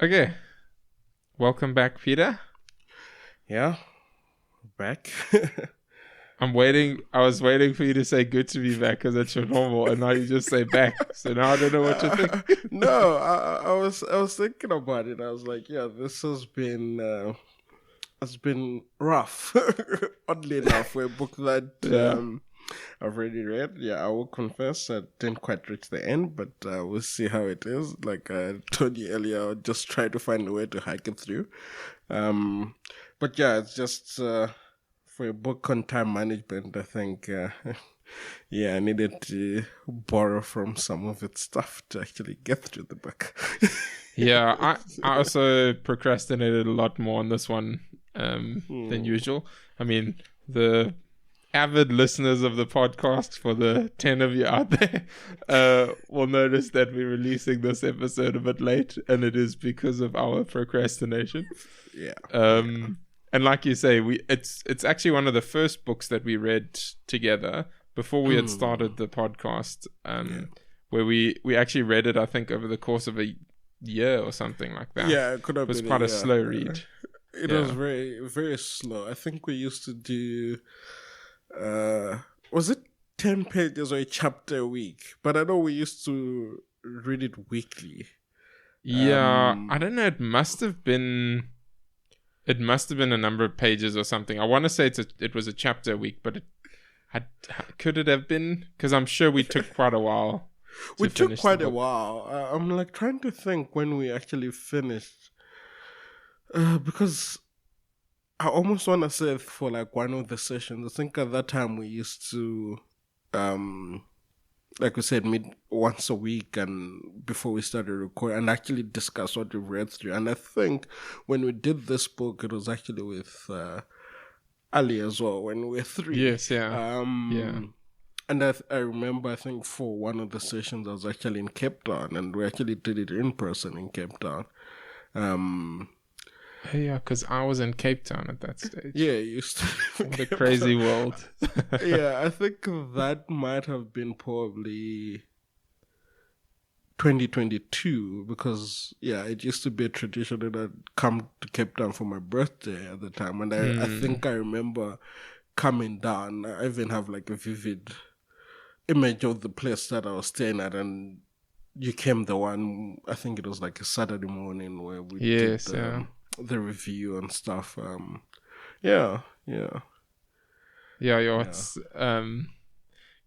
Okay. Welcome back, Peter. Yeah, back. I'm waiting. I was waiting for you to say good to be back because that's your normal, and now you just say back. So now I don't know what to think. No, I was thinking about it. I was like, yeah, this has been rough. Oddly enough, for a book that Yeah. I've already read. Yeah, I will confess I didn't quite reach the end, but we'll see how it is. Like I told you earlier, I'll just try to find a way to hike it through. But yeah, it's just for a book on time management, I think, yeah, I needed to borrow from some of its stuff to actually get through the book. Yeah, I also procrastinated a lot more on this one than usual. I mean, the avid listeners of the podcast, for the 10 of you out there, will notice that we're releasing this episode a bit late, and it is because of our procrastination. Yeah. And like you say, it's actually one of the first books that we read together before we had started the podcast, where we actually read it, I think, over the course of a year or something like that. Yeah, it could have been. It was been quite a slow read. It was very, very slow. I think we used to do, was it 10 pages or a chapter a week? But I know we used to read it weekly. Yeah, I don't know. It must have been a number of pages or something. I want to say it was a chapter a week, but could it have been? Because I'm sure we took quite a while. We took quite a while. I'm like trying to think when we actually finished. Because I almost want to say for like one of the sessions. I think at that time we used to, like we said, meet once a week and before we started recording and actually discuss what we've read through. And I think when we did this book, it was actually with Ali as well, when we were three. Yes, yeah. Yeah. And I remember, I think for one of the sessions, I was actually in Cape Town, and we actually did it in person in Cape Town. Yeah, because I was in Cape Town at that stage. Yeah, you used to. What a crazy world. Yeah, I think that might have been probably 2022, because yeah, it used to be a tradition that I'd come to Cape Town for my birthday at the time, and I think I remember coming down. I even have like a vivid image of the place that I was staying at, and you came the one, I think it was like a Saturday morning where we did the review and stuff. It's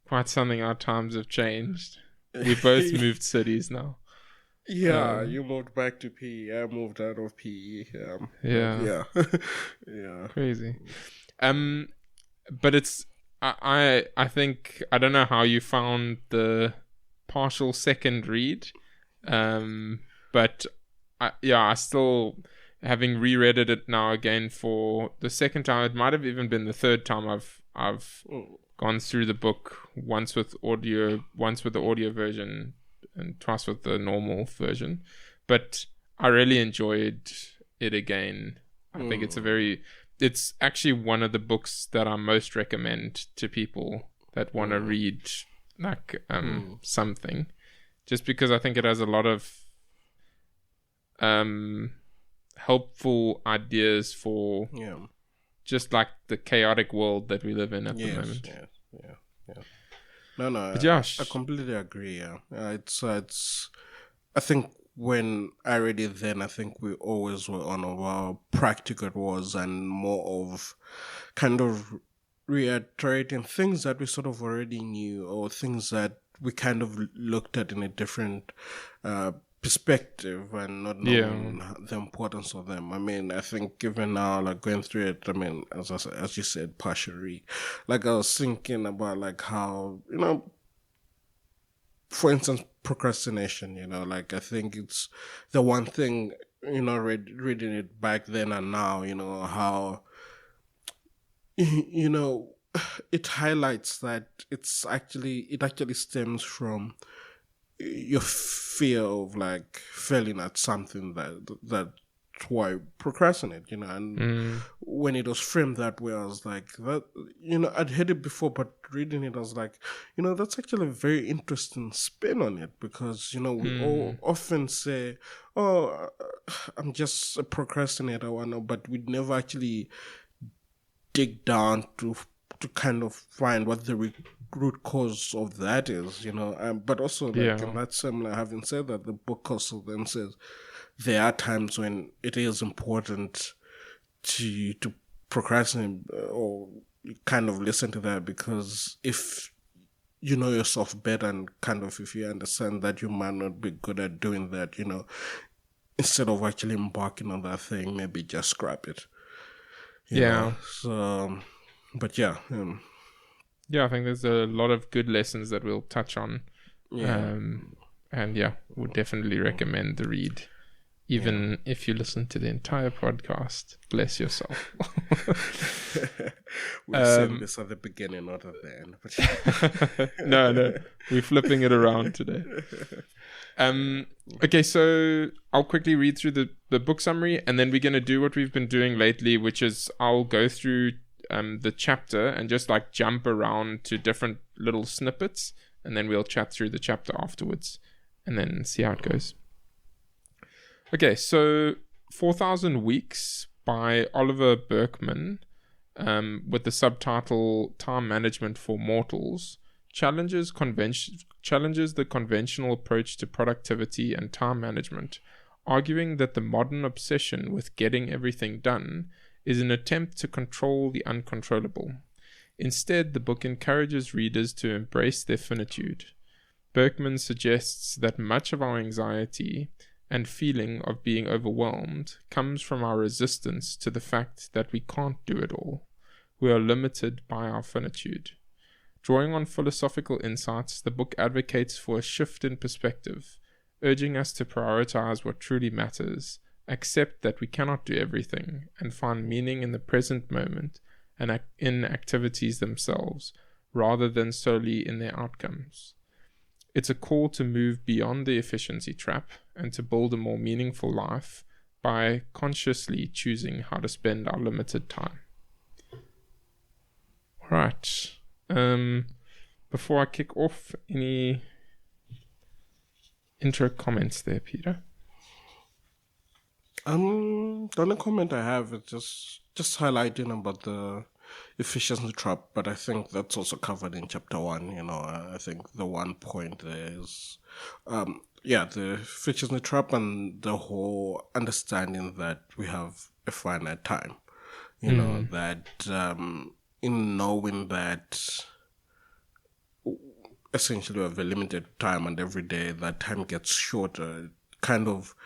quite something. Our times have changed. We both moved cities now. Yeah, you moved back to PE. I moved out of PE. Yeah. Crazy. But it's I think, I don't know how you found the partial second read, but I still, having reread it now again for the second time, it might have even been the third time I've gone through the book, once with the audio version and twice with the normal version. But I really enjoyed it again. I think it's actually one of the books that I most recommend to people that want to read like something, just because I think it has a lot of helpful ideas for just like the chaotic world that we live in at the moment. No, but Josh, I completely agree. It's I think when I read it then, I think we always were on how practical it was and more of kind of reiterating things that we sort of already knew, or things that we kind of looked at in a different perspective and not knowing the importance of them. I mean, I think even now, like going through it, I mean, as you said, partially, like I was thinking about like how, for instance, procrastination, like I think it's the one thing, reading it back then and now, how, it highlights that it actually stems from your fear of like failing at something that why I procrastinate, and when it was framed that way, I was like, that, I'd heard it before, but reading it, I was like, that's actually a very interesting spin on it, because, we all often say, oh, I'm just a procrastinator, but we'd never actually dig down to kind of find what the root cause of that is, but also, like, in that similar, having said that, the book also then says there are times when it is important to procrastinate, or kind of listen to that, because if you know yourself better, and kind of if you understand that you might not be good at doing that, instead of actually embarking on that thing, maybe just scrap it. You know? So, but yeah. I think there's a lot of good lessons that we'll touch on. And would definitely recommend the read. Even if you listen to the entire podcast, bless yourself. We said this at the beginning, not at the end. But No, we're flipping it around today. Okay, so I'll quickly read through the book summary, and then we're going to do what we've been doing lately, which is I'll go through the chapter and just like jump around to different little snippets, and then we'll chat through the chapter afterwards and then see how it goes. Okay, so 4,000 Weeks by Oliver Burkeman, with the subtitle Time Management for Mortals, challenges the conventional approach to productivity and time management, arguing that the modern obsession with getting everything done is an attempt to control the uncontrollable. Instead, the book encourages readers to embrace their finitude. Burkeman suggests that much of our anxiety and feeling of being overwhelmed comes from our resistance to the fact that we can't do it all. We are limited by our finitude. Drawing on philosophical insights, the book advocates for a shift in perspective, urging us to prioritize what truly matters, accept that we cannot do everything, and find meaning in the present moment and in activities themselves, rather than solely in their outcomes. It's a call to move beyond the efficiency trap and to build a more meaningful life by consciously choosing how to spend our limited time. All right. Before I kick off, any intro comments there, Peter? The only comment I have is just highlighting about the efficiency trap, but I think that's also covered in chapter 1. I think the one point there is, the efficiency trap and the whole understanding that we have a finite time. That in knowing that essentially we have a limited time, and every day that time gets shorter, it kind of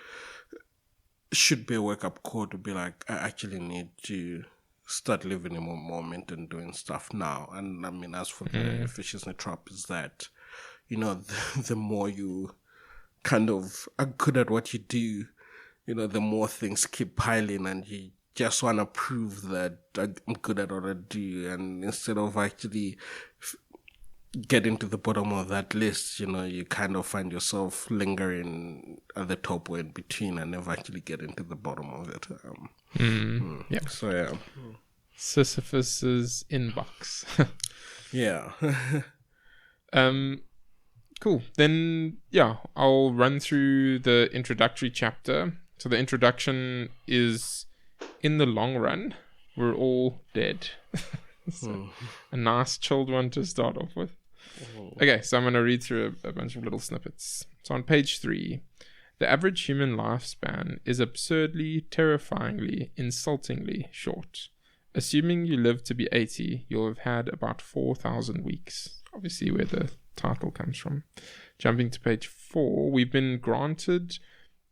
should be a wake-up call to be like, I actually need to start living in a moment and doing stuff now. And I mean, as for the efficiency trap, is that, the more you kind of are good at what you do, the more things keep piling, and you just want to prove that I'm good at what I do. And instead of actually getting to the bottom of that list, you kind of find yourself lingering at the top or in between and never actually getting to the bottom of it. Yeah. So, yeah. Sisyphus's inbox. Yeah. Cool. Then, I'll run through the introductory chapter. So the introduction is, in the long run, we're all dead. A nice chilled one to start off with. Okay, so I'm going to read through a bunch of little snippets. So on page 3, the average human lifespan is absurdly, terrifyingly, insultingly short. Assuming you live to be 80, you'll have had about 4,000 weeks. Obviously where the title comes from. Jumping to page 4, we've been granted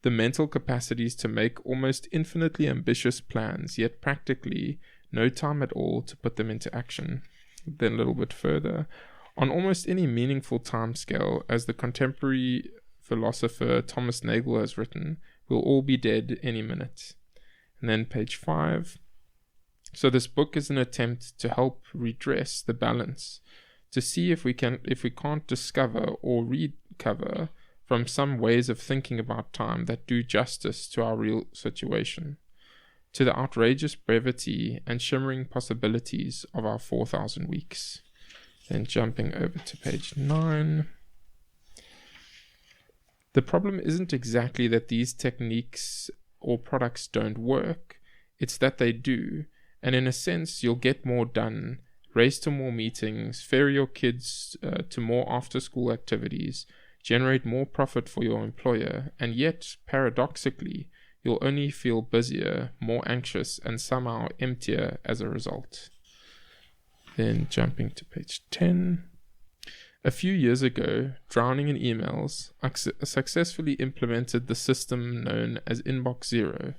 the mental capacities to make almost infinitely ambitious plans, yet practically no time at all to put them into action. Then a little bit further, on almost any meaningful time scale, as the contemporary philosopher Thomas Nagel has written, we'll all be dead any minute. And then page 5. So this book is an attempt to help redress the balance, to see if we can't discover or recover from some ways of thinking about time that do justice to our real situation, to the outrageous brevity and shimmering possibilities of our 4,000 weeks. Then jumping over to page 9. The problem isn't exactly that these techniques or products don't work, it's that they do, and in a sense you'll get more done, race to more meetings, ferry your kids to more after-school activities, generate more profit for your employer, and yet, paradoxically, you'll only feel busier, more anxious, and somehow emptier as a result. Then jumping to page 10. A few years ago, drowning in emails, I successfully implemented the system known as Inbox Zero,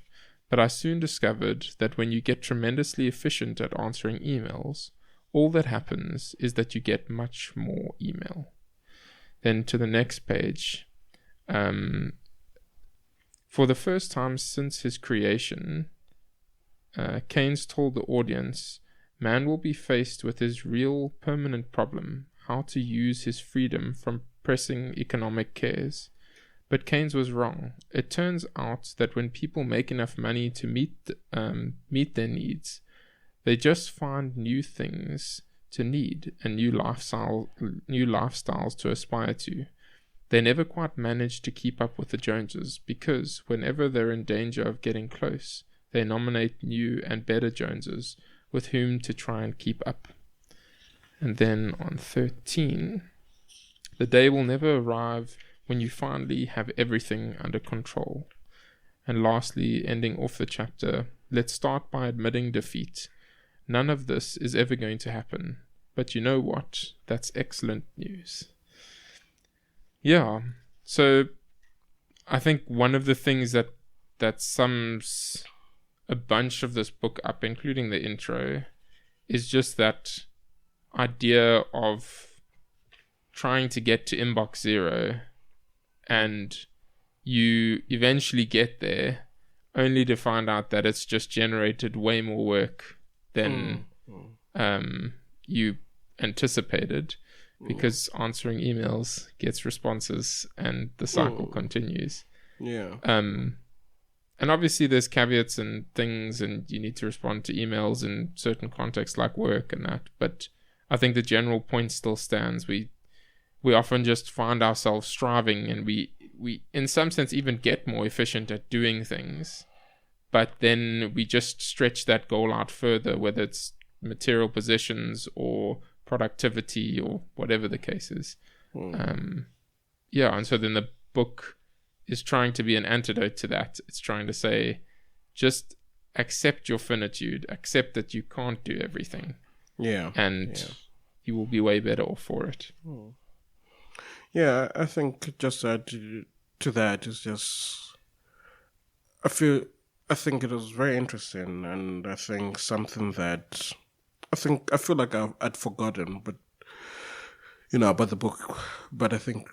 but I soon discovered that when you get tremendously efficient at answering emails, all that happens is that you get much more email. Then to the next page. For the first time since his creation, Keynes told the audience, man will be faced with his real permanent problem, how to use his freedom from pressing economic cares. But Keynes was wrong. It turns out that when people make enough money to meet their needs, they just find new things to need and new lifestyles to aspire to. They never quite manage to keep up with the Joneses because whenever they're in danger of getting close, they nominate new and better Joneses with whom to try and keep up. And then on 13, the day will never arrive when you finally have everything under control. And lastly, ending off the chapter, let's start by admitting defeat. None of this is ever going to happen. But you know what? That's excellent news. Yeah, so I think one of the things that sums a bunch of this book up, including the intro, is just that idea of trying to get to Inbox Zero, and you eventually get there only to find out that it's just generated way more work than you anticipated, because answering emails gets responses and the cycle continues. Yeah. And obviously there's caveats and things, and you need to respond to emails in certain contexts like work and that, but I think the general point still stands. We often just find ourselves striving, and we in some sense even get more efficient at doing things, but then we just stretch that goal out further, whether it's material possessions or productivity or whatever the case is. And so then the book is trying to be an antidote to that. It's trying to say, just accept your finitude, accept that you can't do everything, and you will be way better off for it. Yeah, I think just to that is just, I think it was very interesting, and I think something that I feel like I'd forgotten, but about the book, but I think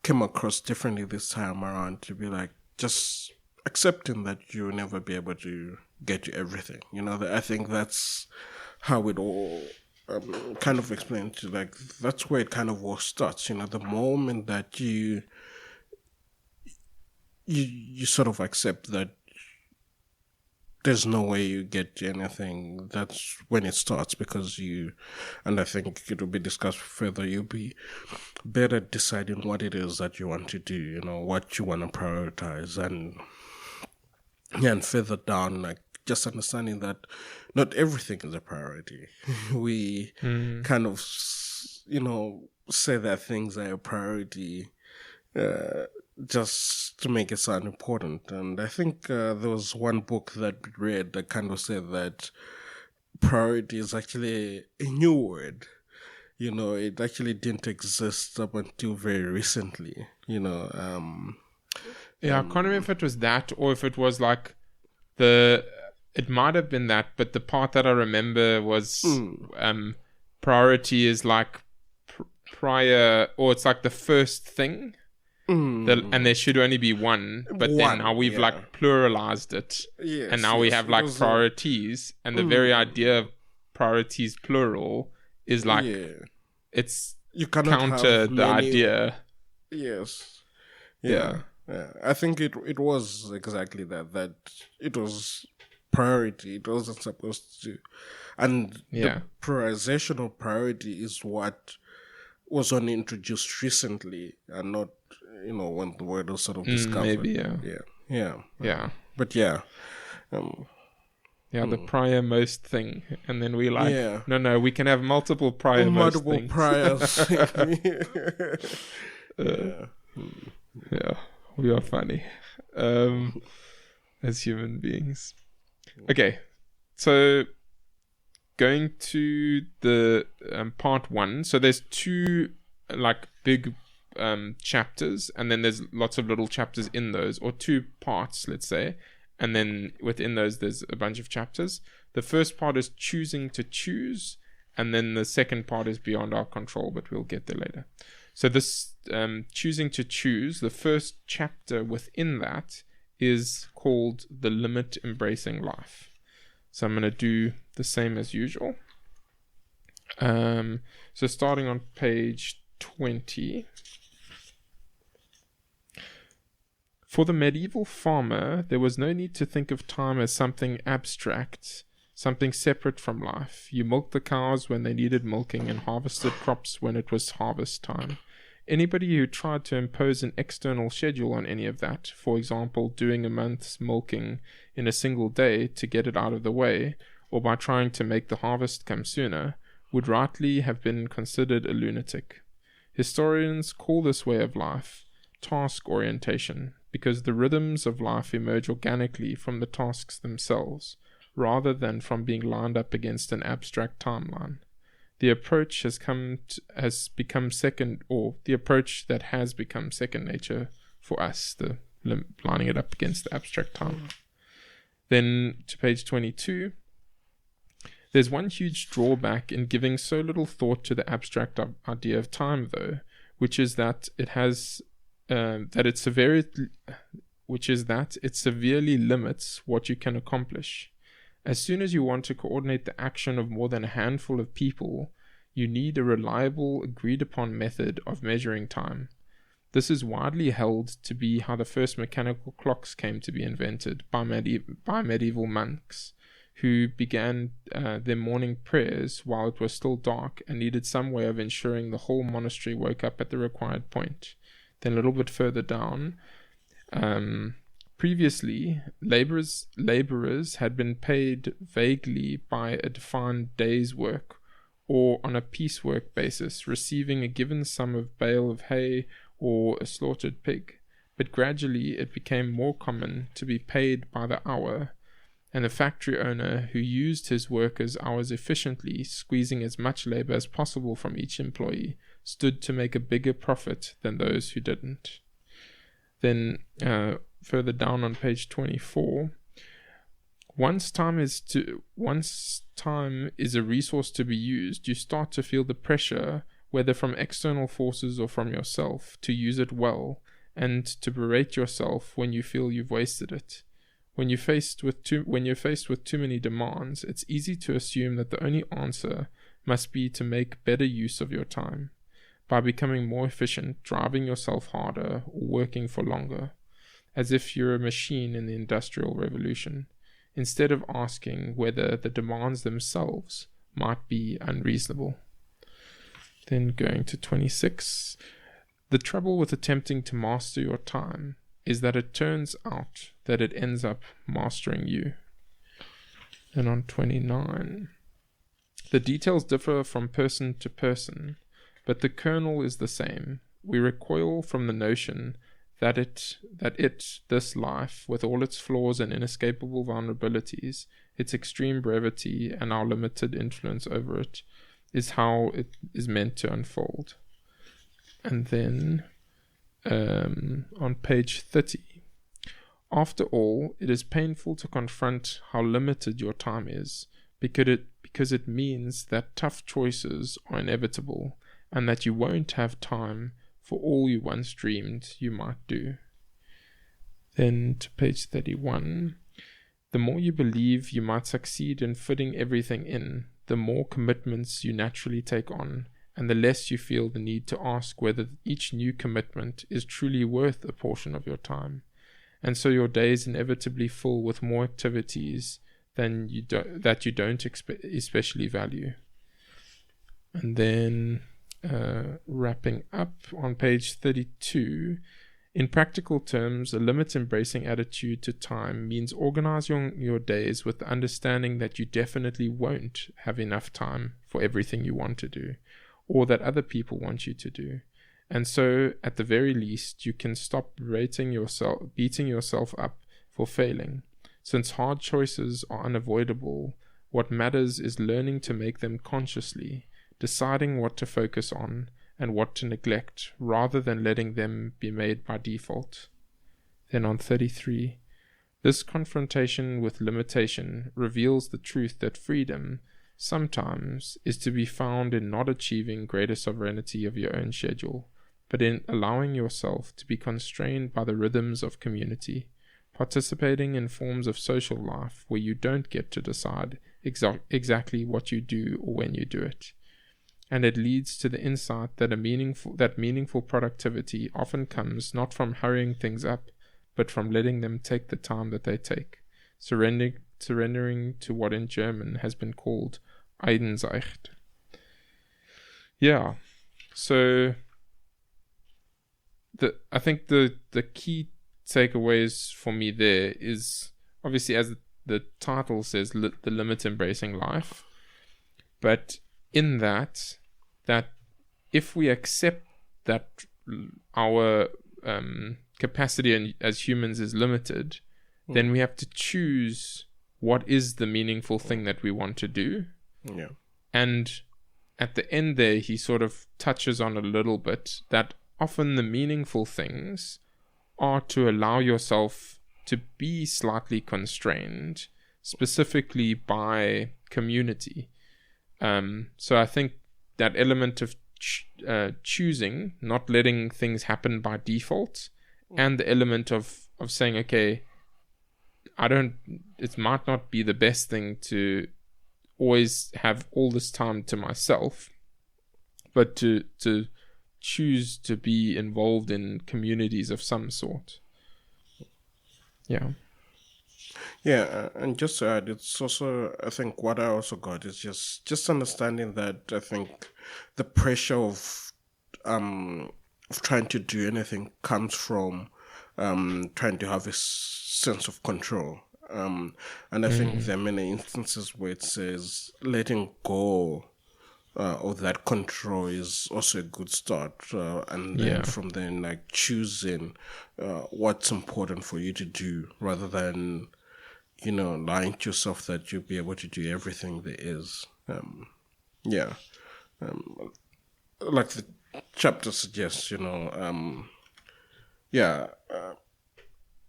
came across differently this time around, to be like just accepting that you'll never be able to get to everything. I think that's how it all kind of explained to, like, that's where it kind of all starts. The moment that you sort of accept that there's no way you get to anything, that's when it starts, because and I think it will be discussed further, you'll be better at deciding what it is that you want to do, what you want to prioritize, and further down, like, just understanding that not everything is a priority. We kind of, say that things are a priority just to make it sound important. And I think there was one book that we read that kind of said that priority is actually a new word. It actually didn't exist up until very recently. I can't remember if it was that or if it was like it might have been that, but the part that I remember was priority is like prior, or it's like the first thing. And there should only be one, but then now we've like pluralized it, and now we have like priorities, and the very idea of priorities plural is like it's you cannot counter have the many, idea. Yes, Yeah. I think it was exactly that it was priority. It wasn't supposed to, and the prioritization of priority is what was only introduced recently, and not when the word was sort of discovered. Maybe But the prior most thing, and then we no, we can have multiple prior most things. Priors. We are funny as human beings. Okay, so going to the part 1. So there's 2 big chapters, and then there's lots of little chapters in those, or 2 parts, let's say, and then within those there's a bunch of chapters. The first part is choosing to choose, and then the second part is beyond our control, but we'll get there later. So this choosing to choose, the first chapter within that is called The Limit Embracing Life. So I'm going to do the same as usual. So starting on page 20. For the medieval farmer, there was no need to think of time as something abstract, something separate from life. You milked the cows when they needed milking and harvested crops when it was harvest time. Anybody who tried to impose an external schedule on any of that, for example, doing a month's milking in a single day to get it out of the way, or by trying to make the harvest come sooner, would rightly have been considered a lunatic. Historians call this way of life task orientation, because the rhythms of life emerge organically from the tasks themselves, rather than from being lined up against an abstract timeline. The approach has become second nature for us, the lining it up against the abstract time. Then to page 22. There's one huge drawback in giving so little thought to the abstract idea of time, though, which is that it severely limits what you can accomplish. As soon as you want to coordinate the action of more than a handful of people, you need a reliable, agreed-upon method of measuring time. This is widely held to be how the first mechanical clocks came to be invented by medieval monks, who began their morning prayers while it was still dark and needed some way of ensuring the whole monastery woke up at the required point. Then a little bit further down, previously, laborers had been paid vaguely by a defined day's work, or on a piecework basis, receiving a given sum of bale of hay or a slaughtered pig. But gradually it became more common to be paid by the hour, and the factory owner, who used his workers' hours efficiently, squeezing as much labor as possible from each employee, stood to make a bigger profit than those who didn't. Then further down on page 24, once time is a resource to be used, you start to feel the pressure, whether from external forces or from yourself, to use it well, and to berate yourself when you feel you've wasted it. When you're faced with too many demands, it's easy to assume that the only answer must be to make better use of your time, by becoming more efficient, driving yourself harder, or working for longer, as if you're a machine in the Industrial Revolution, instead of asking whether the demands themselves might be unreasonable. Then going to 26. The trouble with attempting to master your time is that it turns out that it ends up mastering you. And on 29. The details differ from person to person, but the kernel is the same. We recoil from the notion that this life, with all its flaws and inescapable vulnerabilities, its extreme brevity and our limited influence over it, is how it is meant to unfold. And then on page 30, after all, it is painful to confront how limited your time is, because it means that tough choices are inevitable, and that you won't have time for all you once dreamed you might do. Then to page 31. The more you believe you might succeed in fitting everything in, the more commitments you naturally take on, and the less you feel the need to ask whether each new commitment is truly worth a portion of your time. And so your days inevitably fill with more activities than that you don't especially value. And then wrapping up on page 32, in practical terms, a limit-embracing attitude to time means organizing your days with the understanding that you definitely won't have enough time for everything you want to do, or that other people want you to do. And so, at the very least, you can stop beating yourself up for failing. Since hard choices are unavoidable, what matters is learning to make them consciously, deciding what to focus on and what to neglect, rather than letting them be made by default. Then on 33, this confrontation with limitation reveals the truth that freedom sometimes is to be found in not achieving greater sovereignty of your own schedule, but in allowing yourself to be constrained by the rhythms of community, participating in forms of social life where you don't get to decide exactly what you do or when you do it. And it leads to the insight that meaningful productivity often comes not from hurrying things up, but from letting them take the time that they take, surrendering to what in German has been called Einsicht. Yeah, so I think the key takeaways for me there is, obviously, as the title says, the limit embracing life, but in that if we accept that our capacity as humans is limited, then we have to choose what is the meaningful thing that we want to do. Yeah. And at the end there, he sort of touches on a little bit that often the meaningful things are to allow yourself to be slightly constrained, specifically by community. So I think that element of choosing, not letting things happen by default, and the element of saying, okay, it might not be the best thing to always have all this time to myself, but to choose to be involved in communities of some sort. Yeah, and just to add, it's also, I think what I also got is just understanding that I think the pressure of trying to do anything comes from trying to have a sense of control. And I think there are many instances where it says letting go of that control is also a good start. And then from then, like, choosing what's important for you to do rather than, lying to yourself that you'll be able to do everything there is. Like the chapter suggests,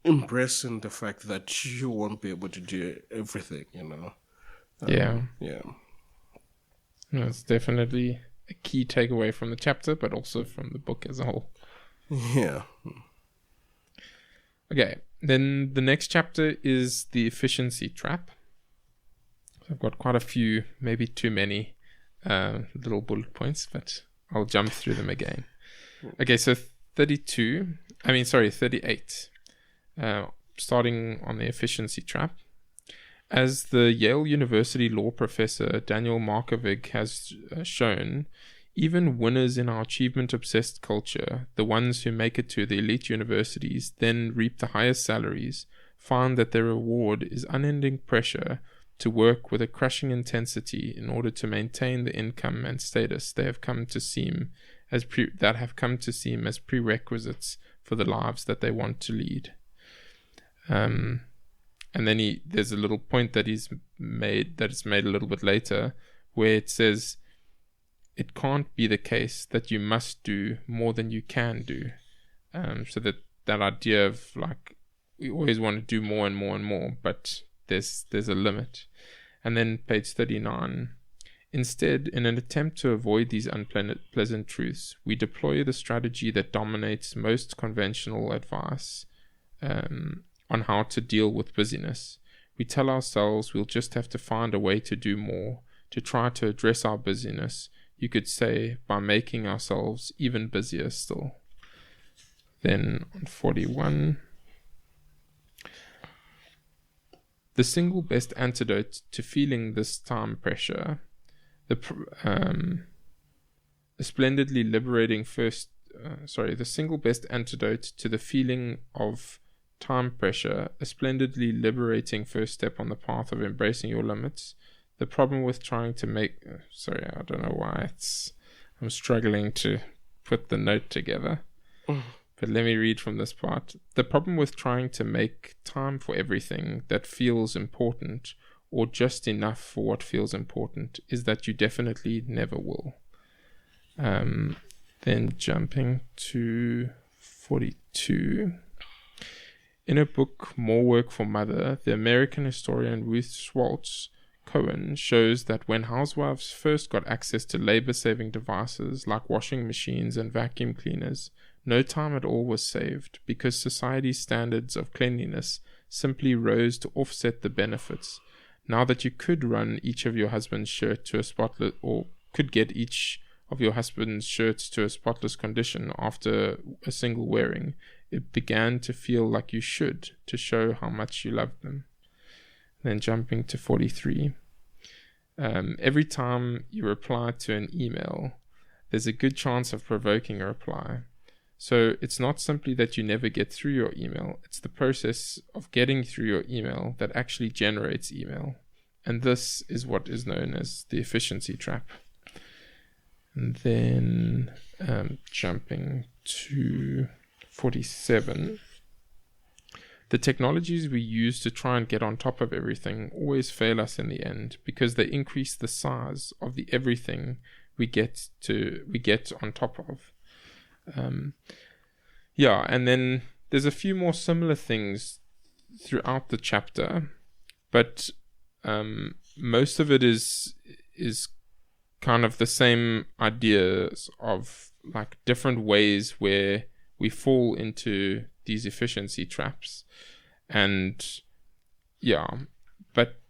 embracing the fact that you won't be able to do everything, That's definitely a key takeaway from the chapter, but also from the book as a whole. Yeah. Okay, then the next chapter is the efficiency trap. I've got quite a few, maybe too many little bullet points, but I'll jump through them again. Okay, so 38. Starting on the efficiency trap. As the Yale University law professor Daniel Markovic has shown, even winners in our achievement-obsessed culture, the ones who make it to the elite universities, then reap the highest salaries, find that their reward is unending pressure to work with a crushing intensity in order to maintain the income and status they have come to seem as prerequisites for the lives that they want to lead. And then there's a little point that is made a little bit later, where it says it can't be the case that you must do more than you can do. So that idea of, like, we always want to do more and more and more, but there's a limit. And then page 39. Instead, in an attempt to avoid these unpleasant truths, we deploy the strategy that dominates most conventional advice on how to deal with busyness. We tell ourselves we'll just have to find a way to do more, to try to address our busyness. you could say, by making ourselves even busier still. Then on 41, the single best antidote to feeling this time pressure, the splendidly liberating the single best antidote to the feeling of time pressure, a splendidly liberating first step on the path of embracing your limits. The problem with trying to make... I don't know why I'm struggling to put the note together. But let me read from this part. The problem with trying to make time for everything that feels important, or just enough for what feels important, is that you definitely never will. Then jumping to 42. In her book, More Work for Mother, the American historian Ruth Schwartz Cohen shows that when housewives first got access to labor-saving devices like washing machines and vacuum cleaners, no time at all was saved because society's standards of cleanliness simply rose to offset the benefits. Now that you could run each of your husband's shirt to a spotless, or could get each of your husband's shirts to a spotless condition after a single wearing, it began to feel like you should, to show how much you loved them. Then jumping to 43. Every time you reply to an email, there's a good chance of provoking a reply. So it's not simply that you never get through your email, it's the process of getting through your email that actually generates email. And this is what is known as the efficiency trap. And then jumping to 47. The technologies we use to try and get on top of everything always fail us in the end because they increase the size of the everything we get on top of. And then there's a few more similar things throughout the chapter, but most of it is kind of the same ideas of like different ways where we fall into these efficiency traps. And but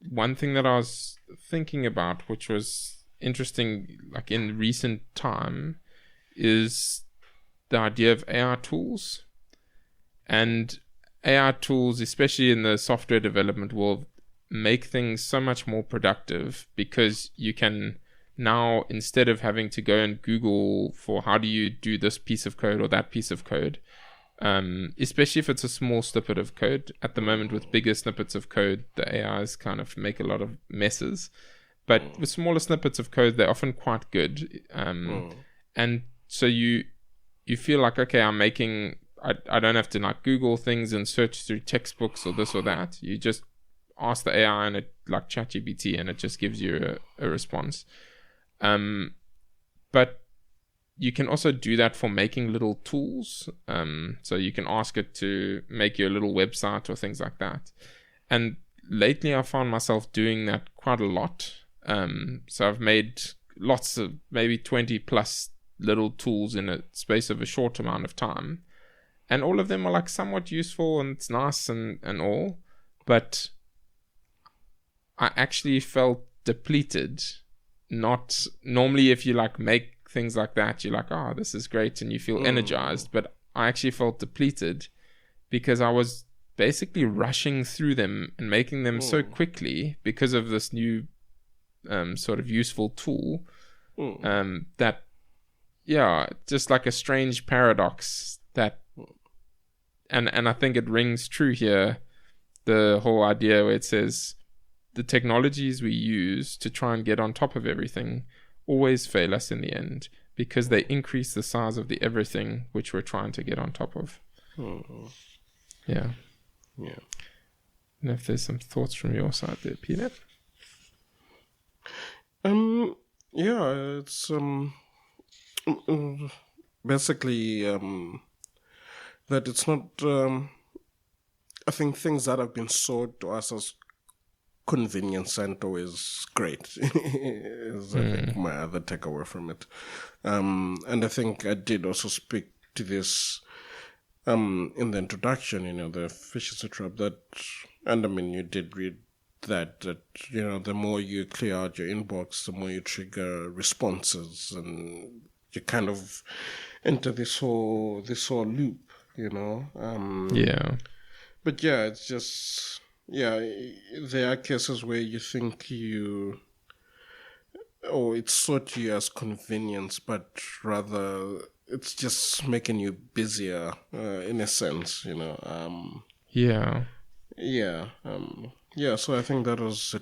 one thing that I was thinking about, which was interesting like in recent time, is the idea of AI tools. And AI tools, especially in the software development world, make things so much more productive because you can now, instead of having to go and Google for how do you do this piece of code or that piece of code, especially if it's a small snippet of code. At the moment, with bigger snippets of code, the AIs kind of make a lot of messes. But with smaller snippets of code, they're often quite good. And so you feel like, okay, I don't have to like Google things and search through textbooks or this or that. You just ask the AI and it, like ChatGPT, and it just gives you a response. But you can also do that for making little tools. So you can ask it to make you a little website or things like that. And lately I found myself doing that quite a lot. So I've made lots of maybe 20 plus little tools in a space of a short amount of time. And all of them are like somewhat useful and it's nice and all. But I actually felt depleted. Not normally, if you like make things like that, you're like, oh, this is great, and you feel energized. But I actually felt depleted because I was basically rushing through them and making them so quickly because of this new sort of useful tool. That just like a strange paradox that, and I think it rings true here, the whole idea where it says the technologies we use to try and get on top of everything always fail us in the end because they increase the size of the everything which we're trying to get on top of. Yeah. And if there's some thoughts from your side there, Peter? It's basically that it's not. I think things that have been sold to us as convenient center is great. Is I think my other takeaway from it. And I think I did also speak to this in the introduction, the efficiency trap, that, and I mean, you did read that the more you clear out your inbox, the more you trigger responses, and you kind of enter this whole loop, Yeah. But yeah, it's just there are cases where you think it's sought you as convenience, but rather it's just making you busier, in a sense, Yeah. So I think that was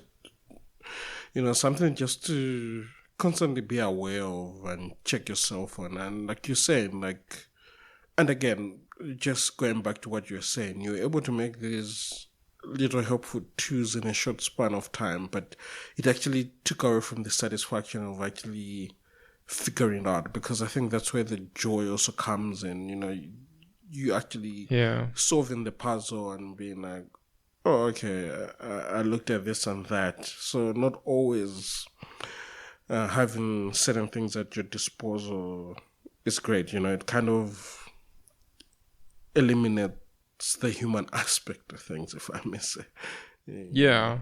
something just to constantly be aware of and check yourself on. And like you're saying, and again, just going back to what you're saying, you're able to make these little helpful tools in a short span of time, but it actually took away from the satisfaction of actually figuring it out, because I think that's where the joy also comes in. You actually solving the puzzle and being like, oh, okay, I looked at this and that. So not always having certain things at your disposal is great. It kind of eliminates the human aspect of things, if I may say. Yeah.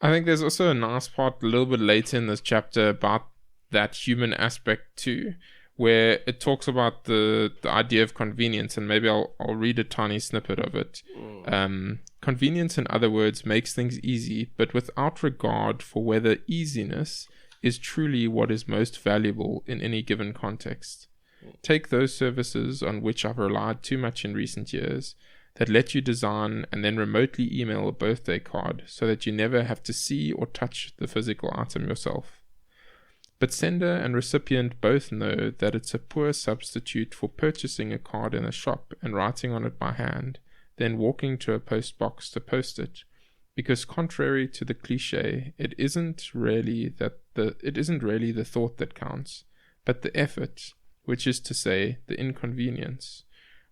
I think there's also a nice part a little bit later in this chapter about that human aspect too, where it talks about the idea of convenience, and maybe I'll read a tiny snippet of it. Convenience, in other words, makes things easy, but without regard for whether easiness is truly what is most valuable in any given context. Take those services on which I've relied too much in recent years, that let you design and then remotely email a birthday card so that you never have to see or touch the physical item yourself. But sender and recipient both know that it's a poor substitute for purchasing a card in a shop and writing on it by hand, then walking to a post box to post it, because contrary to the cliche, it isn't really the thought that counts, but the effort, which is to say, the inconvenience.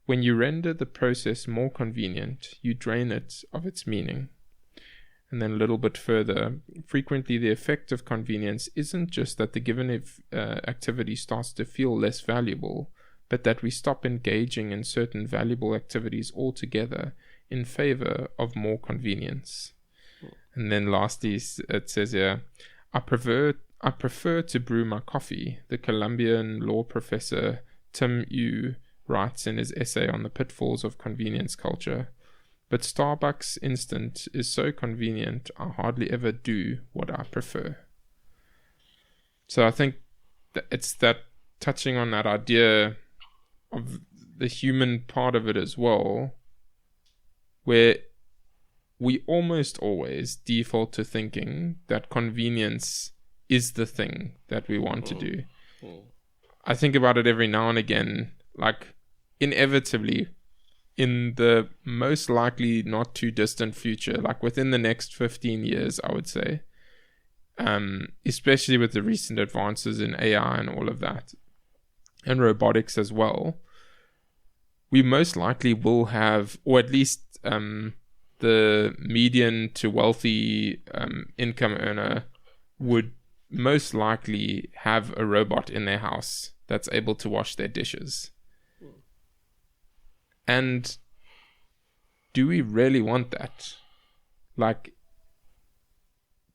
When you render the process more convenient, you drain it of its meaning. And then a little bit further, frequently the effect of convenience isn't just that the given activity starts to feel less valuable, but that we stop engaging in certain valuable activities altogether in favor of more convenience. And then lastly, it says here, I prefer to brew my coffee, the Columbian law professor Tim Yu writes in his essay on the pitfalls of convenience culture. But Starbucks Instant is so convenient, I hardly ever do what I prefer. So I think that it's that touching on that idea of the human part of it as well, where we almost always default to thinking that convenience is the thing that we want to do. I think about it every now and again, like inevitably in the most likely not too distant future, like within the next 15 years, I would say, especially with the recent advances in AI and all of that, and robotics as well, we most likely will have, or at least the median to wealthy income earner would most likely have a robot in their house that's able to wash their dishes. And do we really want that? Like,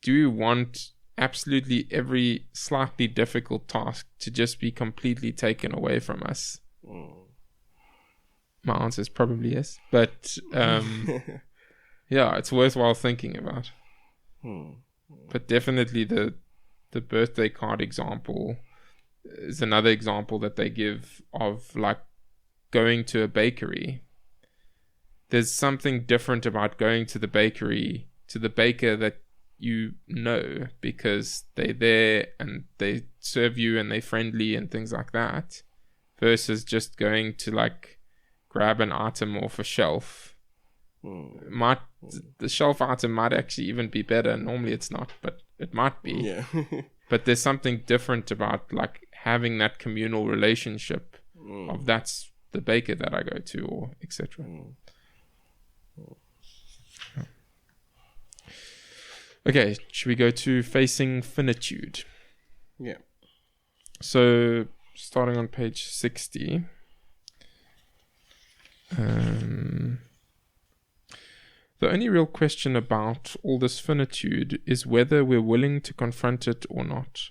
do we want absolutely every slightly difficult task to just be completely taken away from us? My answer is probably yes. But yeah, it's worthwhile thinking about. But definitely the birthday card example is another example that they give of like going to a bakery. There's something different about going to the bakery, to the baker that you know, because they're there and they serve you and they're friendly and things like that, versus just going to like grab an item off a shelf. The shelf item might actually even be better. Normally it's not, but it might be. Yeah. But there's something different about like having that communal relationship of that's the baker that I go to, or etc. Okay, should we go to facing finitude? Yeah. So starting on page 60. The only real question about all this finitude is whether we're willing to confront it or not.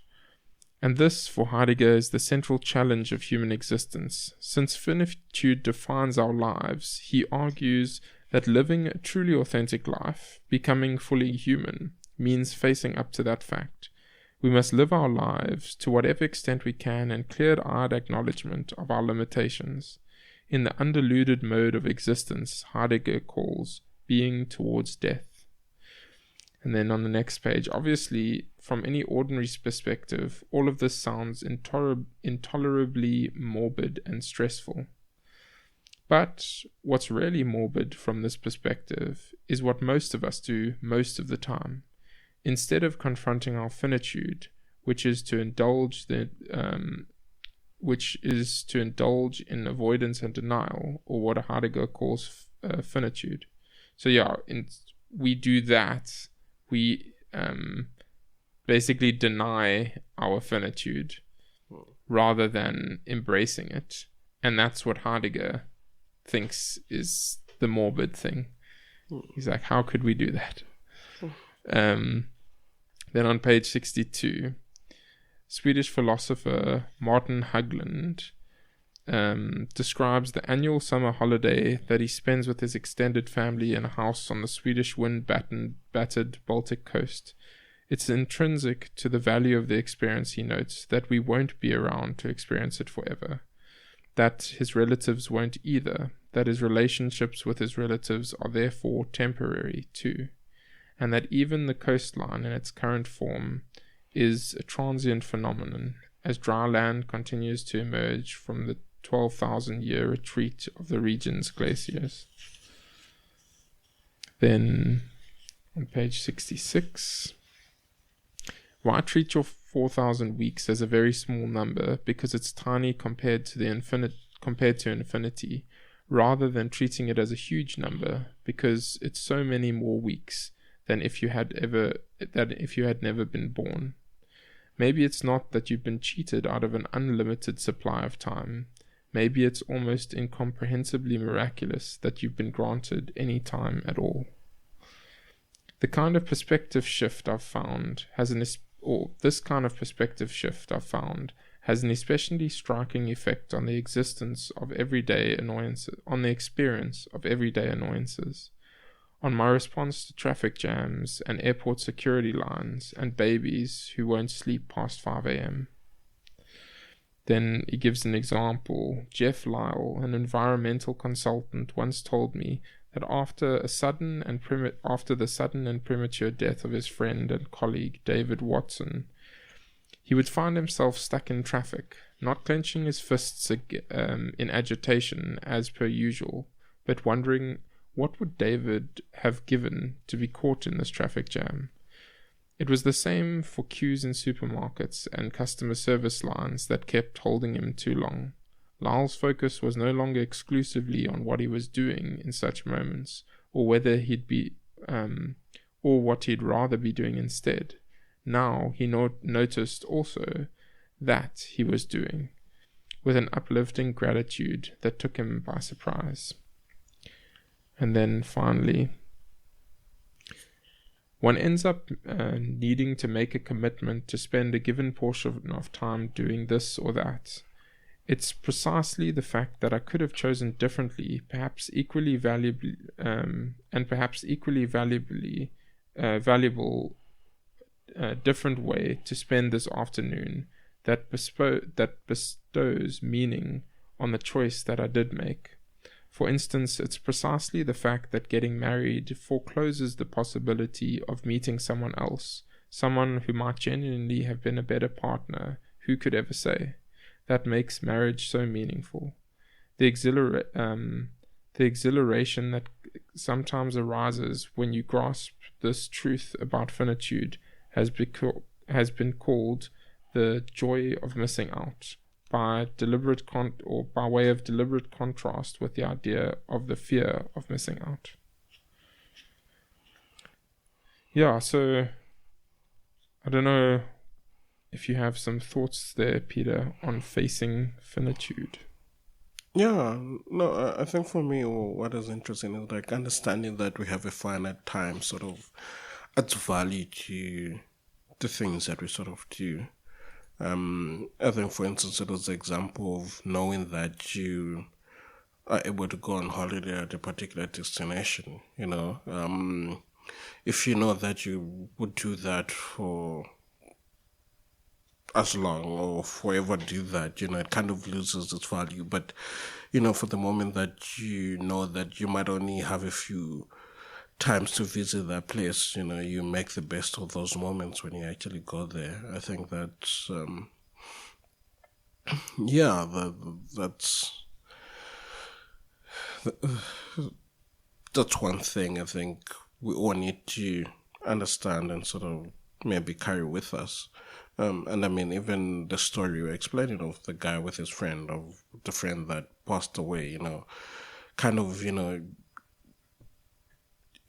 And this, for Heidegger, is the central challenge of human existence. Since finitude defines our lives, he argues that living a truly authentic life, becoming fully human, means facing up to that fact. We must live our lives to whatever extent we can in clear-eyed acknowledgement of our limitations, in the undiluted mode of existence Heidegger calls being towards death. And then on the next page, obviously, from any ordinary perspective, all of this sounds intolerably morbid and stressful. But what's really morbid from this perspective is what most of us do most of the time. Instead of confronting our finitude, which is to indulge in avoidance and denial, or what Heidegger calls finitude. So we do that. We basically deny our finitude rather than embracing it, and that's what Heidegger thinks is the morbid thing. He's like, how could we do that? Then on page 62, Swedish philosopher Martin Höglund describes the annual summer holiday that he spends with his extended family in a house on the Swedish wind-battered Baltic coast. It's intrinsic to the value of the experience, he notes, that we won't be around to experience it forever, that his relatives won't either, that his relationships with his relatives are therefore temporary too, and that even the coastline in its current form is a transient phenomenon, as dry land continues to emerge from the 12,000-year retreat of the region's glaciers. Then, on page 66, why treat your 4,000 weeks as a very small number because it's tiny compared to infinity, rather than treating it as a huge number because it's so many more weeks than if you had never been born. Maybe it's not that you've been cheated out of an unlimited supply of time. Maybe it's almost incomprehensibly miraculous that you've been granted any time at all. The kind of perspective shift I've found has an especially striking effect on the experience of everyday annoyances, on my response to traffic jams and airport security lines and babies who won't sleep past 5 a.m. Then he gives an example. Jeff Lyle, an environmental consultant, once told me that after the sudden and premature death of his friend and colleague David Watson, he would find himself stuck in traffic, not clenching his fists in agitation as per usual, but wondering what would David have given to be caught in this traffic jam. It was the same for queues in supermarkets and customer service lines that kept holding him too long. Lyle's focus was no longer exclusively on what he was doing in such moments, or whether or what he'd rather be doing instead. Now he noticed also that he was doing, with an uplifting gratitude that took him by surprise. And then finally, one ends up needing to make a commitment to spend a given portion of time doing this or that. It's precisely the fact that I could have chosen differently, perhaps equally valuable, different way to spend this afternoon that bestows meaning on the choice that I did make. For instance, it's precisely the fact that getting married forecloses the possibility of meeting someone else, someone who might genuinely have been a better partner, who could ever say, that makes marriage so meaningful. The exhilaration that sometimes arises when you grasp this truth about finitude has been called the joy of missing out, by way of deliberate contrast with the idea of the fear of missing out. Yeah, so I don't know if you have some thoughts there, Peter, on facing finitude. Yeah, no, I think for me, what is interesting is like understanding that we have a finite time sort of adds value to the things that we sort of do. I think, for instance, it was the example of knowing that you are able to go on holiday at a particular destination. If you know that you would do that for as long or forever do that, it kind of loses its value. But, for the moment that you know that you might only have a few times to visit that place, you make the best of those moments when you actually go there. I think that's, yeah, that's one thing I think we all need to understand and sort of maybe carry with us. And I mean, even the story you're explaining of the guy with his friend, of the friend that passed away, kind of,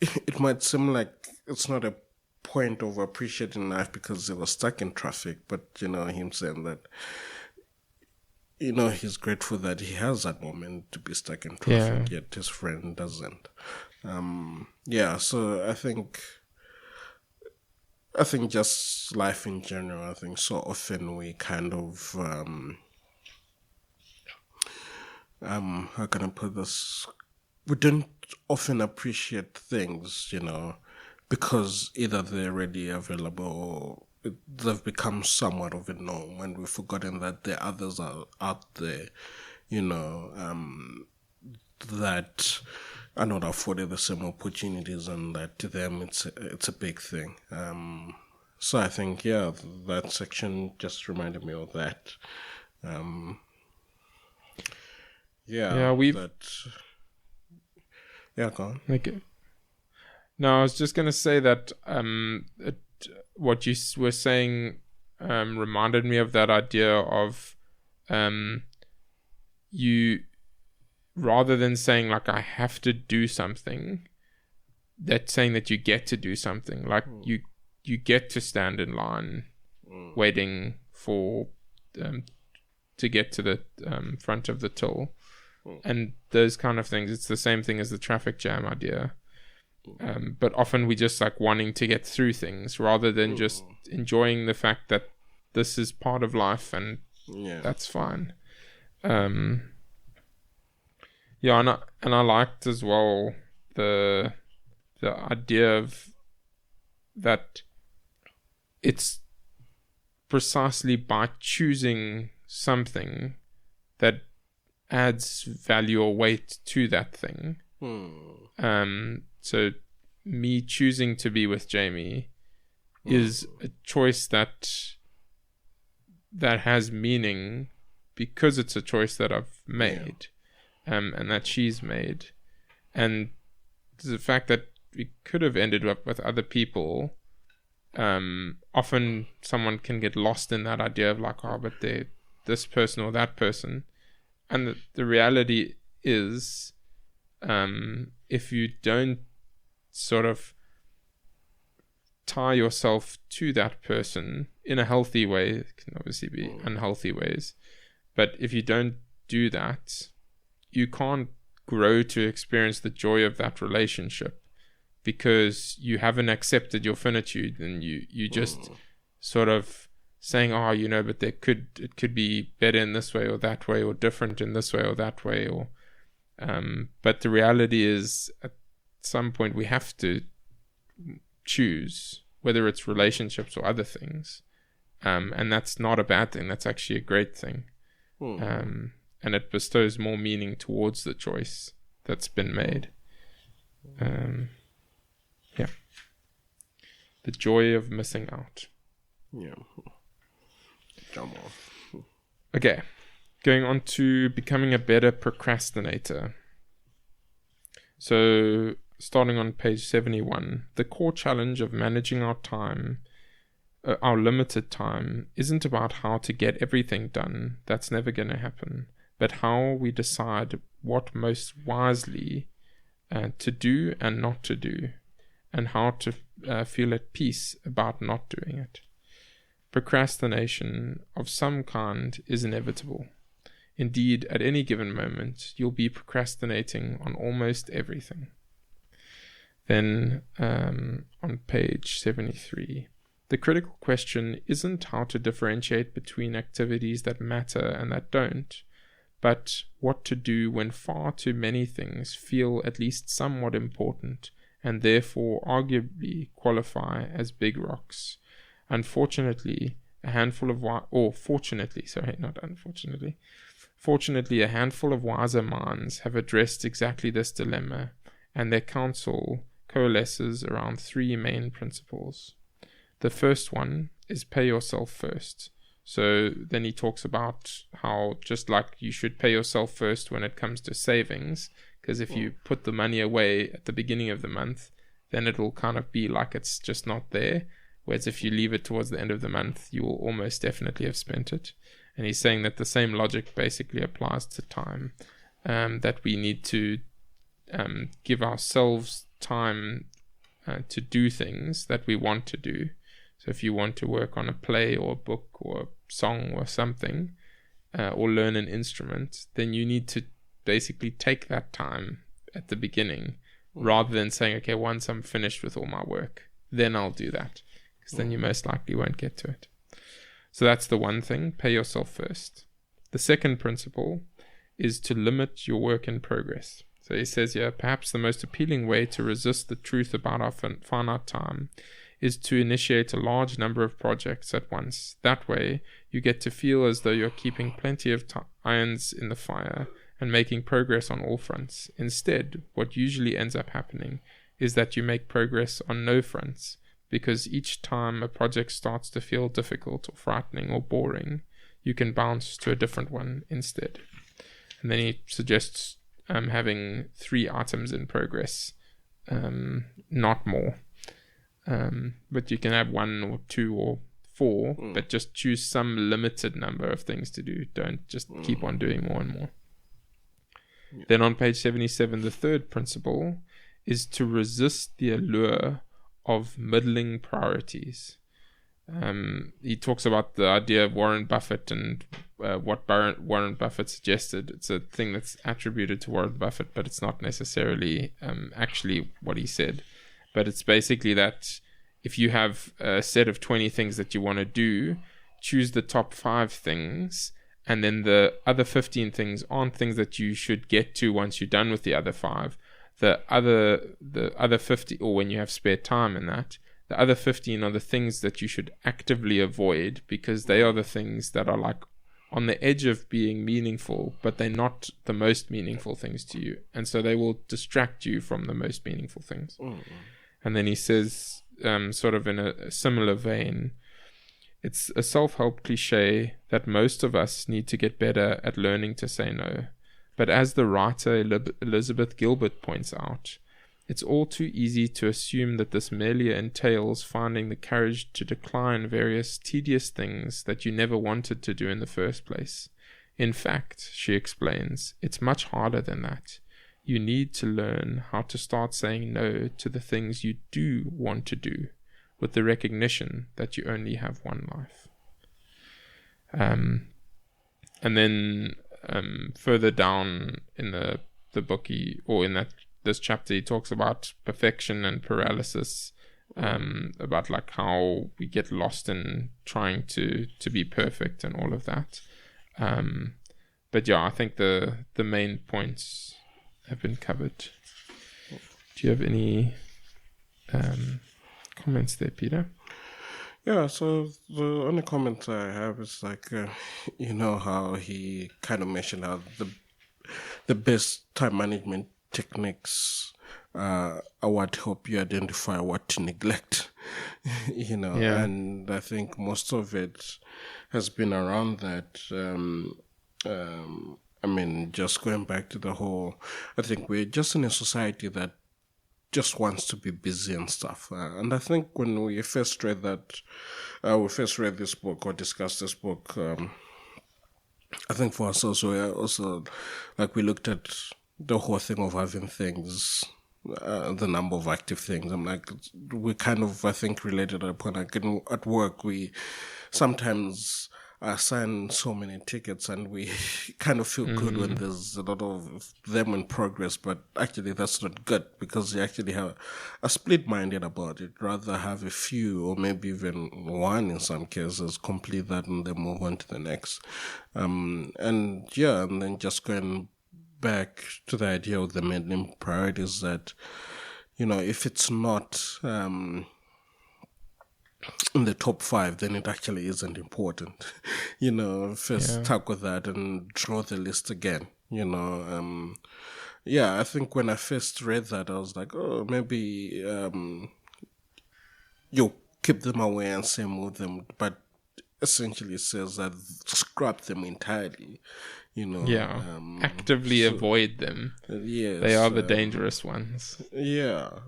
it might seem like it's not a point of appreciating life because they were stuck in traffic, but, him saying that, he's grateful that he has that moment to be stuck in traffic, yet his friend doesn't. So I think just life in general, I think so often we kind of, how can I put this? We don't often appreciate things, because either they're already available or they've become somewhat of a norm, and we've forgotten that there are others out there, that are not afforded the same opportunities, and that to them it's a big thing. So I think that section just reminded me of that. Go on. Okay. No, I was just gonna say that what you were saying reminded me of that idea of you, rather than saying like I have to do something, that's saying that you get to do something. Like you get to stand in line waiting for to get to the front of the till, and those kind of things. It's the same thing as the traffic jam idea. But often we just like wanting to get through things rather than just enjoying the fact that this is part of life and that's fine. And I liked as well the idea of that it's precisely by choosing something that adds value or weight to that thing. So me choosing to be with Jamie is a choice that has meaning because it's a choice that I've made, and that she's made. And the fact that we could have ended up with other people, often someone can get lost in that idea of like, oh, but they're this person or that person. And the reality is, if you don't sort of tie yourself to that person in a healthy way, it can obviously be unhealthy ways, but if you don't do that, you can't grow to experience the joy of that relationship because you haven't accepted your finitude, and you just sort of saying, oh, but it could be better in this way or that way, or different in this way or that way, or but the reality is at some point we have to choose, whether it's relationships or other things, and that's not a bad thing. That's actually a great thing. And it bestows more meaning towards the choice that's been made. The joy of missing out. Okay, going on to becoming a better procrastinator. So starting on page 71, the core challenge of managing our time, our limited time, isn't about how to get everything done. That's never going to happen. But how we decide what most wisely to do and not to do, and how to feel at peace about not doing it. Procrastination of some kind is inevitable. Indeed, at any given moment, you'll be procrastinating on almost everything. Then on page 73, the critical question isn't how to differentiate between activities that matter and that don't, but what to do when far too many things feel at least somewhat important and therefore arguably qualify as big rocks. Fortunately, a handful of wiser minds have addressed exactly this dilemma, and their counsel coalesces around three main principles. The first one is pay yourself first. So then he talks about how just like you should pay yourself first when it comes to savings, because if you put the money away at the beginning of the month, then it'll kind of be like it's just not there. Whereas if you leave it towards the end of the month, you will almost definitely have spent it. And he's saying that the same logic basically applies to time, that we need to give ourselves time to do things that we want to do. So if you want to work on a play or a book or a song or something, or learn an instrument, then you need to basically take that time at the beginning, rather than saying, okay, once I'm finished with all my work, then I'll do that, because then you most likely won't get to it. So that's the one thing, pay yourself first. The second principle is to limit your work in progress. So he says here, perhaps the most appealing way to resist the truth about our finite time is to initiate a large number of projects at once. That way, you get to feel as though you're keeping plenty of irons in the fire and making progress on all fronts. Instead, what usually ends up happening is that you make progress on no fronts, because each time a project starts to feel difficult or frightening or boring, you can bounce to a different one instead. And then he suggests having 3 items in progress, not more. But you can have 1 or 2 or 4, but just choose some limited number of things to do. Don't just keep on doing more and more. Yeah. Then on page 77, the third principle is to resist the allure of middling priorities. He talks about the idea of Warren Buffett and what Warren Buffett suggested. It's a thing that's attributed to Warren Buffett, but it's not necessarily actually what he said. But it's basically that if you have a set of 20 things that you want to do, choose the top 5 things, and then the other 15 things aren't things that you should get to once you're done with the other 5. The other 50, or when you have spare time in that, the other 15 are the things that you should actively avoid, because they are the things that are like on the edge of being meaningful, but they're not the most meaningful things to you. And so they will distract you from the most meaningful things. And then he says, sort of in a similar vein, it's a self-help cliche that most of us need to get better at learning to say no. But as the writer Elizabeth Gilbert points out, it's all too easy to assume that this merely entails finding the courage to decline various tedious things that you never wanted to do in the first place. In fact, she explains, it's much harder than that. You need to learn how to start saying no to the things you do want to do, with the recognition that you only have one life. And then further down in the book, this chapter, he talks about perfection and paralysis, about like how we get lost in trying to be perfect and all of that. But yeah, I think the main points have been covered. Do you have any comments there, Peter? Yeah, so the only comment I have is like, how he kind of mentioned how the best time management techniques are what help you identify what to neglect, Yeah. And I think most of it has been around that. Just going back to the whole, I think we're just in a society that just wants to be busy and stuff. And I think when we first read this book or discussed this book, I think for us also, we looked at the whole thing of having things, the number of active things. I'm like, we kind of, I think, related at a point, like at work, we sometimes sign so many tickets, and we kind of feel good when there's a lot of them in progress, but actually that's not good, because you actually have a split-minded about it. Rather have a few, or maybe even one in some cases, complete that and then move on to the next. And then just going back to the idea of the main priorities, that, if it's not in the top 5, then it actually isn't important. First talk with that and draw the list again. I think when I first read that, I was like, oh, maybe you keep them away and say move them, but essentially it says that scrap them entirely. Actively avoid them. Yes, they are the dangerous ones.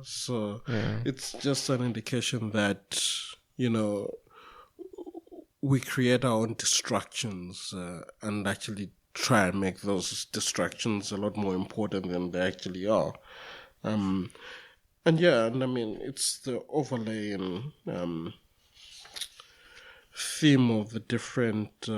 So it's just an indication that we create our own distractions and actually try and make those distractions a lot more important than they actually are. And I mean, it's the overlay and theme of the different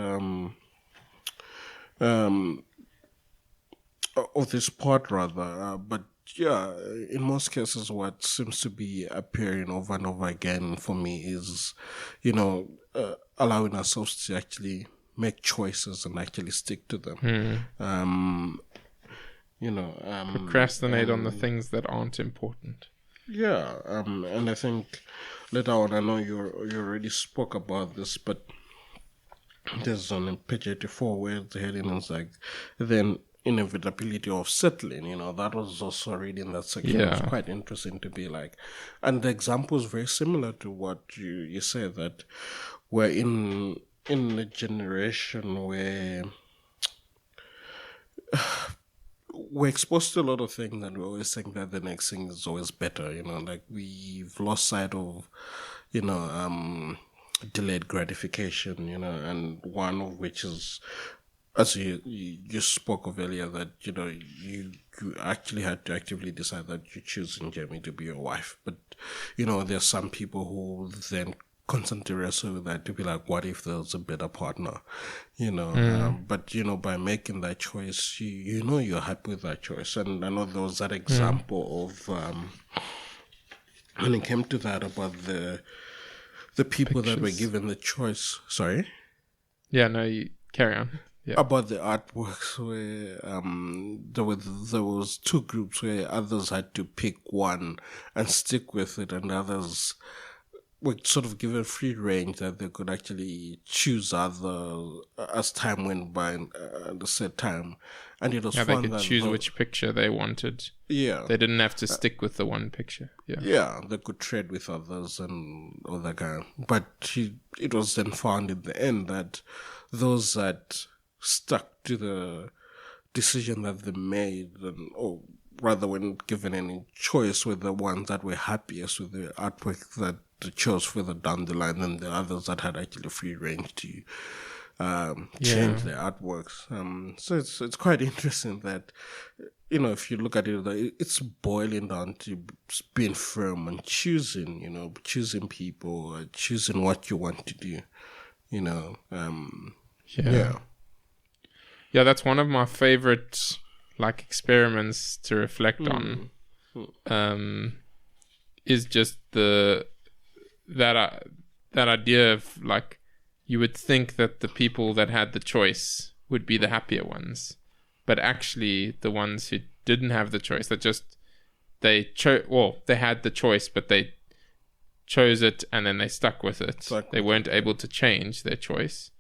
of this part, rather, but in most cases, what seems to be appearing over and over again for me is, allowing ourselves to actually make choices and actually stick to them. Procrastinate on the things that aren't important. And I think later on, I know you already spoke about this, but there's on page 84 where the heading is like, then inevitability of settling, that was also reading that section. It was quite interesting to be like, and the example is very similar to what you said, that we're in a generation where we're exposed to a lot of things and we always think that the next thing is always better, like we've lost sight of, delayed gratification, and one of which is, as you spoke of earlier, that you actually had to actively decide that you're choosing Jamie to be your wife. But there's some people who then constantly wrestle with that, to be like, what if there's a better partner? But by making that choice, you're happy with that choice. And I know there was that example of when it came to that, about the people that were given the choice. Sorry. Yeah. No. You carry on. Yeah. About the artworks, where there was two groups where others had to pick one and stick with it, and others were sort of given free range that they could actually choose other as time went by at a set time. And it was fun. They could choose which picture they wanted. Yeah. They didn't have to stick with the one picture. Yeah, they could trade with others and all that kind. But it was then found in the end that those that stuck to the decision that they made, or rather when given any choice, were the ones that were happiest with the artwork that they chose further down the line than the others that had actually free range to change their artworks. So it's quite interesting that, if you look at it, it's boiling down to being firm and choosing people, choosing what you want to do, Yeah, that's one of my favorite experiments to reflect on. Is just that idea of you would think that the people that had the choice would be the happier ones, but actually the ones who didn't have the choice, they had the choice, but they chose it and then they stuck with it. They weren't able to change their choice.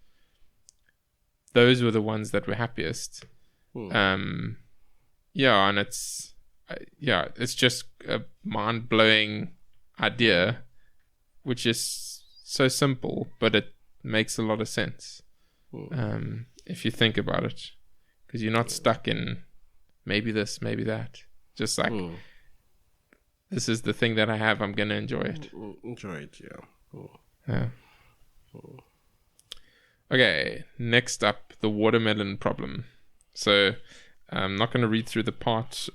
Those were the ones that were happiest. And it's just a mind-blowing idea, which is so simple, but it makes a lot of sense if you think about it, because you're not stuck in maybe this, maybe that. Just this is the thing that I have, I'm going to enjoy it. Yeah. Okay, next up, the watermelon problem. So I'm not going to read through the part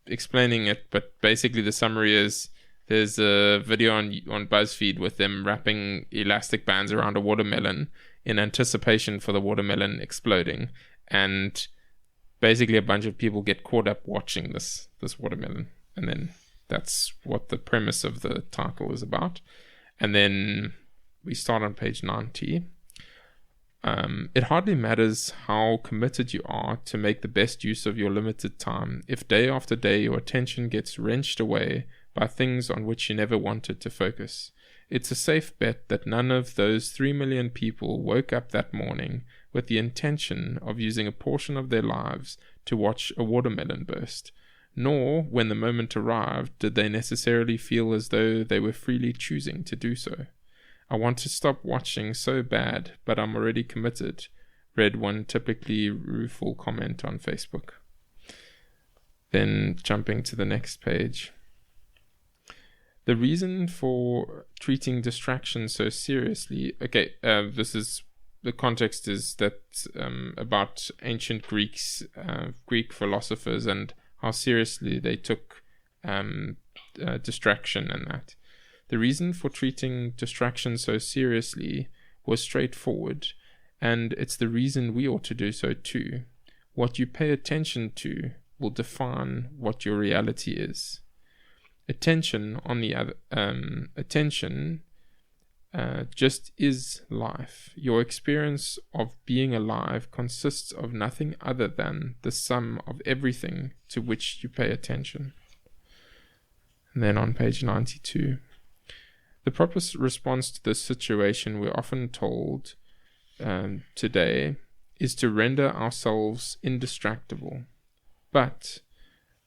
explaining it, but basically the summary is there's a video on BuzzFeed with them wrapping elastic bands around a watermelon in anticipation for the watermelon exploding, and basically a bunch of people get caught up watching this watermelon, and then that's what the premise of the title is about. And then we start on page 90. It hardly matters how committed you are to make the best use of your limited time if day after day your attention gets wrenched away by things on which you never wanted to focus. It's a safe bet that none of those 3 million people woke up that morning with the intention of using a portion of their lives to watch a watermelon burst, nor, when the moment arrived, did they necessarily feel as though they were freely choosing to do so. I want to stop watching so bad, but I'm already committed, read one typically rueful comment on Facebook. Then jumping to the next page. The reason for treating distraction so seriously, the context is that about ancient Greek philosophers and how seriously they took distraction and that. The reason for treating distraction so seriously was straightforward, and it's the reason we ought to do so too. What you pay attention to will define what your reality is. Attention, on the other, just is life. Your experience of being alive consists of nothing other than the sum of everything to which you pay attention. And then on page 92. The proper response to this situation, we're often told today, is to render ourselves indistractable. But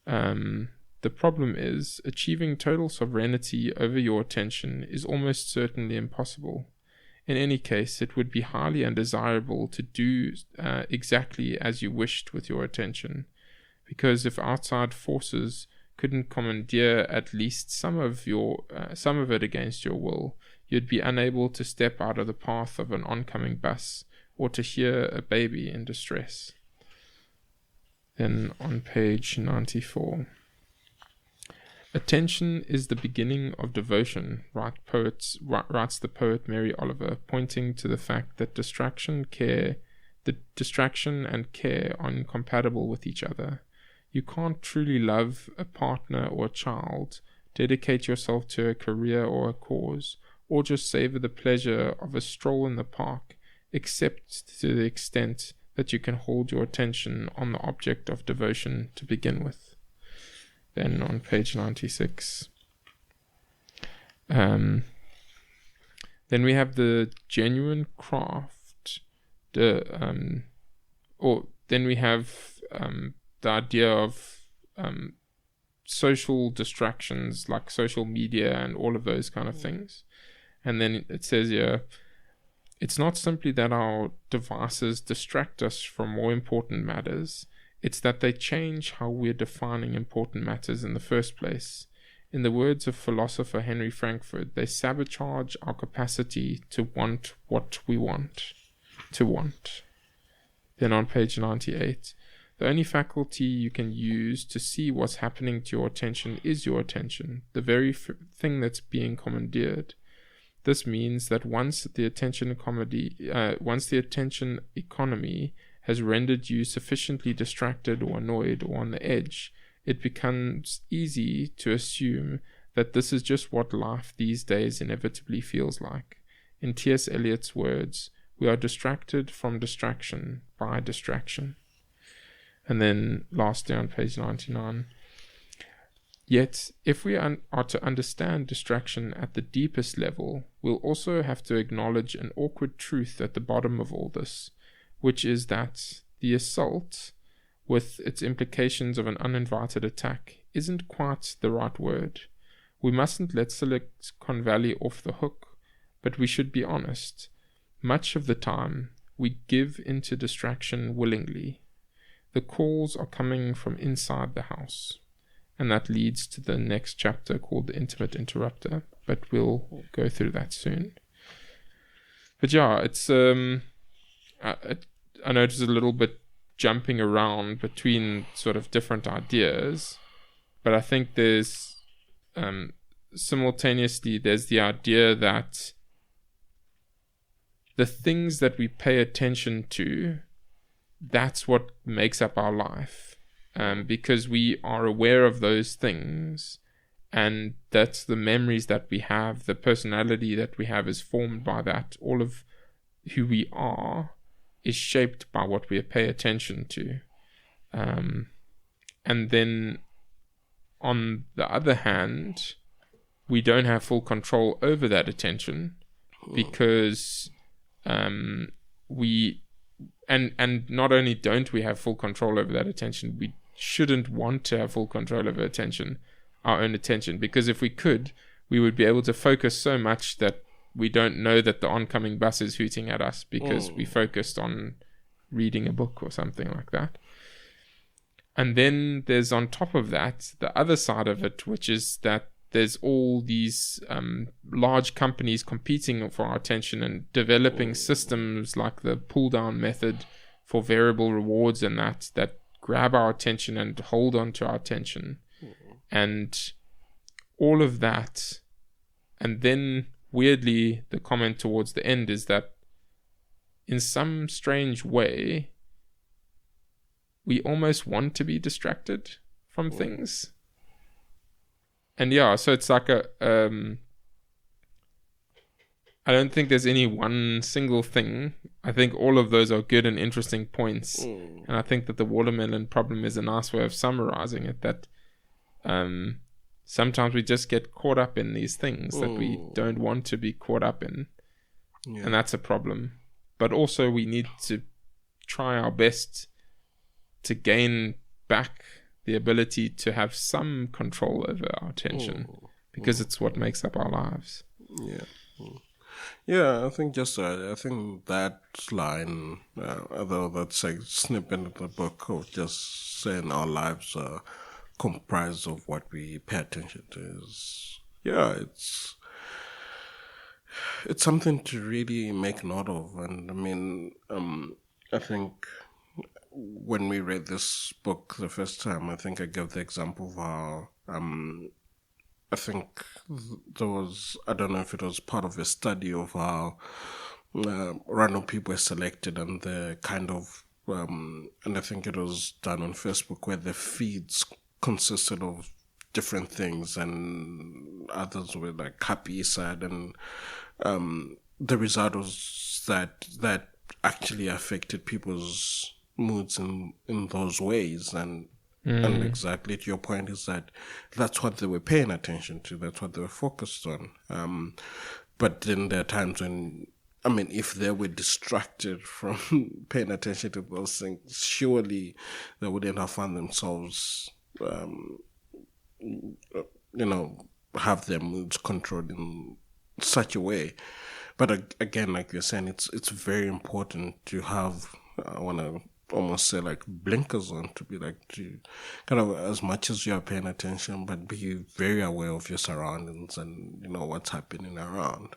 the problem is, achieving total sovereignty over your attention is almost certainly impossible. In any case, it would be highly undesirable to do exactly as you wished with your attention, because if outside forces couldn't commandeer at least some of it against your will, you'd be unable to step out of the path of an oncoming bus or to hear a baby in distress. Then on page 94. Attention is the beginning of devotion, writes the poet Mary Oliver, pointing to the fact that distraction and care are incompatible with each other. You can't truly love a partner or a child, dedicate yourself to a career or a cause, or just savor the pleasure of a stroll in the park, except to the extent that you can hold your attention on the object of devotion to begin with. Then on page 96. Then we have the genuine craft, then we have the idea of social distractions like social media and all of those kind of things. And then it says here, it's not simply that our devices distract us from more important matters, it's that they change how we're defining important matters in the first place. In the words of philosopher Henry Frankfurt, they sabotage our capacity to want what we want to want. Then on page 98, the only faculty you can use to see what's happening to your attention is your attention, the very thing that's being commandeered. This means that once the attention economy has rendered you sufficiently distracted or annoyed or on the edge, it becomes easy to assume that this is just what life these days inevitably feels like. In T.S. Eliot's words, we are distracted from distraction by distraction. And then lastly on page 99, yet if we are to understand distraction at the deepest level, we'll also have to acknowledge an awkward truth at the bottom of all this, which is that the assault, with its implications of an uninvited attack, isn't quite the right word. We mustn't let Silicon Valley off the hook, but we should be honest. Much of the time, we give into distraction willingly. The calls are coming from inside the house. And that leads to the next chapter called The Intimate Interrupter, but we'll go through that soon. But yeah, it's I know it's a little bit jumping around between sort of different ideas, but I think there's simultaneously there's the idea that the things that we pay attention to, that's what makes up our life. Because we are aware of those things, and that's the memories that we have, the personality that we have is formed by that. All of who we are is shaped by what we pay attention to. And then on the other hand, we don't have full control over that attention, because we not only don't we have full control over that attention, we shouldn't want to have full control over our own attention, because if we could, we would be able to focus so much that we don't know that the oncoming bus is hooting at us, because we focused on reading a book or something like that. And then there's, on top of that, the other side of it, which is that there's all these large companies competing for our attention and developing systems like the pull-down method for variable rewards and that grab our attention and hold on to our attention. And all of that. And then, weirdly, the comment towards the end is that in some strange way, we almost want to be distracted from things. And yeah, so it's like I don't think there's any one single thing. I think all of those are good and interesting points. And I think that the watermelon problem is a nice way of summarizing it, that sometimes we just get caught up in these things that we don't want to be caught up in. Yeah. And that's a problem. But also we need to try our best to gain back the ability to have some control over our attention, because it's what makes up our lives. Yeah, I think I think that line, although that's a snippet of the book of just saying our lives are comprised of what we pay attention to, it's something to really make note of. And I mean, I think when we read this book the first time, I think I gave the example of how I think there was, I don't know if it was part of a study of how random people were selected, and the kind of and I think it was done on Facebook, where the feeds consisted of different things, and others were like happy, sad, and the result was that actually affected people's moods in those ways. And exactly to your point is that's what they were paying attention to, that's what they were focused on. But then there are times when, I mean, if they were distracted from paying attention to those things, surely they wouldn't have found themselves have their moods controlled in such a way. But again, like you're saying, it's very important to have, I want to almost say, like blinkers on, to be like, to kind of, as much as you're paying attention, but be very aware of your surroundings and what's happening around.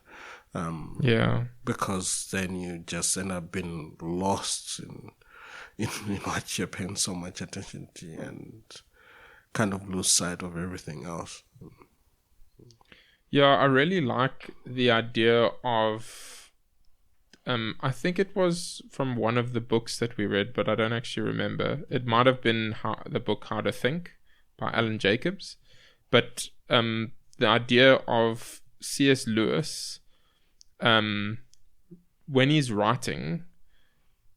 Because then you just end up being lost in what you're paying so much attention to, and kind of lose sight of everything else. Yeah, I really like the idea of, I think it was from one of the books that we read, but I don't actually remember. It might have been the book How to Think by Alan Jacobs. But the idea of C.S. Lewis, when he's writing,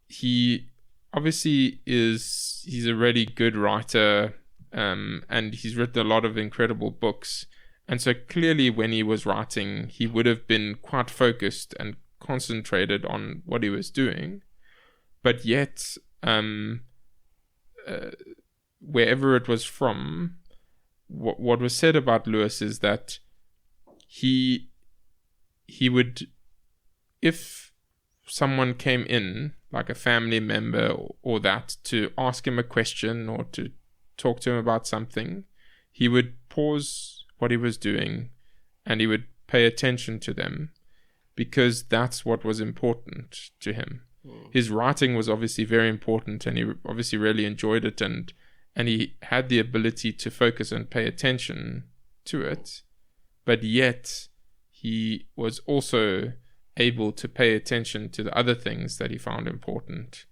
he obviously he's a really good writer, and he's written a lot of incredible books. And so clearly when he was writing, he would have been quite focused and concentrated on what he was doing. But yet, wherever it was from, what was said about Lewis is that he would, if someone came in, like a family member or that, to ask him a question or to talk to him about something, he would pause what he was doing and he would pay attention to them, because that's what was important to him. His writing was obviously very important, and he obviously really enjoyed it, and he had the ability to focus and pay attention to it, but yet he was also able to pay attention to the other things that he found important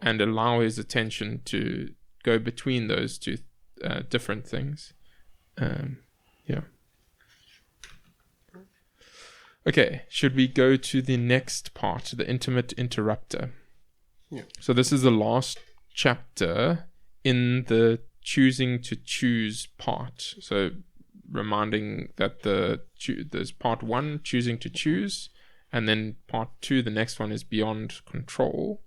and allow his attention to go between those two different things. Yeah. Okay, should we go to the next part, the intimate interrupter? Yeah. So this is the last chapter in the choosing to choose part. So reminding that there's part 1, choosing to choose, and then part 2, the next one, is beyond control,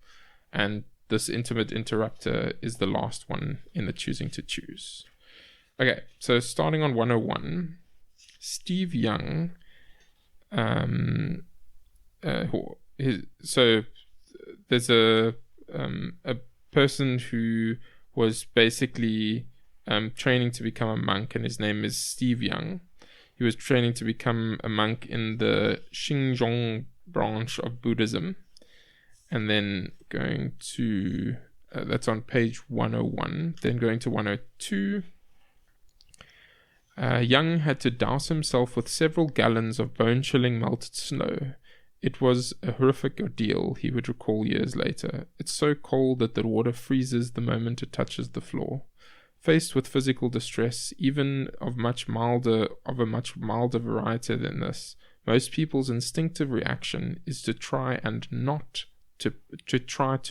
and this intimate interrupter is the last one in the choosing to choose. Okay, so starting on 101, Steve Young, so there's a person who was basically training to become a monk, and his name is Steve Young. He was training to become a monk in the Xinzhong branch of Buddhism. And then going to, that's on page 101, then going to 102. Young had to douse himself with several gallons of bone-chilling melted snow. It was a horrific ordeal, he would recall years later. It's so cold that the water freezes the moment it touches the floor. Faced with physical distress, even of a much milder variety than this, most people's instinctive reaction is to try to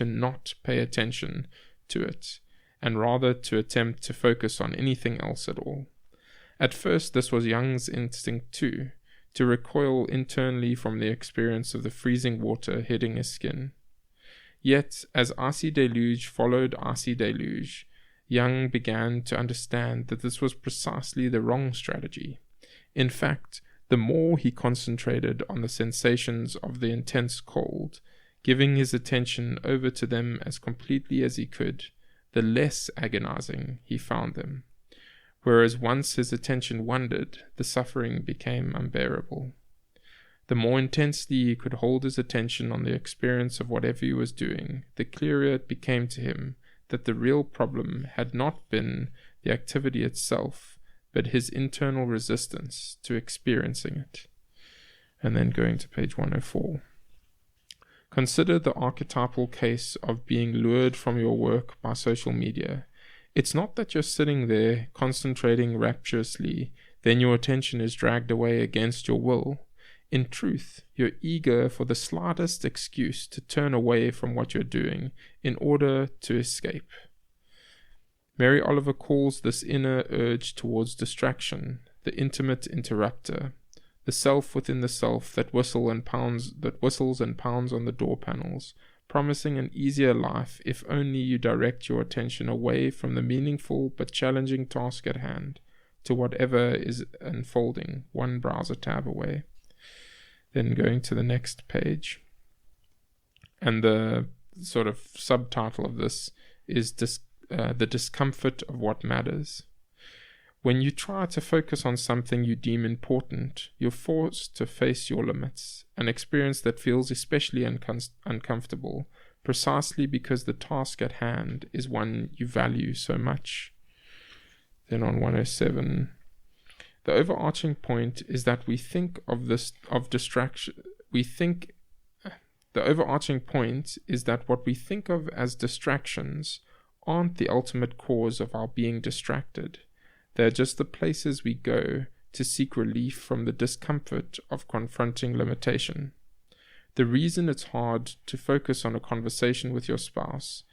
not pay attention to it, and rather to attempt to focus on anything else at all. At first, this was Young's instinct too, to recoil internally from the experience of the freezing water hitting his skin. Yet, as icy deluge followed icy deluge, Young began to understand that this was precisely the wrong strategy. In fact, the more he concentrated on the sensations of the intense cold, giving his attention over to them as completely as he could, the less agonizing he found them. Whereas once his attention wandered, the suffering became unbearable. The more intensely he could hold his attention on the experience of whatever he was doing, the clearer it became to him that the real problem had not been the activity itself, but his internal resistance to experiencing it. And then going to page 104. Consider the archetypal case of being lured from your work by social media. It's not that you're sitting there concentrating rapturously, then your attention is dragged away against your will. In truth, you're eager for the slightest excuse to turn away from what you're doing in order to escape. Mary Oliver calls this inner urge towards distraction the intimate interrupter, the self within the self that whistles and pounds on the door panels, promising an easier life if only you direct your attention away from the meaningful but challenging task at hand to whatever is unfolding one browser tab away. Then going to the next page. And the sort of subtitle of this is the discomfort of what matters. When you try to focus on something you deem important, you're forced to face your limits, an experience that feels especially uncomfortable, precisely because the task at hand is one you value so much. Then on 107, the overarching point is that the overarching point is that what we think of as distractions aren't the ultimate cause of our being distracted. They're just the places we go to seek relief from the discomfort of confronting limitation. The reason it's hard to focus on a conversation with your spouse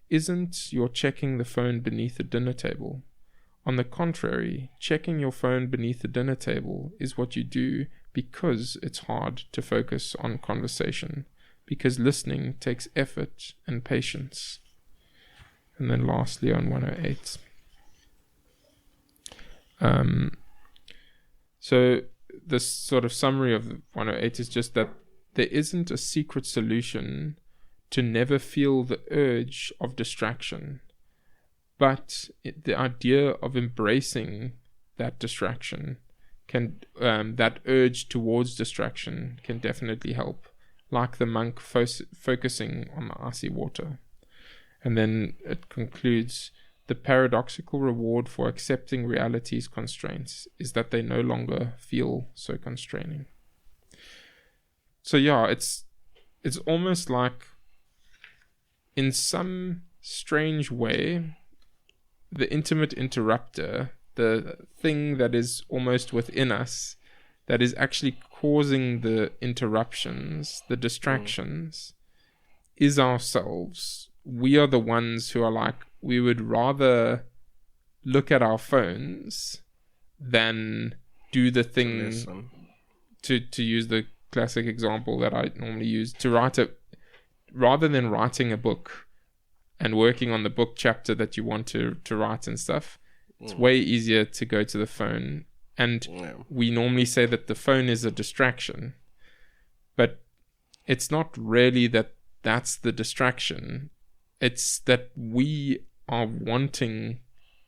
isn't your checking the phone beneath the dinner table. On the contrary, checking your phone beneath the dinner table is what you do because it's hard to focus on conversation, because listening takes effort and patience. And then lastly on 108. So this sort of summary of 108 is just that there isn't a secret solution to never feel the urge of distraction, but the idea of embracing that distraction that urge towards distraction can definitely help, like the monk focusing on the icy water. And then it concludes, the paradoxical reward for accepting reality's constraints is that they no longer feel so constraining. So yeah, it's almost like, in some strange way, the intimate interrupter, the thing that is almost within us, that is actually causing the interruptions, the distractions, is ourselves. We are the ones who are like, we would rather look at our phones than do the thing, to use the classic example that I normally use, to write rather than writing a book and working on the book chapter that you want to write and stuff. It's way easier to go to the phone. And we normally say that the phone is a distraction, but it's not really that's the distraction. It's that we are wanting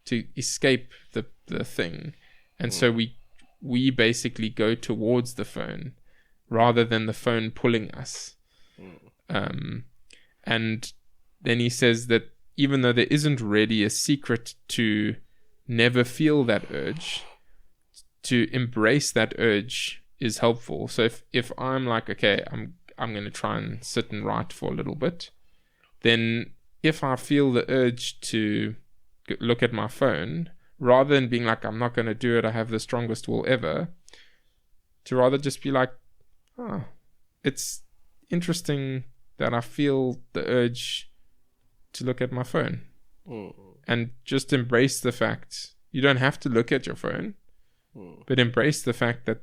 to escape the thing. And so we basically go towards the phone rather than the phone pulling us. And then he says that even though there isn't really a secret to never feel that urge, to embrace that urge is helpful. So if I'm like, okay, I'm going to try and sit and write for a little bit, then if I feel the urge to look at my phone, rather than being like, I'm not going to do it, I have the strongest will ever, to rather just be like, oh, it's interesting that I feel the urge to look at my phone. And just embrace the fact you don't have to look at your phone, but embrace the fact that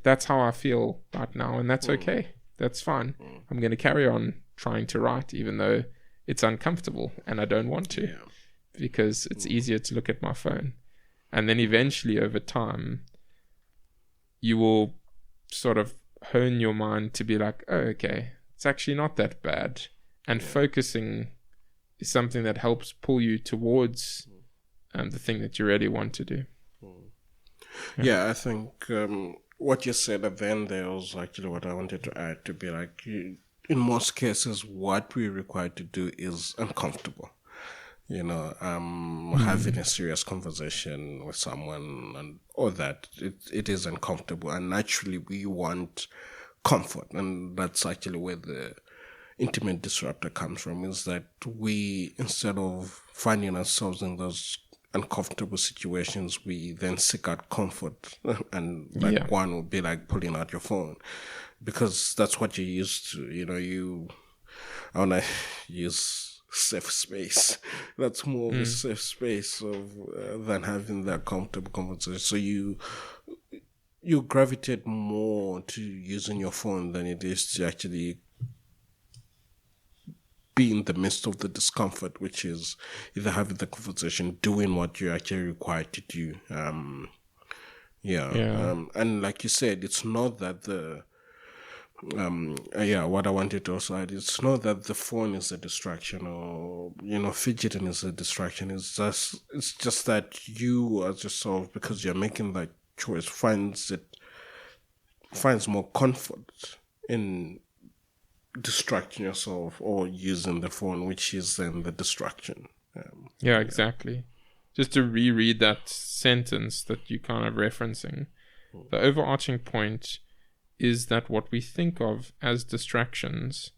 that's how I feel right now, and that's okay. That's fine. I'm going to carry on trying to write, even though it's uncomfortable and I don't want to, because it's easier to look at my phone. And then eventually, over time, you will sort of hone your mind to be like, oh, okay, it's actually not that bad. And focusing is something that helps pull you towards the thing that you really want to do. Yeah, I think what you said at the end there was actually what I wanted to add, to be like, in most cases, what we're required to do is uncomfortable. You know, having a serious conversation with someone and all that, it is uncomfortable. And naturally, we want comfort. And that's actually where the intimate disruptor comes from, is that we, instead of finding ourselves in those uncomfortable situations, we then seek out comfort. And one would be like pulling out your phone, because that's what you're used to. You know, I want to use safe space. That's more of a safe space than having that comfortable conversation. So you gravitate more to using your phone than it is to actually be in the midst of the discomfort, which is either having the conversation, doing what you're actually required to do. And like you said, it's not that what I wanted to also add, it's not that the phone is a distraction, or, you know, fidgeting is a distraction. It's just that you as yourself, because you're making that choice, finds more comfort in distracting yourself or using the phone, which is then the distraction. Exactly. Just to reread that sentence that you kind of referencing, the overarching point is that what we think of as distractions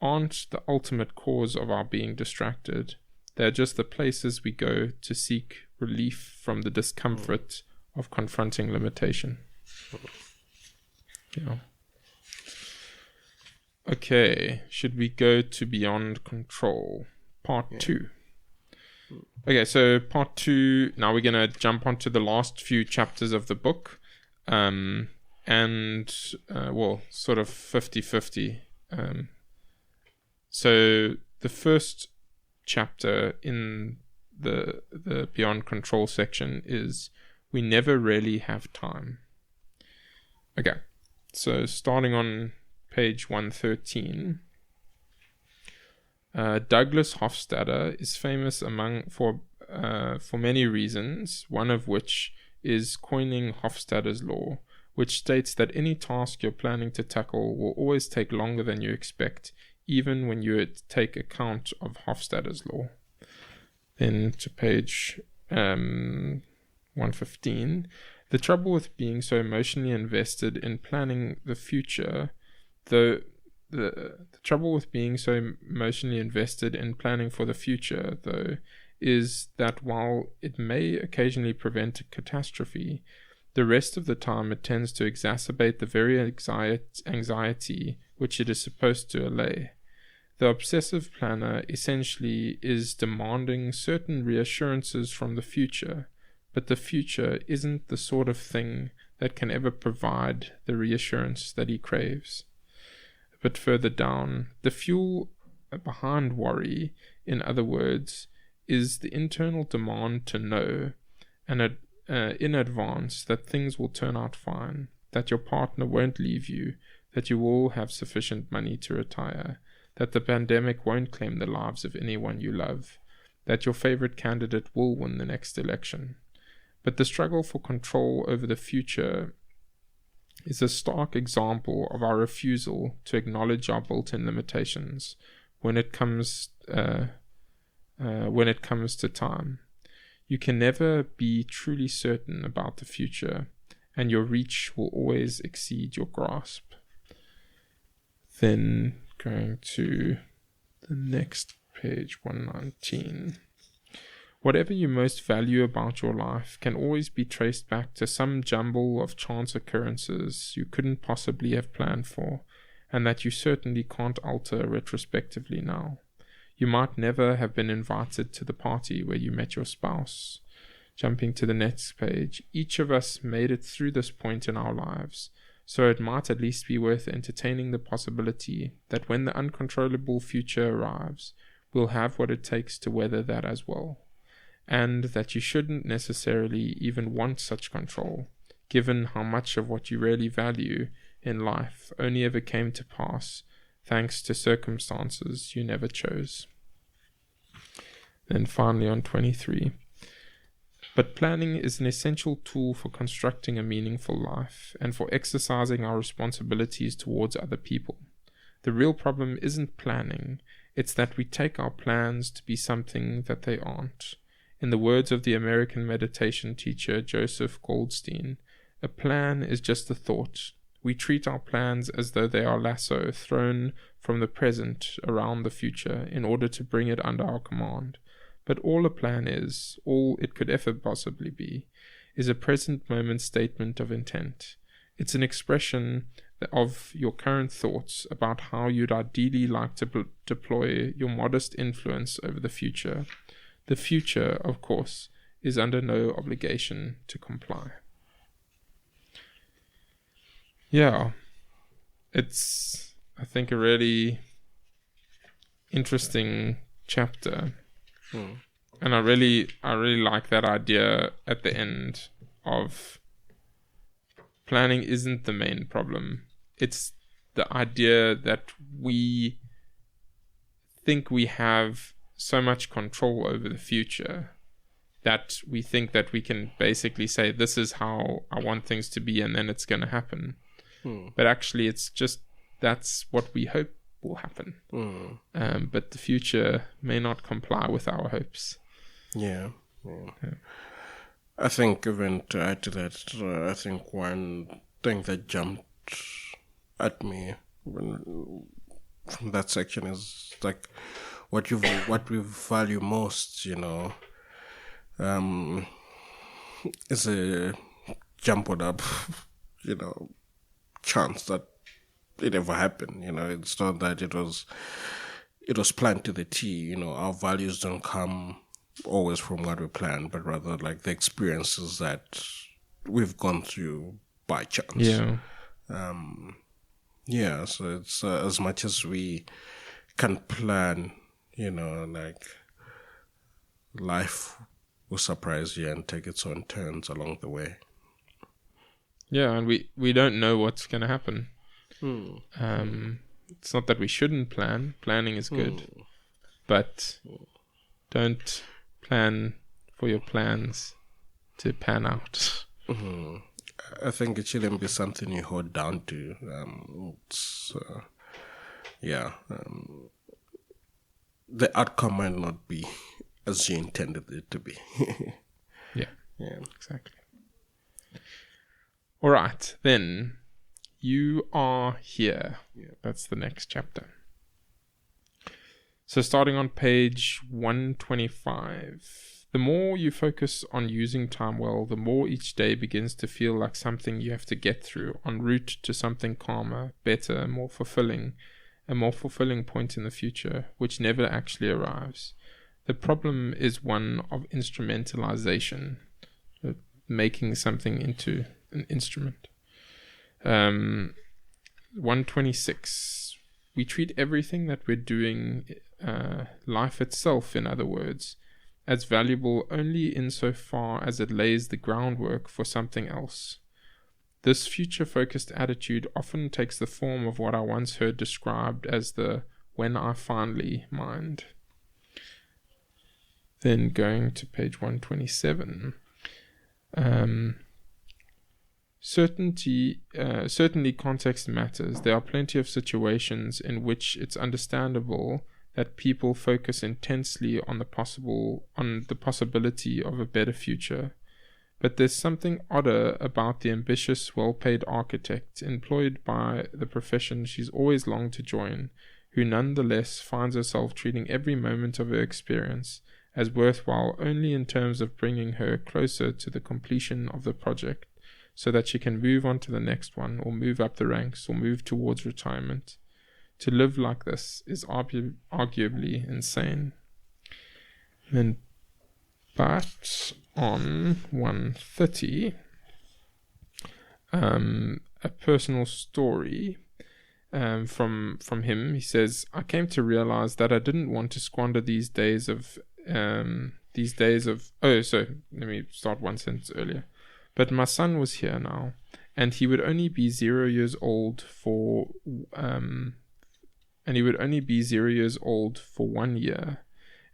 aren't the ultimate cause of our being distracted. They're just the places we go to seek relief from the discomfort of confronting limitation. Okay, should we go to Beyond Control, part 2? Okay, so part 2, now we're going to jump onto the last few chapters of the book. Sort of 50-50. So the first chapter in the Beyond Control section is we never really have time. Okay, so starting on page 113, Douglas Hofstadter is famous for many reasons, one of which is coining Hofstadter's law, which states that any task you're planning to tackle will always take longer than you expect, even when you take account of Hofstadter's law. Then to page 115, the trouble with being so emotionally invested in planning the future the trouble with being so emotionally invested in planning for the future, though, is that while it may occasionally prevent a catastrophe, the rest of the time it tends to exacerbate the very anxiety which it is supposed to allay. The obsessive planner essentially is demanding certain reassurances from the future, but the future isn't the sort of thing that can ever provide the reassurance that he craves. A bit further down, the fuel behind worry, in other words, is the internal demand to know, and in advance, that things will turn out fine, that your partner won't leave you, that you will have sufficient money to retire, that the pandemic won't claim the lives of anyone you love, that your favorite candidate will win the next election. But the struggle for control over the future is a stark example of our refusal to acknowledge our built-in limitations when it comes to time. You can never be truly certain about the future, and your reach will always exceed your grasp. Then going to the next page, 119. Whatever you most value about your life can always be traced back to some jumble of chance occurrences you couldn't possibly have planned for, and that you certainly can't alter retrospectively now. You might never have been invited to the party where you met your spouse. Jumping to the next page, each of us made it through this point in our lives, so it might at least be worth entertaining the possibility that when the uncontrollable future arrives, we'll have what it takes to weather that as well, and that you shouldn't necessarily even want such control, given how much of what you really value in life only ever came to pass thanks to circumstances you never chose. Then finally on 23. But planning is an essential tool for constructing a meaningful life and for exercising our responsibilities towards other people. The real problem isn't planning, it's that we take our plans to be something that they aren't. In the words of the American meditation teacher Joseph Goldstein, a plan is just a thought. We treat our plans as though they are lasso thrown from the present around the future in order to bring it under our command. But all a plan is, all it could ever possibly be, is a present moment statement of intent. It's an expression of your current thoughts about how you'd ideally like to deploy your modest influence over the future. The future, of course, is under no obligation to comply. Yeah, it's, I think, a really interesting chapter. And I really like that idea at the end of planning isn't the main problem. It's the idea that we think we have so much control over the future that we think that we can basically say, this is how I want things to be, and then it's going to happen. But actually, it's just, that's what we hope will happen. But the future may not comply with our hopes. Yeah. I think even to add to that, I think one thing that jumped at me from that section is like what we value most, is a jumbled up, chance that it ever happened. It's not that it was planned to the T. Our values don't come always from what we plan, but rather like the experiences that we've gone through by chance. So it's as much as we can plan, like life will surprise you and take its own turns along the way. Yeah, and we don't know what's going to happen. It's not that we shouldn't plan. Planning is good. But don't plan for your plans to pan out. I think it shouldn't be something you hold down to. The outcome might not be as you intended it to be. Yeah, exactly. All right, then You Are Here. Yeah. That's the next chapter. So starting on page 125. The more you focus on using time well, the more each day begins to feel like something you have to get through, en route to something calmer, better, more fulfilling, a more fulfilling point in the future, which never actually arrives. The problem is one of instrumentalization, making something into an instrument. 126. We treat everything that we're doing, life itself, in other words, as valuable only insofar as it lays the groundwork for something else. This future-focused attitude often takes the form of what I once heard described as the "when I finally" mind. Then going to page 127. Certainly context matters. There are plenty of situations in which it's understandable that people focus intensely on the possibility of a better future. But there's something odder about the ambitious, well-paid architect employed by the profession she's always longed to join, who nonetheless finds herself treating every moment of her experience as worthwhile only in terms of bringing her closer to the completion of the project, so that she can move on to the next one, or move up the ranks, or move towards retirement. To live like this is arguably insane. But on 130, a personal story from him. He says, I came to realize that I didn't want to squander these days of let me start one sentence earlier. But my son was here now, and he would only be 0 years old for 1 year.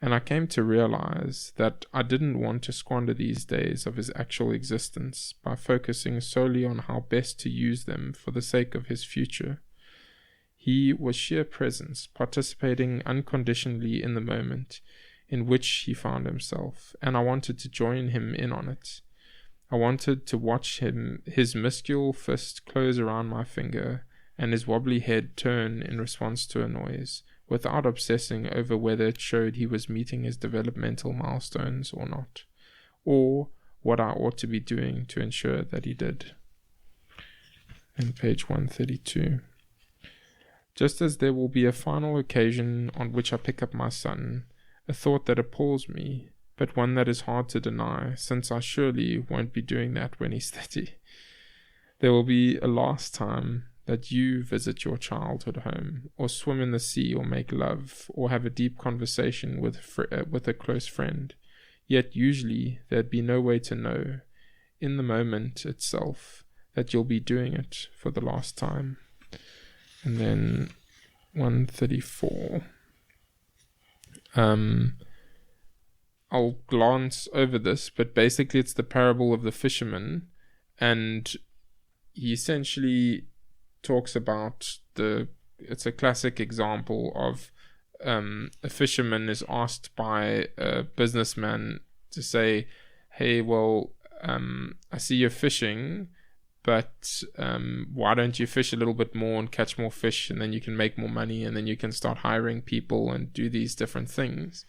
And I came to realize that I didn't want to squander these days of his actual existence by focusing solely on how best to use them for the sake of his future. He was sheer presence, participating unconditionally in the moment in which he found himself, and I wanted to join him in on it. I wanted to watch his muscular fist close around my finger and his wobbly head turn in response to a noise, without obsessing over whether it showed he was meeting his developmental milestones or not, or what I ought to be doing to ensure that he did. And page 132. Just as there will be a final occasion on which I pick up my son, a thought that appalls me, but one that is hard to deny, since I surely won't be doing that when he's 30. There will be a last time that you visit your childhood home, or swim in the sea, or make love, or have a deep conversation with a close friend. Yet usually there'd be no way to know, in the moment itself, that you'll be doing it for the last time. And then 134. I'll glance over this, but basically it's the parable of the fisherman, and he essentially talks about it's a classic example of a fisherman is asked by a businessman to say, hey, well, I see you're fishing, but why don't you fish a little bit more and catch more fish, and then you can make more money, and then you can start hiring people and do these different things.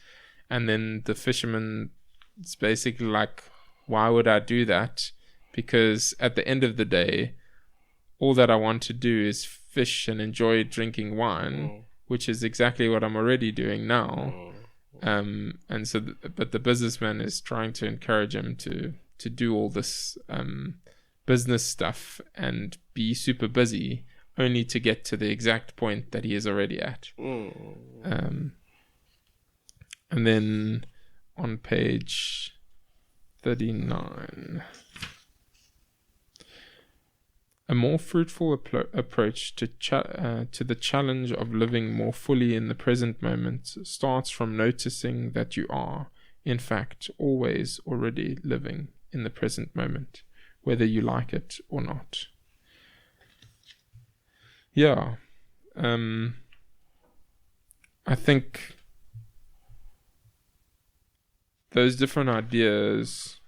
And then the fisherman is basically like, why would I do that? Because at the end of the day, all that I want to do is fish and enjoy drinking wine, which is exactly what I'm already doing now. And so, but the businessman is trying to encourage him to do all this business stuff and be super busy, only to get to the exact point that he is already at. And then on page 39, a more fruitful approach to the challenge of living more fully in the present moment starts from noticing that you are, in fact, always already living in the present moment, whether you like it or not. Yeah. I think those different ideas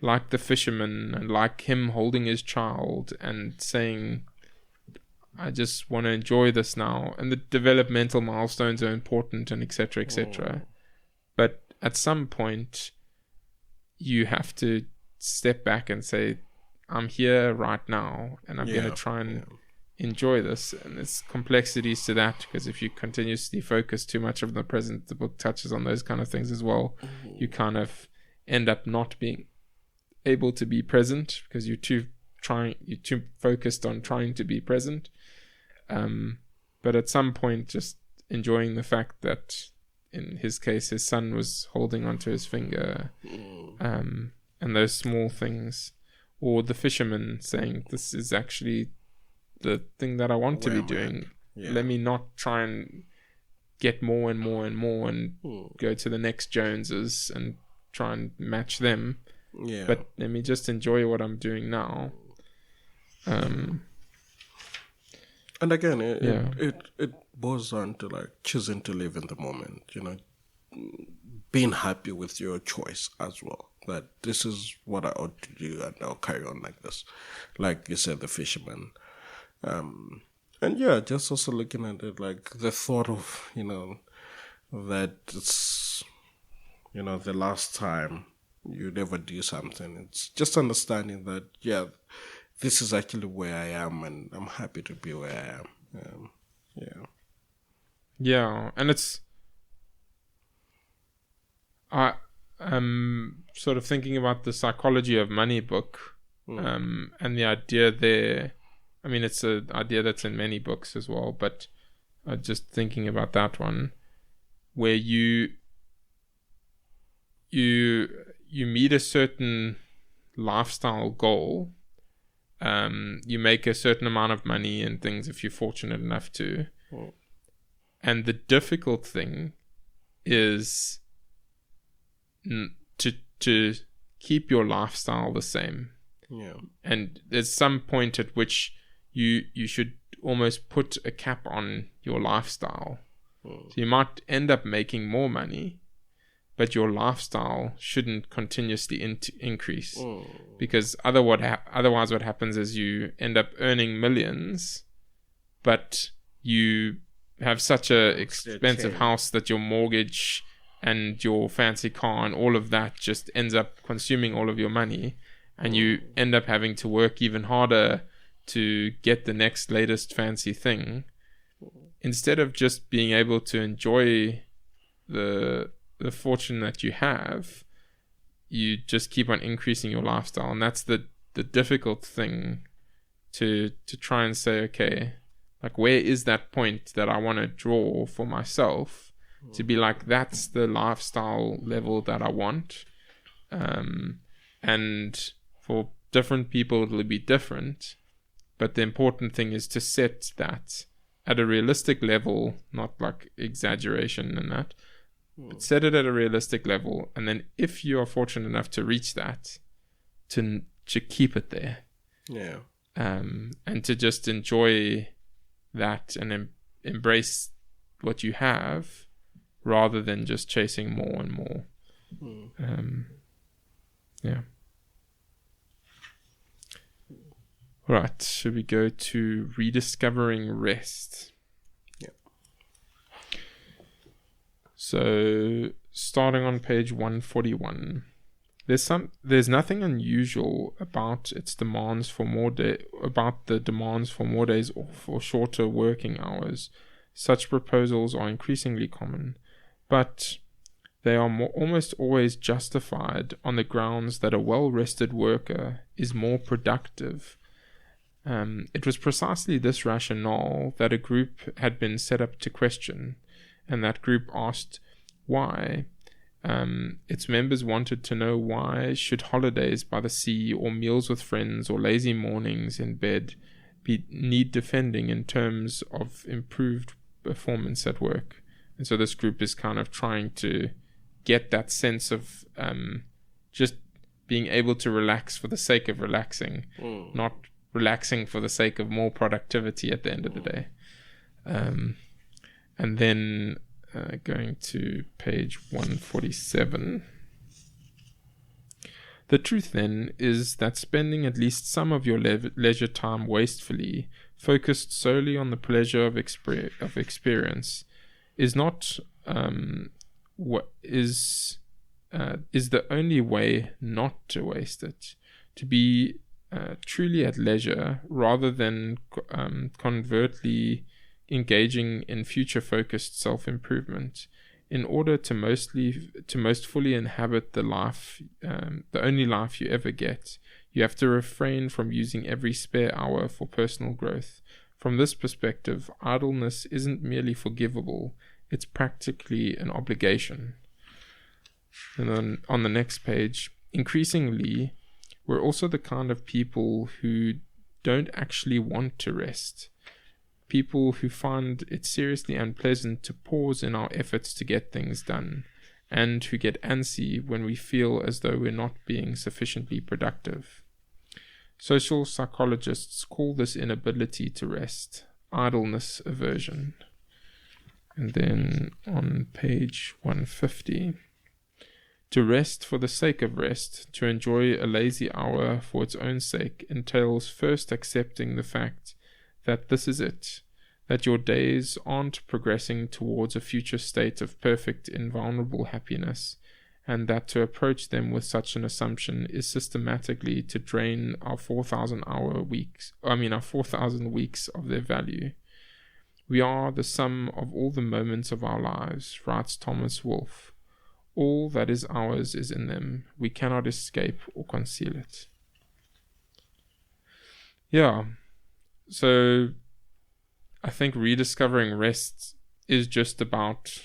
like the fisherman, and like him holding his child and saying, I just want to enjoy this now. And the developmental milestones are important, and etc., etc. But at some point, you have to step back and say, I'm here right now, and I'm going to try and enjoy this. And there's complexities to that, because if you continuously focus too much on the present, the book touches on those kind of things as well. You kind of end up not being able to be present, because you're too focused on trying to be present. But at some point, just enjoying the fact that in his case, his son was holding onto his finger, and those small things, or the fisherman saying, this is actually the thing that I want to be doing. Let me not try and get more and more and more and go to the next Joneses and try and match them. But let me just enjoy what I'm doing now. And again, it boils down to like choosing to live in the moment, being happy with your choice as well. That this is what I ought to do, and I'll carry on like this. Like you said, the fisherman. And just also looking at it like the thought of, that it's, the last time you'd ever do something. It's just understanding that, this is actually where I am, and I'm happy to be where I am. And it's, I'm sort of thinking about the Psychology of Money book, and the idea there. I mean, it's an idea that's in many books as well, but just thinking about that one, where you meet a certain lifestyle goal. You make a certain amount of money and things if you're fortunate enough to. And the difficult thing is to keep your lifestyle the same. And there's some point at which you should almost put a cap on your lifestyle. So you might end up making more money, but your lifestyle shouldn't continuously increase, because otherwise what happens is you end up earning millions, but you have such a expensive house that your mortgage and your fancy car and all of that just ends up consuming all of your money, and you end up having to work even harder to get the next latest fancy thing, instead of just being able to enjoy the fortune that you have. You just keep on increasing your lifestyle, and that's the difficult thing to try and say, okay, like, where is that point that I want to draw for myself to be like, that's the lifestyle level that I want. And for different people it'll be different, but the important thing is to set that at a realistic level, not like exaggeration and that, but set it at a realistic level, and then if you are fortunate enough to reach that, to keep it there, and to just enjoy that and embrace what you have, rather than just chasing more and more. Right, should we go to rediscovering rest? So, starting on page 141, there's nothing unusual about its demands for the demands for more days off or shorter working hours. Such proposals are increasingly common, but they are almost always justified on the grounds that a well-rested worker is more productive. It was precisely this rationale that a group had been set up to question, and that group asked why. Its members wanted to know why should holidays by the sea or meals with friends or lazy mornings in bed need defending in terms of improved performance at work. And so this group is kind of trying to get that sense of just being able to relax for the sake of relaxing, not relaxing for the sake of more productivity at the end of the day. And then going to page 147. The truth then is that spending at least some of your leisure time wastefully, focused solely on the pleasure of experience, is not is the only way not to waste it. To be truly at leisure, rather than covertly engaging in future-focused self-improvement, in order to most fully inhabit the life, the only life you ever get, you have to refrain from using every spare hour for personal growth. From this perspective, idleness isn't merely forgivable, it's practically an obligation. And then on the next page, increasingly, we're also the kind of people who don't actually want to rest. People who find it seriously unpleasant to pause in our efforts to get things done, and who get antsy when we feel as though we're not being sufficiently productive. Social psychologists call this inability to rest idleness aversion. And then on page 150, to rest for the sake of rest, to enjoy a lazy hour for its own sake, entails first accepting the fact that this is it, that your days aren't progressing towards a future state of perfect, invulnerable happiness, and that to approach them with such an assumption is systematically to drain our 4,000 weeks of their value. We are the sum of all the moments of our lives, writes Thomas Wolfe. All that is ours is in them. We cannot escape or conceal it. Yeah. So I think rediscovering rest is just about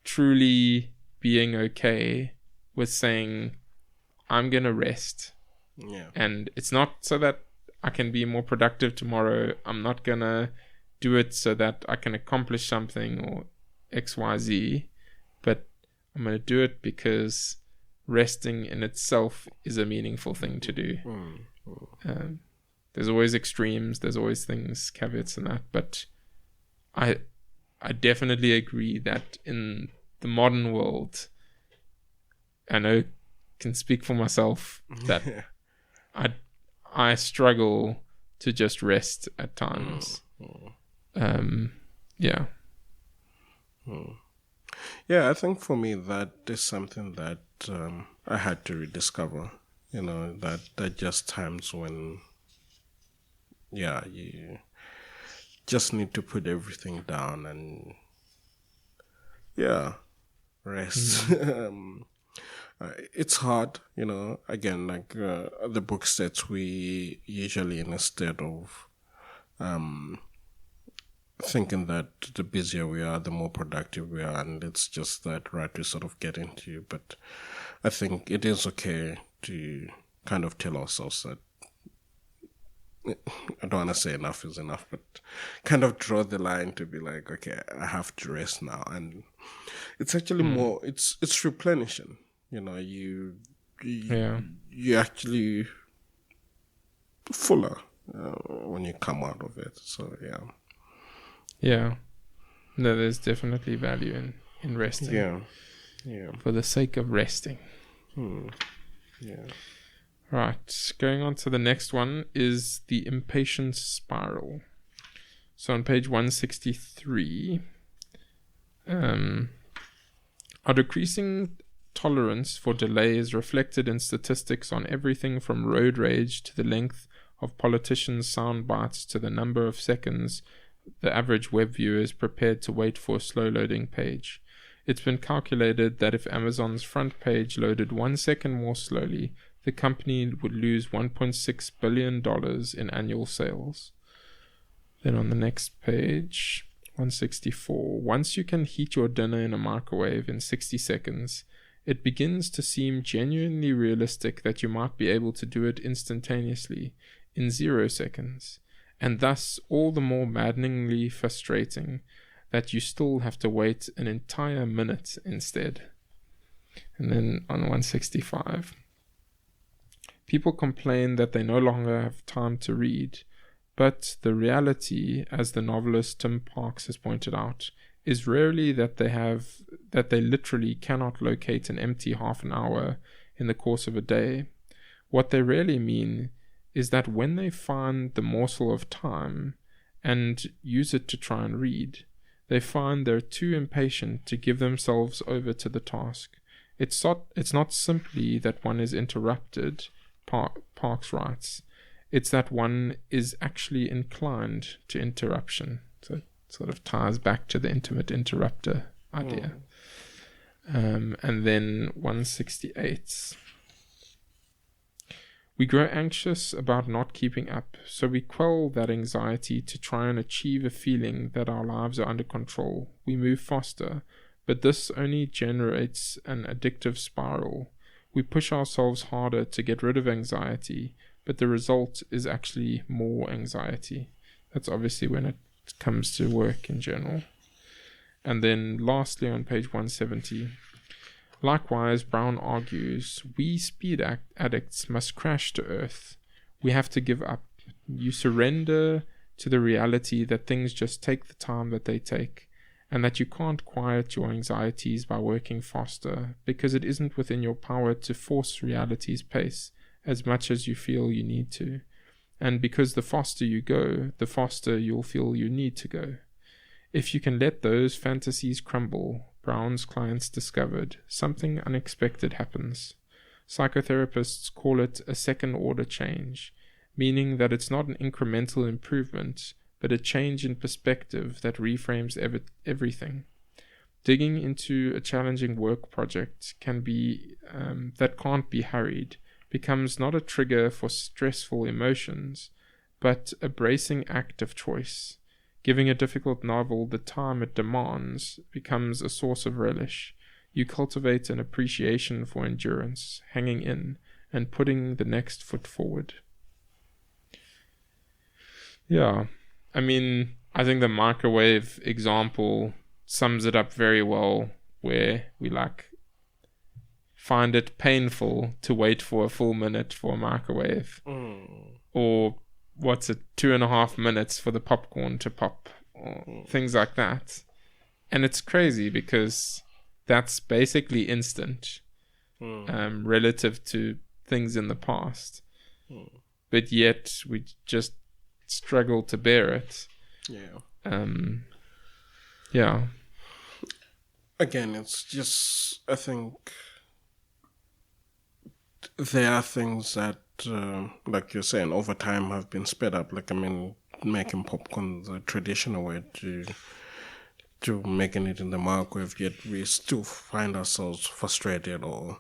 truly being okay with saying, I'm going to rest. Yeah. And it's not so that I can be more productive tomorrow. I'm not going to do it so that I can accomplish something or XYZ. But I'm going to do it because resting in itself is a meaningful thing to do. There's always extremes, there's always things, caveats and that, but I definitely agree that in the modern world, I know, can speak for myself, that I struggle to just rest at times. Yeah. Yeah, I think for me that is something that I had to rediscover. That just times when, you just need to put everything down and, rest. It's hard, again, like the book states, we usually, instead of thinking that the busier we are, the more productive we are, and it's just that right we sort of get into. But I think it is okay to kind of tell ourselves that, I don't want to say enough is enough, but kind of draw the line to be like, okay, I have to rest now. And it's actually more, it's replenishing. You actually fuller when you come out of it. So, Yeah. No, there's definitely value in resting. Yeah. For the sake of resting. Yeah. Right. Going on to the next one is the impatience spiral. So on page 163, our decreasing tolerance for delay is reflected in statistics on everything from road rage to the length of politicians' sound bites to the number of seconds the average web viewer is prepared to wait for a slow loading page. It's been calculated that if Amazon's front page loaded 1 second more slowly, the company would lose $1.6 billion in annual sales. Then on the next page, 164, once you can heat your dinner in a microwave in 60 seconds, it begins to seem genuinely realistic that you might be able to do it instantaneously, in 0 seconds, and thus all the more maddeningly frustrating that you still have to wait an entire minute instead. And then on 165, people complain that they no longer have time to read, but the reality, as the novelist Tim Parks has pointed out, is rarely that they literally cannot locate an empty half an hour in the course of a day. What they really mean is that when they find the morsel of time and use it to try and read, they find they're too impatient to give themselves over to the task. It's not simply that one is interrupted, Parks writes. It's that one is actually inclined to interruption. So it sort of ties back to the intimate interrupter idea. And then 168. We grow anxious about not keeping up, so we quell that anxiety to try and achieve a feeling that our lives are under control. We move faster, but this only generates an addictive spiral. We push ourselves harder to get rid of anxiety, but the result is actually more anxiety. That's obviously when it comes to work in general. And then lastly on page 170, likewise, Brown argues, we speed addicts must crash to earth. We have to give up. You surrender to the reality that things just take the time that they take, and that you can't quiet your anxieties by working faster, because it isn't within your power to force reality's pace as much as you feel you need to. And because the faster you go, the faster you'll feel you need to go. If you can let those fantasies crumble, Brown's clients discovered, something unexpected happens. Psychotherapists call it a second-order change, meaning that it's not an incremental improvement, but a change in perspective that reframes everything. Digging into a challenging work project that can't be hurried becomes not a trigger for stressful emotions, but a bracing act of choice. Giving a difficult novel the time it demands becomes a source of relish. You cultivate an appreciation for endurance, hanging in, and putting the next foot forward. Yeah, I mean, I think the microwave example sums it up very well, where we find it painful to wait for a full minute for a microwave. Or 2.5 minutes for the popcorn to pop, or things like that. And it's crazy because that's basically instant relative to things in the past. But yet we just struggle to bear it. Yeah. Again, it's just, I think there are things that like you're saying, over time have been sped up. Making popcorn the traditional way to making it in the microwave, yet we still find ourselves frustrated or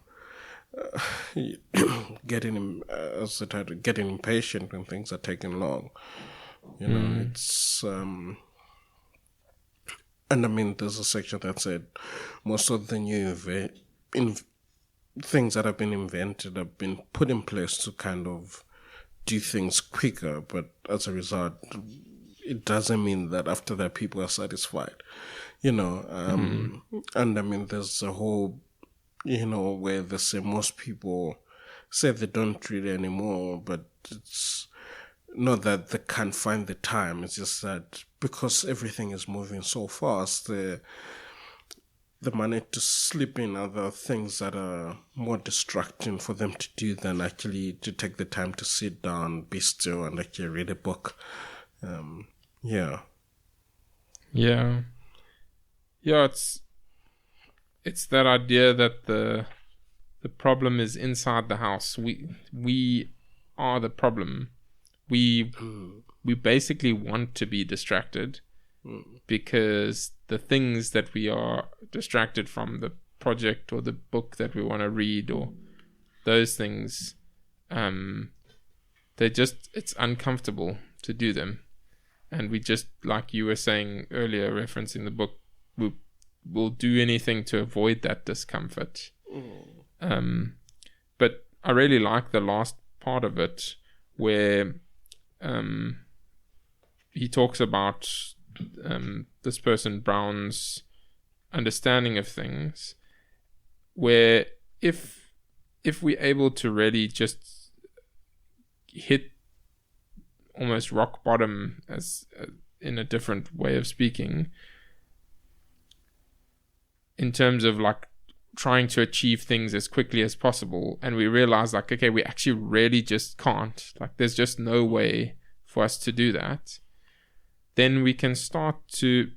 getting impatient when things are taking long. It's and I mean, there's a section that said most of the new things that have been invented have been put in place to kind of do things quicker, but as a result, it doesn't mean that after that people are satisfied, and I mean, there's a whole, where they say most people say they don't read anymore, but it's not that they can't find the time, it's just that because everything is moving so fast, the money to slip in other things that are more distracting for them to do than actually to take the time to sit down, be still, and actually read a book. Yeah, it's that idea that the problem is inside the house. We are the problem. We basically want to be distracted because the things that we are distracted from, the project or the book that we want to read or those things, it's uncomfortable to do them. And we just, like you were saying earlier, referencing the book, we'll do anything to avoid that discomfort. But I really like the last part of it where he talks about this person Brown's understanding of things, where if we're able to really just hit almost rock bottom, as in a different way of speaking, in terms of trying to achieve things as quickly as possible, and we realize like, okay, we actually really just can't, like there's just no way for us to do that, then we can start to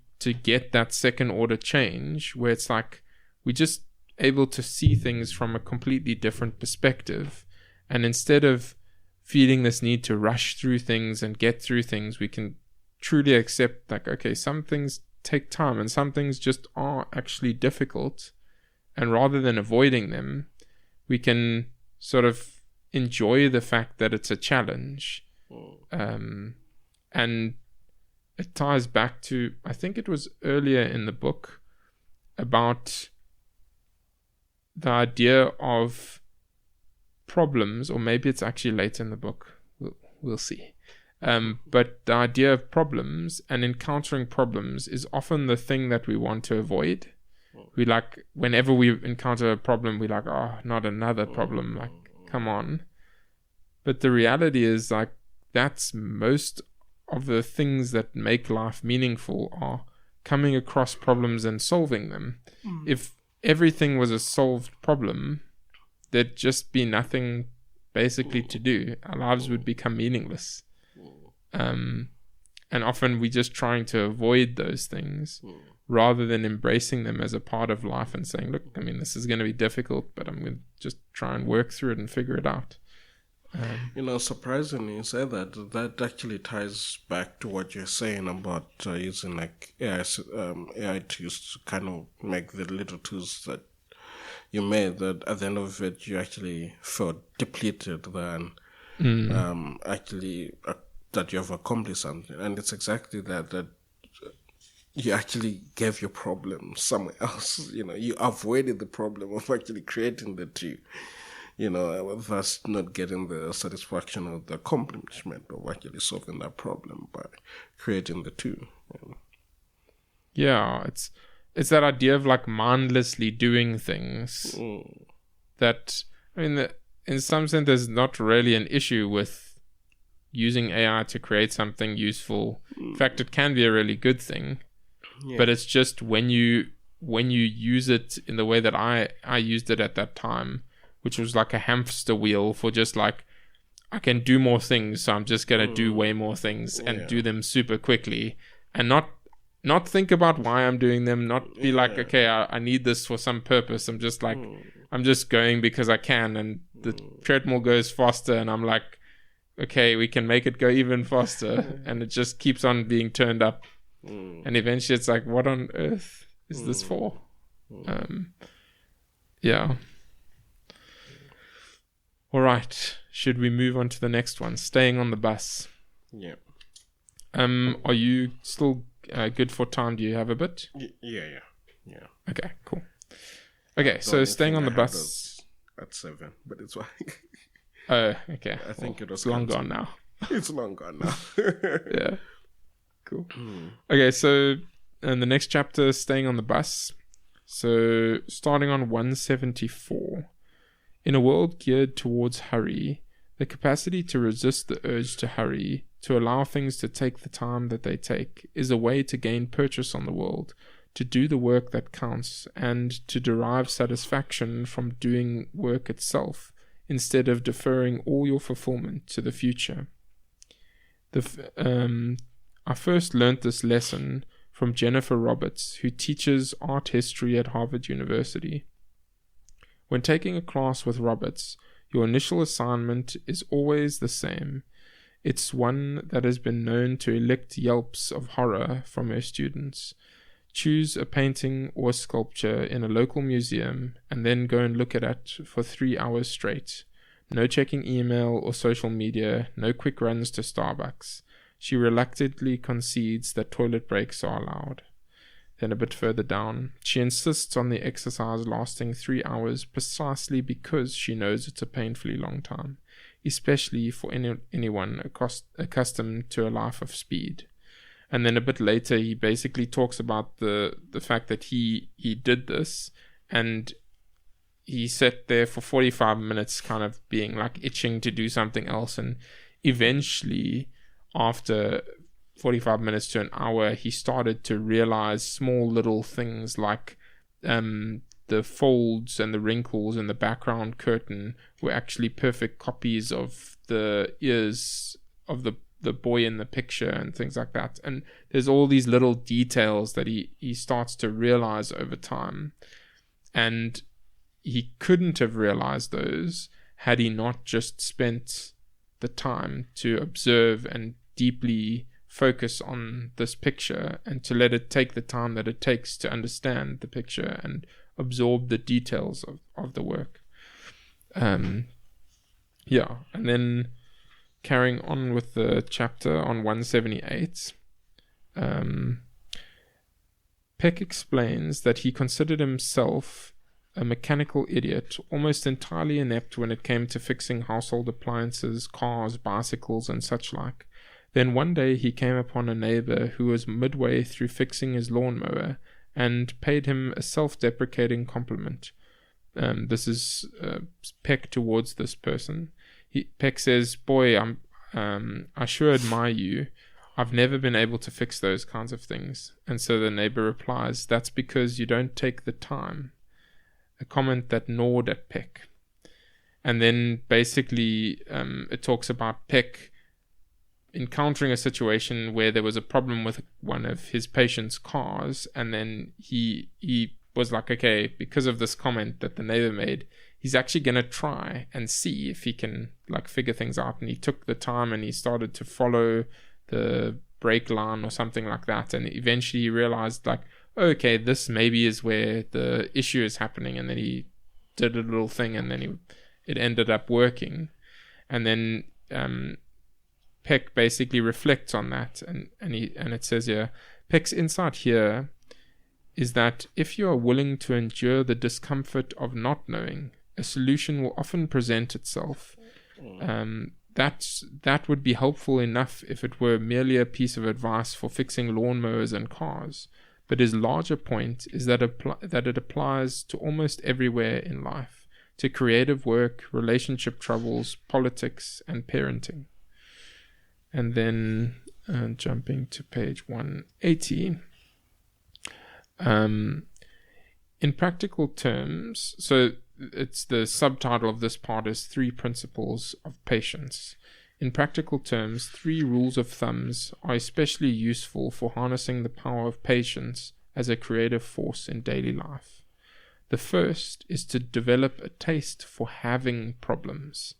get that second order change where it's like we're just able to see things from a completely different perspective, and instead of feeling this need to rush through things and get through things, we can truly accept like, okay, some things take time and some things just are actually difficult, and rather than avoiding them, we can sort of enjoy the fact that it's a challenge. And it ties back to, I think it was earlier in the book, about the idea of problems, or maybe it's actually later in the book, we'll see. But the idea of problems and encountering problems is often the thing that we want to avoid. We like, whenever we encounter a problem, we like, oh, not another problem, like, come on. But the reality is like, that's most of the things that make life meaningful, are coming across problems and solving them. If everything was a solved problem, there'd just be nothing basically to do. Our lives would become meaningless. And often we're just trying to avoid those things rather than embracing them as a part of life and saying, look, I mean, this is going to be difficult, but I'm going to just try and work through it and figure it out. Surprisingly, you say that actually ties back to what you're saying about using like AI tools to kind of make the little tools that you made, that at the end of it you actually felt depleted than actually that you have accomplished something. And it's exactly that you actually gave your problem somewhere else. You avoided the problem of actually creating the two. Thus not getting the satisfaction of the accomplishment of actually solving that problem by creating the two. Yeah, it's that idea of like mindlessly doing things that, I mean, in some sense there's not really an issue with using AI to create something useful. In fact, it can be a really good thing. Yeah. But it's just when you use it in the way that I used it at that time, which was like a hamster wheel for just like, I can do more things, so I'm just going to do way more things and do them super quickly, and not think about why I'm doing them, not be like, okay, I need this for some purpose. I'm just like, I'm just going because I can, and the treadmill goes faster, and I'm like, okay, we can make it go even faster, and it just keeps on being turned up. And eventually it's like, what on earth is this for? Yeah. All right. Should we move on to the next one? Staying on the bus. Yeah. Are you still good for time? Do you have a bit? Yeah. Okay, cool. Okay, so staying on the bus at 7, but it's fine. Oh, okay. I think it was long gone now. It's long gone now. Yeah. Cool. Okay, so in the next chapter, staying on the bus. So starting on 174. In a world geared towards hurry, the capacity to resist the urge to hurry, to allow things to take the time that they take, is a way to gain purchase on the world, to do the work that counts, and to derive satisfaction from doing work itself, instead of deferring all your fulfillment to the future. I first learnt this lesson from Jennifer Roberts, who teaches art history at Harvard University. When taking a class with Roberts, your initial assignment is always the same. It's one that has been known to elicit yelps of horror from her students. Choose a painting or a sculpture in a local museum and then go and look at it for 3 hours straight. No checking email or social media, no quick runs to Starbucks. She reluctantly concedes that toilet breaks are allowed. Then a bit further down, she insists on the exercise lasting 3 hours precisely because she knows it's a painfully long time, especially for anyone accustomed to a life of speed. And then a bit later, he basically talks about the fact that he did this, and he sat there for 45 minutes kind of being like itching to do something else, and eventually, after 45 minutes to an hour, he started to realize small little things like the folds and the wrinkles in the background curtain were actually perfect copies of the ears of the boy in the picture and things like that. And there's all these little details that he starts to realize over time. And he couldn't have realized those had he not just spent the time to observe and deeply focus on this picture, and to let it take the time that it takes to understand the picture and absorb the details of the work. And then carrying on with the chapter on 178, Peck explains that he considered himself a mechanical idiot, almost entirely inept when it came to fixing household appliances, cars, bicycles, and such like. Then one day he came upon a neighbor who was midway through fixing his lawnmower and paid him a self-deprecating compliment. This is Peck towards this person. Peck says, "Boy, I sure admire you. I've never been able to fix those kinds of things." And so the neighbor replies, "That's because you don't take the time." A comment that gnawed at Peck. And then basically it talks about Peck encountering a situation where there was a problem with one of his patient's cars, and then he was like, okay, because of this comment that the neighbor made, he's actually going to try and see if he can like figure things out. And he took the time and he started to follow the brake line or something like that, and eventually he realized like, okay, this maybe is where the issue is happening. And then he did a little thing, and then it ended up working. And then Peck basically reflects on that, and it says here, Peck's insight here is that if you are willing to endure the discomfort of not knowing, a solution will often present itself. That would be helpful enough if it were merely a piece of advice for fixing lawnmowers and cars. But his larger point is that it applies to almost everywhere in life, to creative work, relationship troubles, politics, and parenting. And then jumping to page 180. In practical terms, so it's the subtitle of this part is 3 Principles of Patience. In practical terms, 3 rules of thumbs are especially useful for harnessing the power of patience as a creative force in daily life. The first is to develop a taste for having problems.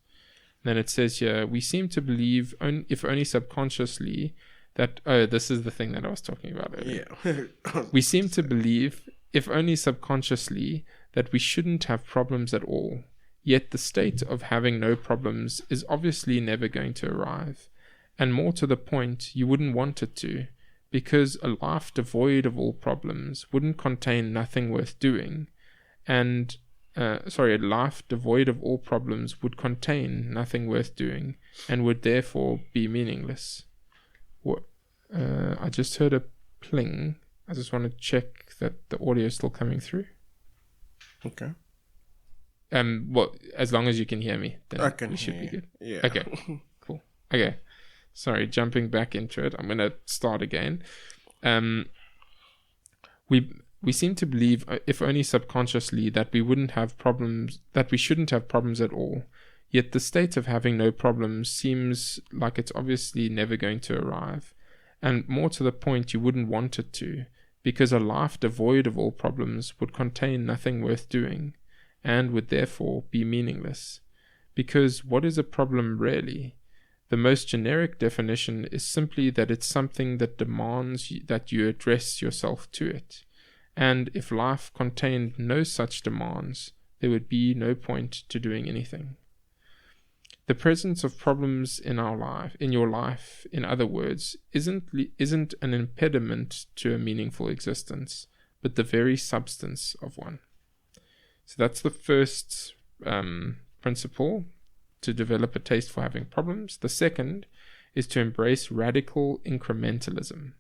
Then it says here, we seem to believe, if only subconsciously, that... Oh, this is the thing that I was talking about earlier. Yeah. We seem to believe, if only subconsciously, that we shouldn't have problems at all. Yet the state of having no problems is obviously never going to arrive. And more to the point, you wouldn't want it to, because a life devoid of all problems wouldn't contain nothing worth doing. And... a life devoid of all problems would contain nothing worth doing and would therefore be meaningless. I just heard a pling. I just want to check that the audio is still coming through. Okay. Well, as long as you can hear me, then we should be good. Yeah. Okay, cool. Okay. Sorry, jumping back into it. I'm going to start again. We seem to believe, if only subconsciously, that we shouldn't have problems at all. Yet the state of having no problems seems like it's obviously never going to arrive. And more to the point, you wouldn't want it to, because a life devoid of all problems would contain nothing worth doing, and would therefore be meaningless. Because what is a problem really? The most generic definition is simply that it's something that demands that you address yourself to it. And if life contained no such demands, there would be no point to doing anything. The presence of problems in your life, in other words, isn't an impediment to a meaningful existence, but the very substance of one. So that's the first principle, to develop a taste for having problems. The second is to embrace radical incrementalism.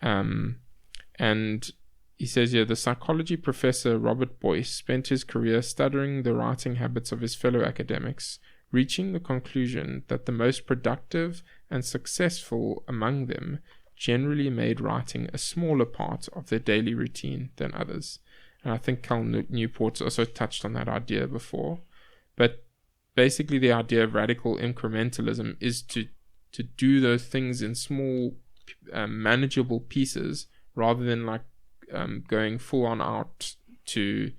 And he says here, the psychology professor Robert Boyce spent his career studying the writing habits of his fellow academics, reaching the conclusion that the most productive and successful among them generally made writing a smaller part of their daily routine than others. And I think Cal Newport's also touched on that idea before. But basically the idea of radical incrementalism is to do those things in small, manageable pieces, rather than like going full on out to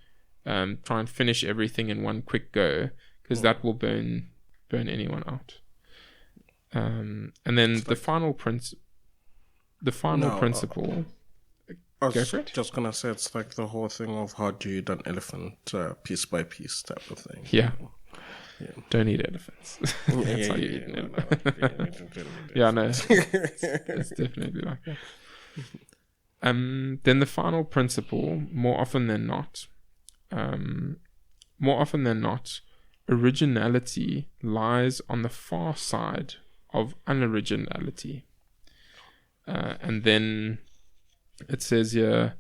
try and finish everything in one quick go, because that will burn anyone out. And then the final principle. I was just gonna say, it's like the whole thing of how do you eat an elephant piece by piece type of thing. Yeah. Don't eat elephants. That's how you eat an elephant. Yeah, no. It's definitely like that. Then the final principle, more often than not, originality lies on the far side of unoriginality. And then it says here,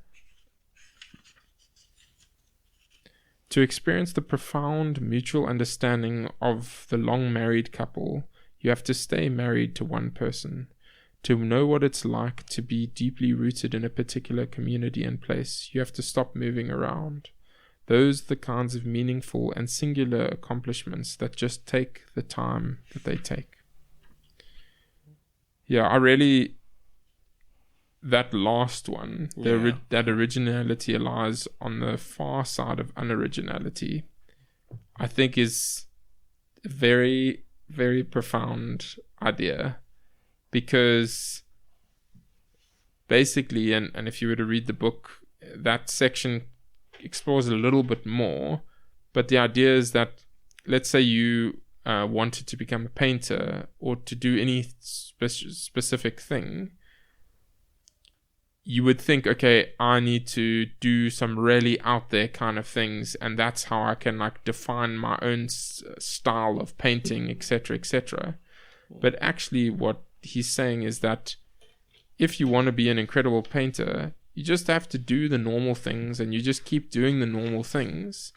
to experience the profound mutual understanding of the long married couple, you have to stay married to one person. To know what it's like to be deeply rooted in a particular community and place, you have to stop moving around. Those are the kinds of meaningful and singular accomplishments that just take the time that they take. Yeah, that last one, that originality lies on the far side of unoriginality, I think is a very, very profound idea, because basically, and if you were to read the book, that section explores a little bit more, but the idea is that, let's say you wanted to become a painter or to do any specific thing, you would think, okay, I need to do some really out there kind of things, and that's how I can like define my own style of painting, etc., etc. But actually what he's saying is that if you want to be an incredible painter, you just have to do the normal things, and you just keep doing the normal things,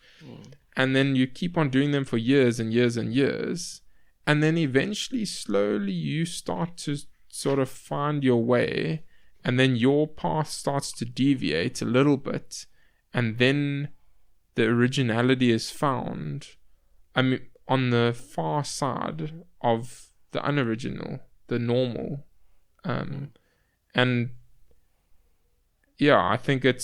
and then you keep on doing them for years and years and years, and then eventually, slowly, you start to sort of find your way, and then your path starts to deviate a little bit, and then the originality is found, I mean, on the far side of the unoriginal, the normal. And yeah, I think I've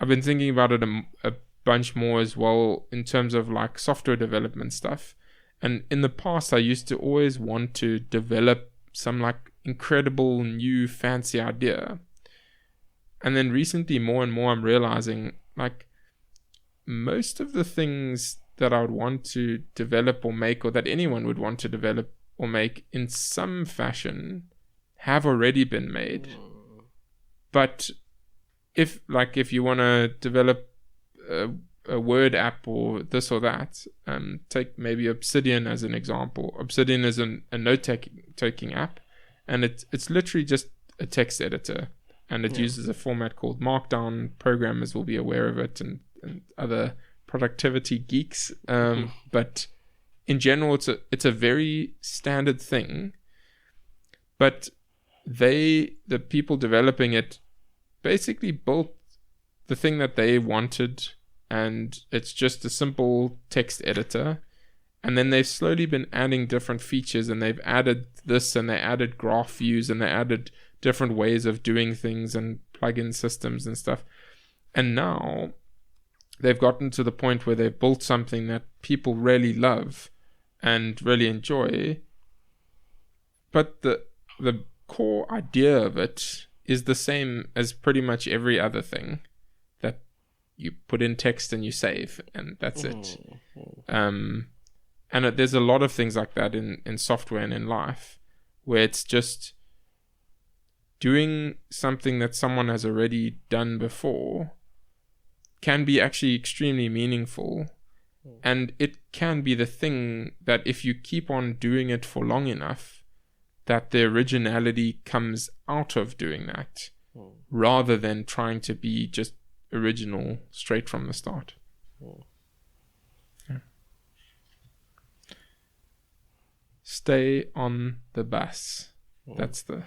been thinking about it a bunch more as well in terms of like software development stuff. And in the past, I used to always want to develop some like incredible new fancy idea. And then recently, more and more, I'm realizing like most of the things that I would want to develop or make, or that anyone would want to develop or make in some fashion, have already been made. But if you want to develop a Word app or this or that, take maybe Obsidian as an example. Obsidian is a note-taking app, and it's literally just a text editor, and it uses a format called Markdown. Programmers will be aware of it, and other productivity geeks. But in general, it's a very standard thing. But the people developing it, basically built the thing that they wanted, and it's just a simple text editor. And then they've slowly been adding different features, and they've added this, and they added graph views, and they added different ways of doing things and plugin systems and stuff. And now they've gotten to the point where they've built something that people really love and really enjoy. But the core idea of it is the same as pretty much every other thing, that you put in text and you save, and that's it. And there's a lot of things like that in software and in life, where it's just doing something that someone has already done before can be actually extremely meaningful. And it can be the thing that if you keep on doing it for long enough, that the originality comes out of doing that, rather than trying to be just original straight from the start. Yeah. Stay on the bus. That's the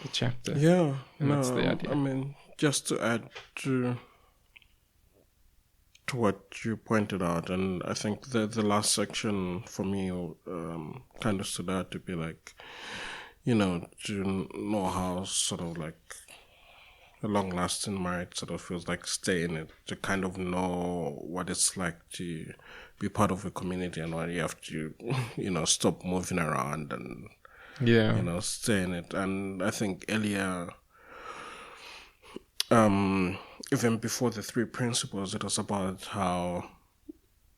the chapter. Yeah, And that's the idea. I mean, just to add to what you pointed out, and I think the last section for me kind of stood out to be like, to know how sort of like a long-lasting marriage sort of feels like, stay in it, to kind of know what it's like to be part of a community and why you have to, stop moving around and, stay in it. And I think earlier, even before the 3 principles, it was about how,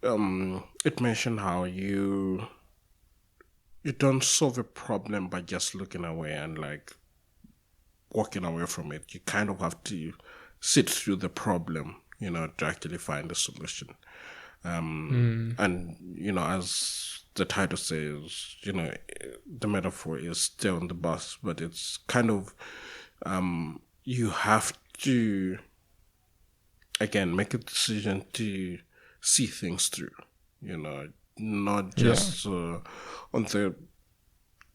it mentioned how you don't solve a problem by just looking away and like walking away from it. You kind of have to sit through the problem, to actually find a solution. And, as the title says, the metaphor is stay on the bus, but it's kind of, you have to, again, make a decision to see things through, not just on the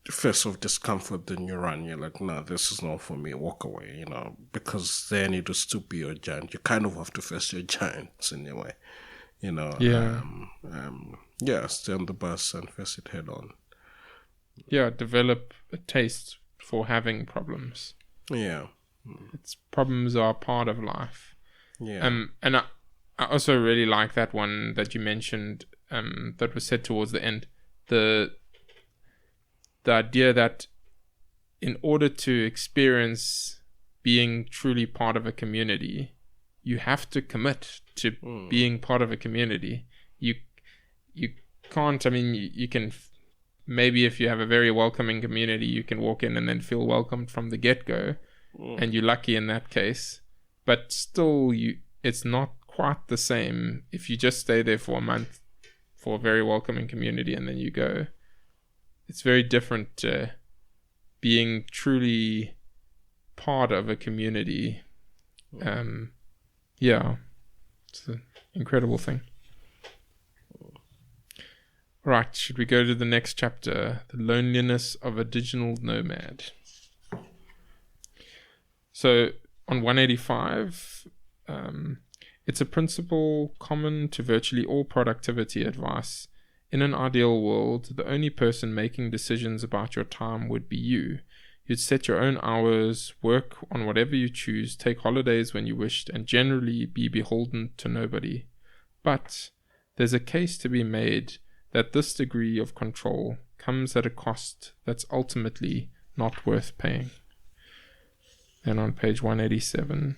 face of discomfort, then you run. You're like, no, this is not for me. Walk away, because then it will still be your giant. You kind of have to face your giants anyway, stay on the bus and face it head on. Yeah, develop a taste for having problems. Yeah. Problems are part of life. Yeah. And I also really like that one that you mentioned, that was said towards the end. The idea that in order to experience being truly part of a community, you have to commit to being part of a community. You can't, I mean, you can, maybe if you have a very welcoming community, you can walk in and then feel welcomed from the get-go, and you're lucky in that case. But still, it's not quite the same if you just stay there for a month for a very welcoming community and then you go. It's very different to being truly part of a community. It's an incredible thing. Right, should we go to the next chapter? The loneliness of a digital nomad. So on 185, it's a principle common to virtually all productivity advice. In an ideal world, the only person making decisions about your time would be you. You'd set your own hours, work on whatever you choose, take holidays when you wished, and generally be beholden to nobody. But there's a case to be made that this degree of control comes at a cost that's ultimately not worth paying. Then on page 187,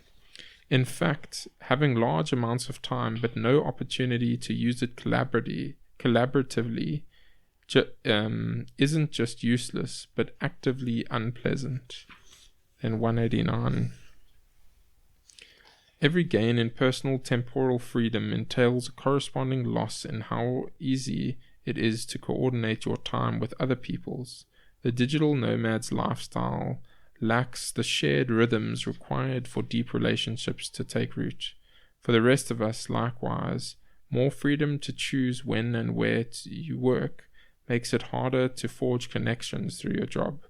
in fact, having large amounts of time but no opportunity to use it collaboratively isn't just useless but actively unpleasant. Then 189. Every gain in personal temporal freedom entails a corresponding loss in how easy it is to coordinate your time with other people's. The digital nomad's lifestyle lacks the shared rhythms required for deep relationships to take root. For the rest of us, likewise, more freedom to choose when and where you work makes it harder to forge connections through your job,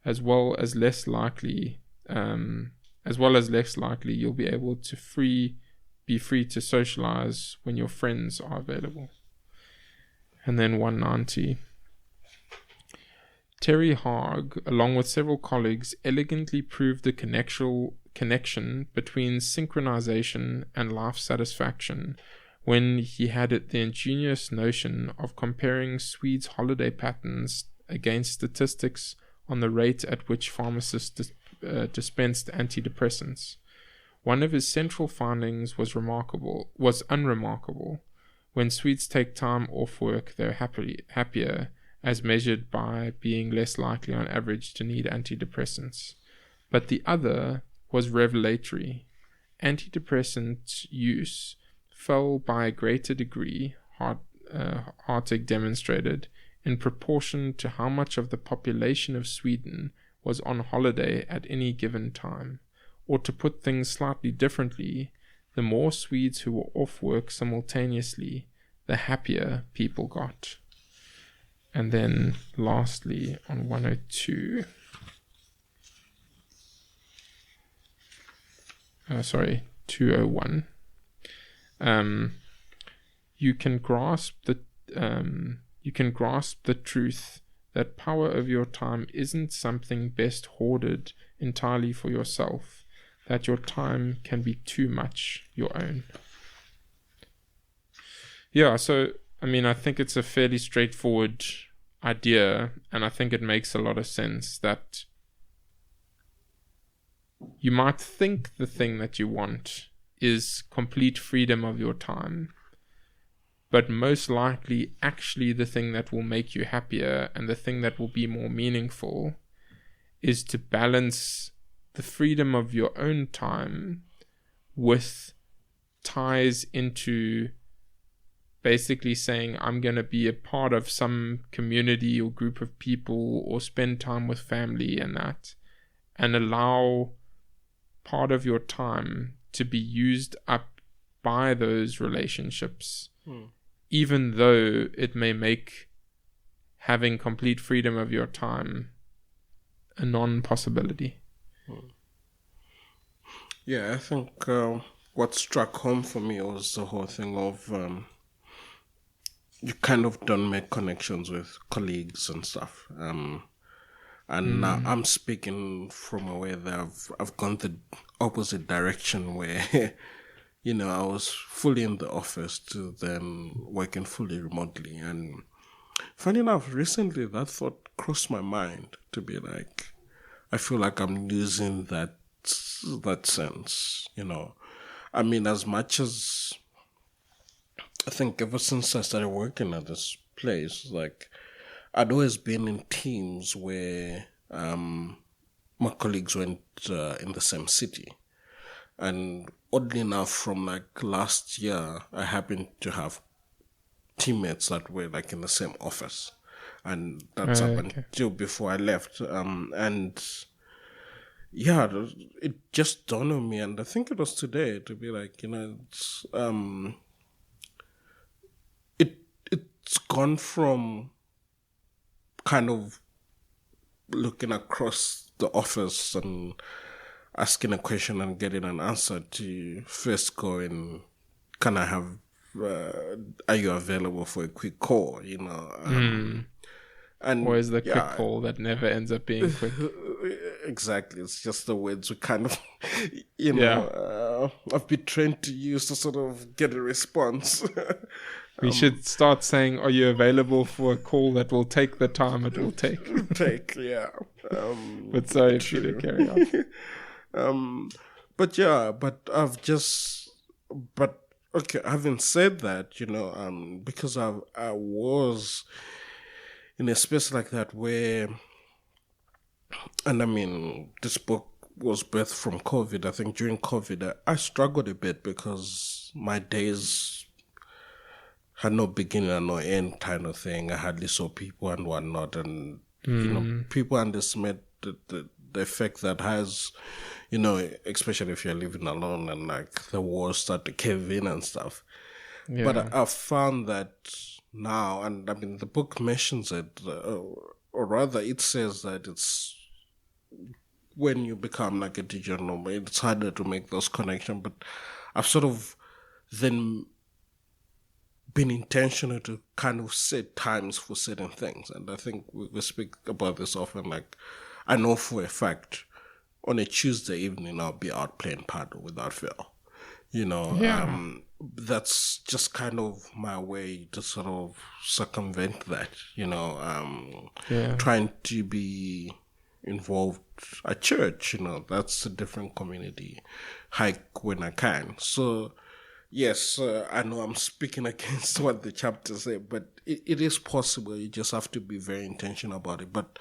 as well as less likely you'll be able to be free to socialize when your friends are available. And then 190. Terry Haag, along with several colleagues, elegantly proved the connection between synchronization and life satisfaction when he had the ingenious notion of comparing Swedes' holiday patterns against statistics on the rate at which pharmacists dispensed antidepressants. One of his central findings was unremarkable. When Swedes take time off work, they're happier, as measured by being less likely on average to need antidepressants. But the other was revelatory. Antidepressant use fell by a greater degree, Hartig demonstrated, in proportion to how much of the population of Sweden was on holiday at any given time. Or to put things slightly differently, the more Swedes who were off work simultaneously, the happier people got. And then lastly, on 102, 201. You can grasp the truth that power over your time isn't something best hoarded entirely for yourself, that your time can be too much your own. Yeah, so, I mean, I think it's a fairly straightforward idea, and I think it makes a lot of sense that you might think the thing that you want is complete freedom of your time, but most likely actually the thing that will make you happier and the thing that will be more meaningful is to balance the freedom of your own time with ties into basically saying, I'm going to be a part of some community or group of people or spend time with family and that, and allow part of your time to be used up by those relationships, even though it may make having complete freedom of your time a non-possibility. Yeah, I think what struck home for me was the whole thing of you kind of don't make connections with colleagues and stuff. And now I'm speaking from a way that I've gone the opposite direction where, you know, I was fully in the office to then working fully remotely. And funny enough, recently that thought crossed my mind to be like, I feel like I'm losing that sense, you know. I mean, as much as I think ever since I started working at this place, like, I'd always been in teams where my colleagues went in the same city. And oddly enough, from like last year, I happened to have teammates that were like in the same office. And that's up until before I left. And yeah, it just dawned on me. And I think it was today to be like, you know, it's gone from kind of looking across the office and asking a question and getting an answer to first going, can I have, are you available for a quick call, you know? And or is the quick call that never ends up being quick? Exactly. It's just the words we kind of, you know, I've been trained to use to sort of get a response. We should start saying, are you available for a call that will take the time it will take? Yeah. But sorry, Peter, carry on. But yeah, okay, having said that, you know, because I was in a space like that where, and I mean, this book was birthed from COVID. I think during COVID, I struggled a bit because my days had no beginning and no end kind of thing. I hardly saw people and whatnot. And, you know, people underestimate the effect that has, you know, especially if you're living alone and like the walls start to cave in and stuff. Yeah. But I found that now, and I mean, the book mentions it, or rather it says that it's when you become like a digital nomad, it's harder to make those connections. But I've sort of then been intentional to kind of set times for certain things. And I think we speak about this often. Like, I know for a fact on a Tuesday evening, I'll be out playing paddle without fail. You know, that's just kind of my way to sort of circumvent that, you know, trying to be involved at church, you know, that's a different community. Hike when I can. So, yes, I know I'm speaking against what the chapter said, but it is possible. You just have to be very intentional about it. But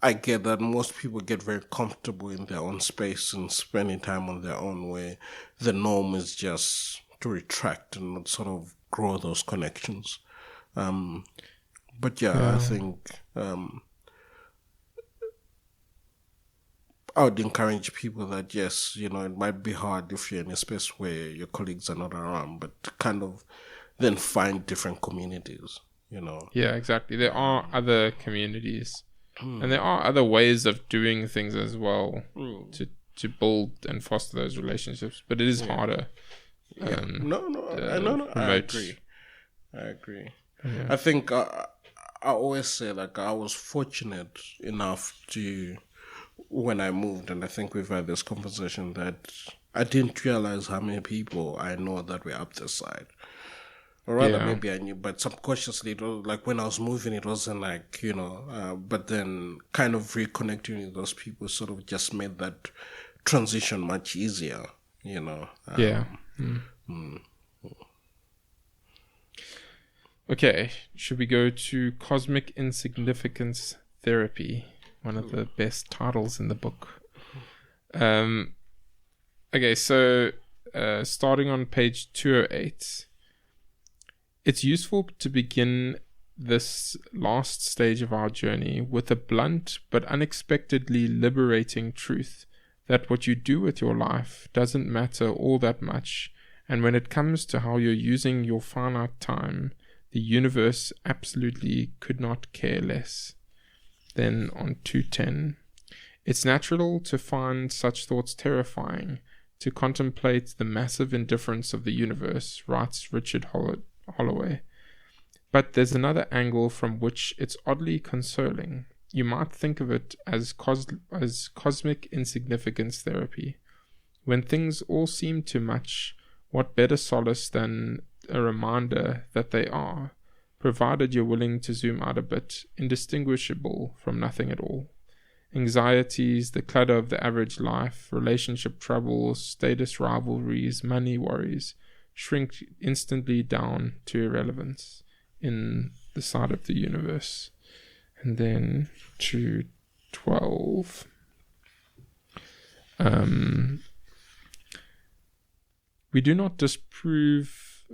I get that most people get very comfortable in their own space and spending time on their own, where the norm is just to retract and not sort of grow those connections. But I think I would encourage people that, yes, you know, it might be hard if you're in a space where your colleagues are not around, but kind of then find different communities, you know. Yeah, exactly. There are other communities and there are other ways of doing things as well to build and foster those relationships, but it is harder. I agree. Yeah. I think I always say, like, I was fortunate enough to, when I moved, and I think we've had this conversation, that I didn't realize how many people I know that were up this side. Or rather, maybe I knew, but subconsciously, it was like when I was moving, it wasn't like, but then kind of reconnecting with those people sort of just made that transition much easier, Okay, should we go to Cosmic Insignificance Therapy? One of the best titles in the book. Okay, so starting on page 208, it's useful to begin this last stage of our journey with a blunt but unexpectedly liberating truth that what you do with your life doesn't matter all that much, and when it comes to how you're using your finite time, the universe absolutely could not care less. Then on 210, it's natural to find such thoughts terrifying, to contemplate the massive indifference of the universe, writes Richard Holloway. But there's another angle from which it's oddly consoling. You might think of it as cosmic insignificance therapy. When things all seem too much, what better solace than a reminder that they are, provided you're willing to zoom out a bit, indistinguishable from nothing at all. Anxieties, the clutter of the average life, relationship troubles, status rivalries, money worries, shrink instantly down to irrelevance in the sight of the universe. And then to 12. We do not disprove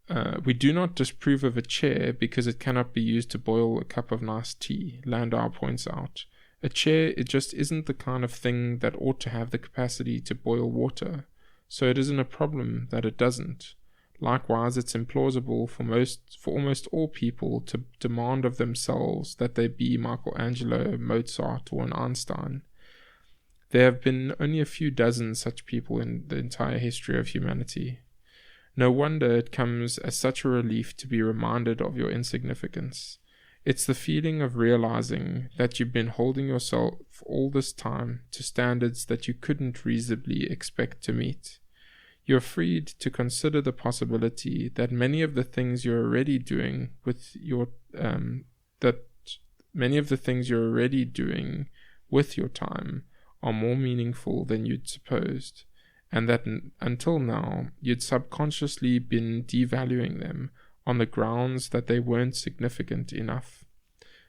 of a chair because it cannot be used to boil a cup of nice tea, Landau points out. A chair, it just isn't the kind of thing that ought to have the capacity to boil water, so it isn't a problem that it doesn't. Likewise, it's implausible for almost all people to demand of themselves that they be Michelangelo, Mozart, or an Einstein. There have been only a few dozen such people in the entire history of humanity. No wonder it comes as such a relief to be reminded of your insignificance. It's the feeling of realizing that you've been holding yourself all this time to standards that you couldn't reasonably expect to meet. You're freed to consider the possibility that many of the things you're already doing with your time are more meaningful than you'd supposed, and that until now you'd subconsciously been devaluing them on the grounds that they weren't significant enough.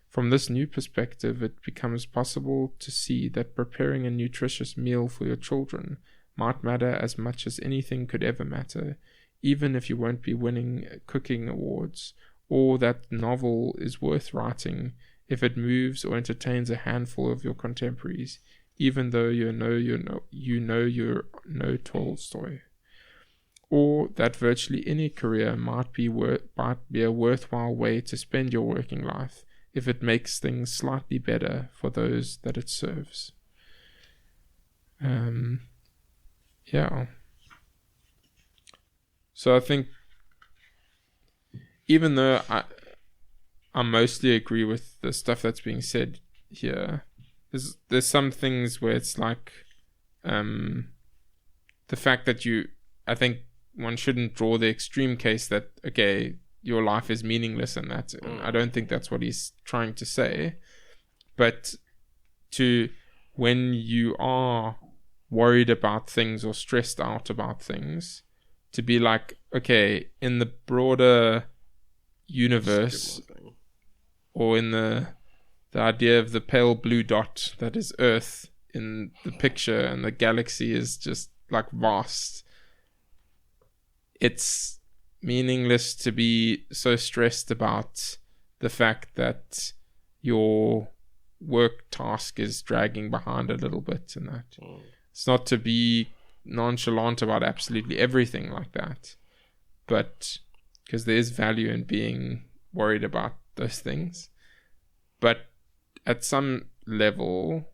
From this new perspective, it becomes possible to see that preparing a nutritious meal for your children might matter as much as anything could ever matter, even if you won't be winning cooking awards, or that novel is worth writing if it moves or entertains a handful of your contemporaries, even though you're no Tolstoy. Or that virtually any career might be a worthwhile way to spend your working life if it makes things slightly better for those that it serves. So I think, even though I mostly agree with the stuff that's being said here, there's some things where it's like the fact that I think one shouldn't draw the extreme case that, okay, your life is meaningless and that. I don't think that's what he's trying to say. But when you are worried about things or stressed out about things, to be like, okay, in the broader universe, or in the idea of the pale blue dot that is Earth in the picture, and the galaxy is just like vast, it's meaningless to be so stressed about the fact that your work task is dragging behind a little bit, and that it's not to be nonchalant about absolutely everything like that, but because there is value in being worried about those things. But at some level,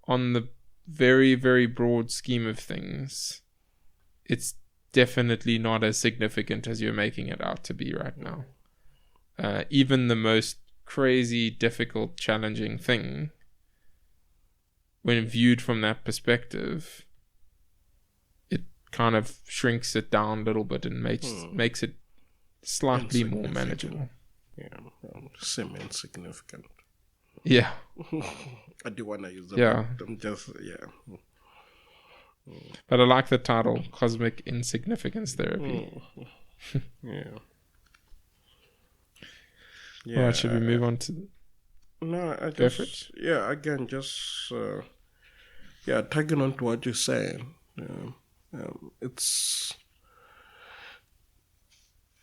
on the very, very broad scheme of things, it's definitely not as significant as you're making it out to be right now. Even the most crazy, difficult, challenging thing, when viewed from that perspective, it kind of shrinks it down a little bit and makes it slightly more manageable. Yeah, semi-insignificant. Yeah. I do want to use that. Yeah. I'm just, But I like the title, Cosmic Insignificance Therapy. Yeah. All right, should we move on to... No, I just... Yeah, again, just... tagging on to what you're saying. It's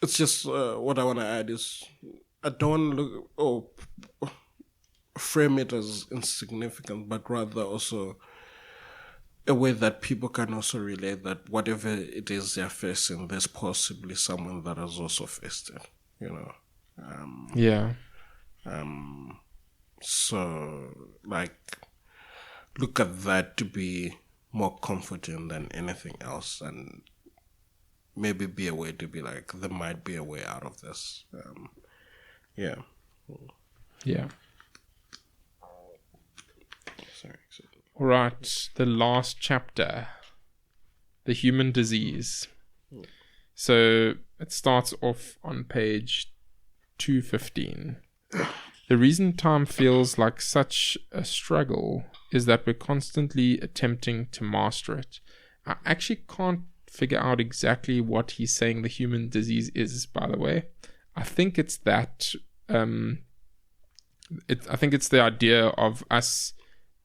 just... what I want to add is... I don't frame it as insignificant, but rather also a way that people can also relate that whatever it is they're facing, there's possibly someone that has also faced it, you know. So, like, look at that to be more comforting than anything else, and maybe be a way to be like, there might be a way out of this. Yeah. Sorry. All right, the last chapter, the human disease. So it starts off on page 215. The reason time feels like such a struggle is that we're constantly attempting to master it. I actually can't figure out exactly what he's saying the human disease is, by the way. I think it's that... I think it's the idea of us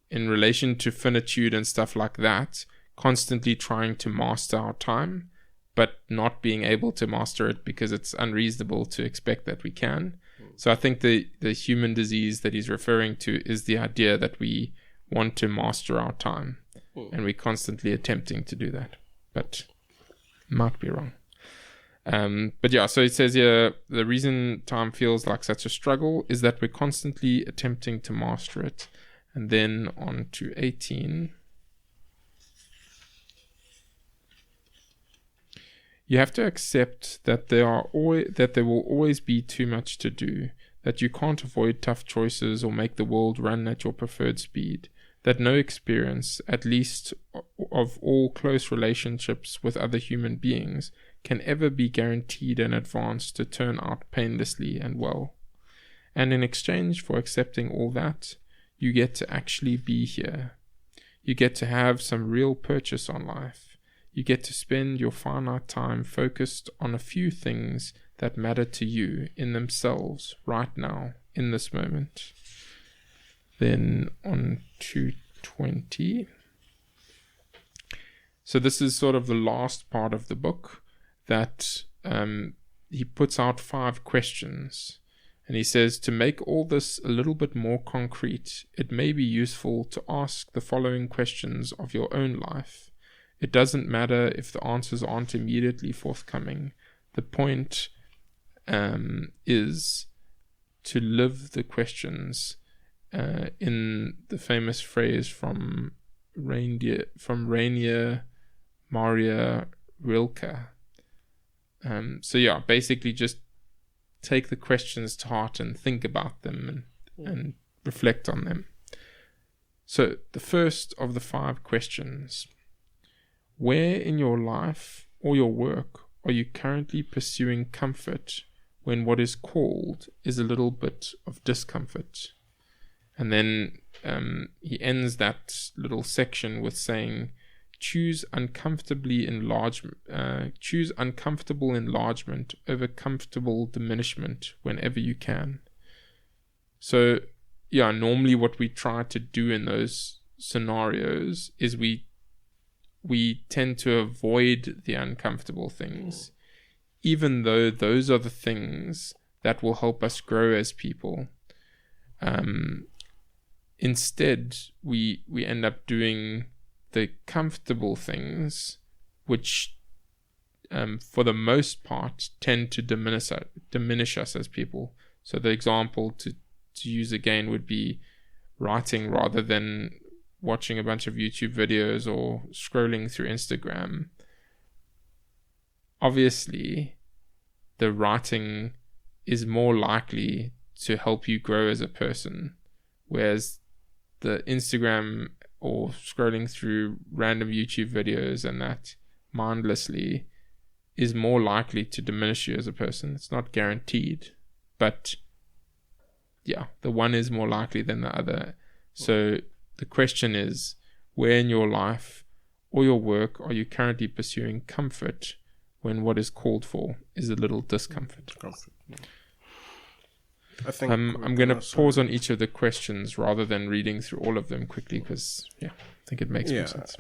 in relation to finitude and stuff like that, constantly trying to master our time, but not being able to master it because it's unreasonable to expect that we can. So I think the human disease that he's referring to is the idea that we want to master our time, and we're constantly attempting to do that, but might be wrong. But yeah, so it says here, the reason time feels like such a struggle is that we're constantly attempting to master it. And then on to 18. You have to accept that there will always be too much to do, that you can't avoid tough choices or make the world run at your preferred speed, that no experience, at least of all close relationships with other human beings, can ever be guaranteed in advance to turn out painlessly and well. And in exchange for accepting all that, you get to actually be here. You get to have some real purchase on life. You get to spend your finite time focused on a few things that matter to you in themselves right now, in this moment. Then on to 20. So this is sort of the last part of the book that he puts out 5 questions. And he says, to make all this a little bit more concrete, it may be useful to ask the following questions of your own life. It doesn't matter if the answers aren't immediately forthcoming. The point is to live the questions, in the famous phrase from Rainier Maria Rilke. So yeah, basically just take the questions to heart and think about them and reflect on them. So the first of the 5 questions: where in your life or your work are you currently pursuing comfort when what is called is a little bit of discomfort? And then he ends that little section with saying, choose uncomfortable enlargement over comfortable diminishment whenever you can. So yeah, normally what we try to do in those scenarios is we tend to avoid the uncomfortable things, even though those are the things that will help us grow as people. Instead, we end up doing the comfortable things, which for the most part tend to diminish us as people. So the example to use again would be writing rather than watching a bunch of YouTube videos or scrolling through Instagram, obviously the writing is more likely to help you grow as a person, whereas the Instagram or scrolling through random YouTube videos and that mindlessly is more likely to diminish you as a person. It's not guaranteed, but yeah, the one is more likely than the other. So the question is, where in your life or your work are you currently pursuing comfort when what is called for is a little discomfort? I think I'm going to pause on each of the questions rather than reading through all of them quickly because, I think it makes more sense.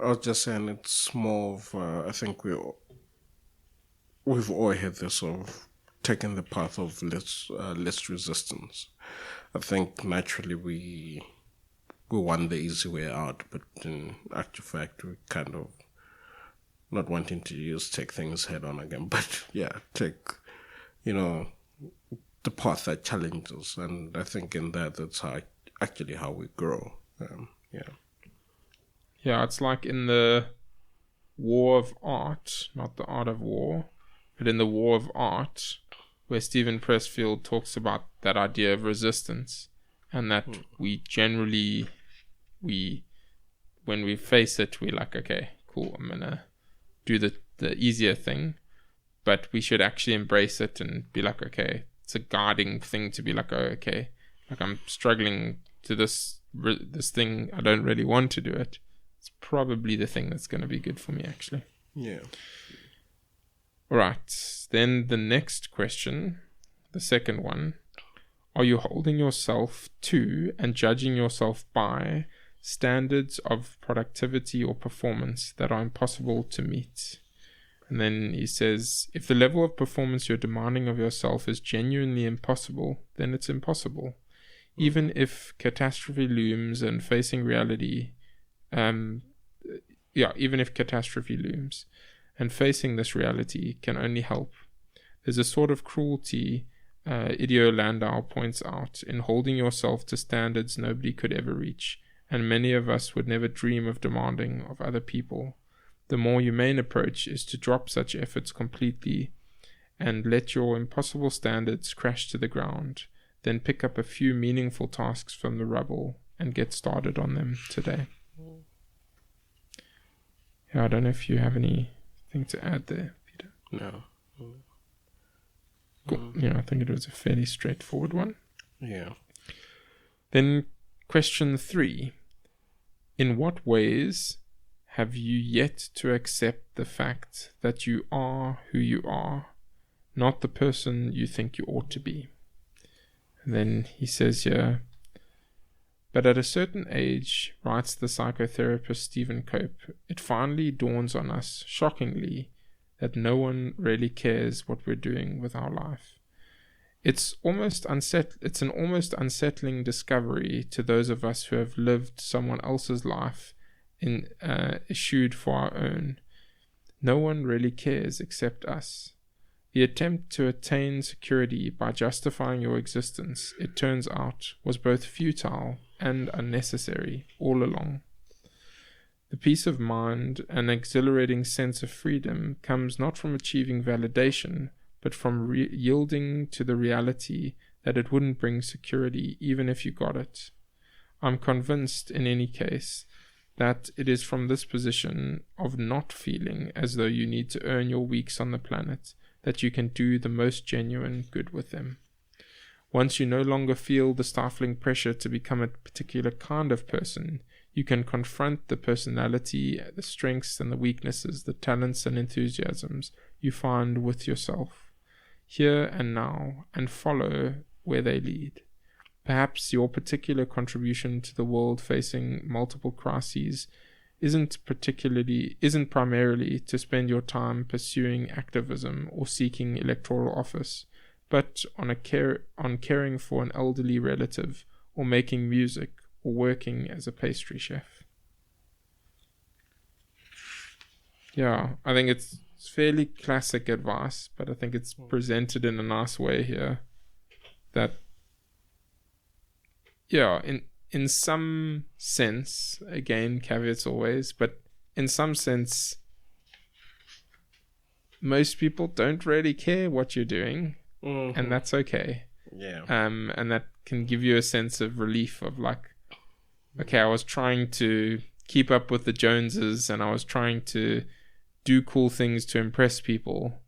I was just saying it's more of, I think we've all had this of taking the path of less resistance. I think naturally we want the easy way out, but in actual fact we kind of not wanting to take things head on again, but take, the path that challenges, and I think in that's how we grow. It's like in the War of Art, not the Art of War, but in the War of Art, where Stephen Pressfield talks about that idea of resistance, and that we generally, when we face it, we're like, okay, cool, I'm gonna do the easier thing, but we should actually embrace it and be like, okay, it's a guiding thing to be like, oh, okay, like I'm struggling to this thing, I don't really want to do it. It's probably the thing that's going to be good for me, actually. Yeah. All right. Then the next question, the second one, are you holding yourself to and judging yourself by standards of productivity or performance that are impossible to meet? And then he says, if the level of performance you're demanding of yourself is genuinely impossible, then it's impossible. Even if catastrophe looms and facing reality, even if catastrophe looms and facing this reality can only help. There's a sort of cruelty, Idio Landau points out, in holding yourself to standards nobody could ever reach, and many of us would never dream of demanding of other people. The more humane approach is to drop such efforts completely and let your impossible standards crash to the ground, then pick up a few meaningful tasks from the rubble and get started on them today. I don't know if you have anything to add there, Peter. No. Cool. I think it was a fairly straightforward one. Yeah. Then question 3. In what ways have you yet to accept the fact that you are who you are, not the person you think you ought to be? And then he says here, but at a certain age, writes the psychotherapist Stephen Cope, it finally dawns on us, shockingly, that no one really cares what we're doing with our life. It's an almost unsettling discovery to those of us who have lived someone else's life eschewed for our own. No one really cares except us. The attempt to attain security by justifying your existence, it turns out, was both futile and unnecessary all along. The peace of mind and exhilarating sense of freedom comes not from achieving validation, but from yielding to the reality that it wouldn't bring security even if you got it. I'm convinced, in any case, that it is from this position of not feeling as though you need to earn your weeks on the planet that you can do the most genuine good with them. Once you no longer feel the stifling pressure to become a particular kind of person, you can confront the personality, the strengths and the weaknesses, the talents and enthusiasms you find with yourself, here and now, and follow where they lead. Perhaps your particular contribution to the world facing multiple crises isn't primarily to spend your time pursuing activism or seeking electoral office, but on caring for an elderly relative, or making music, or working as a pastry chef. Yeah, I think it's fairly classic advice, but I think it's presented in a nice way here. That, in some sense, again, caveats always, but in some sense, most people don't really care what you're doing, and that's okay. Yeah. And that can give you a sense of relief of like, okay, I was trying to keep up with the Joneses, and I was trying to do cool things to impress people.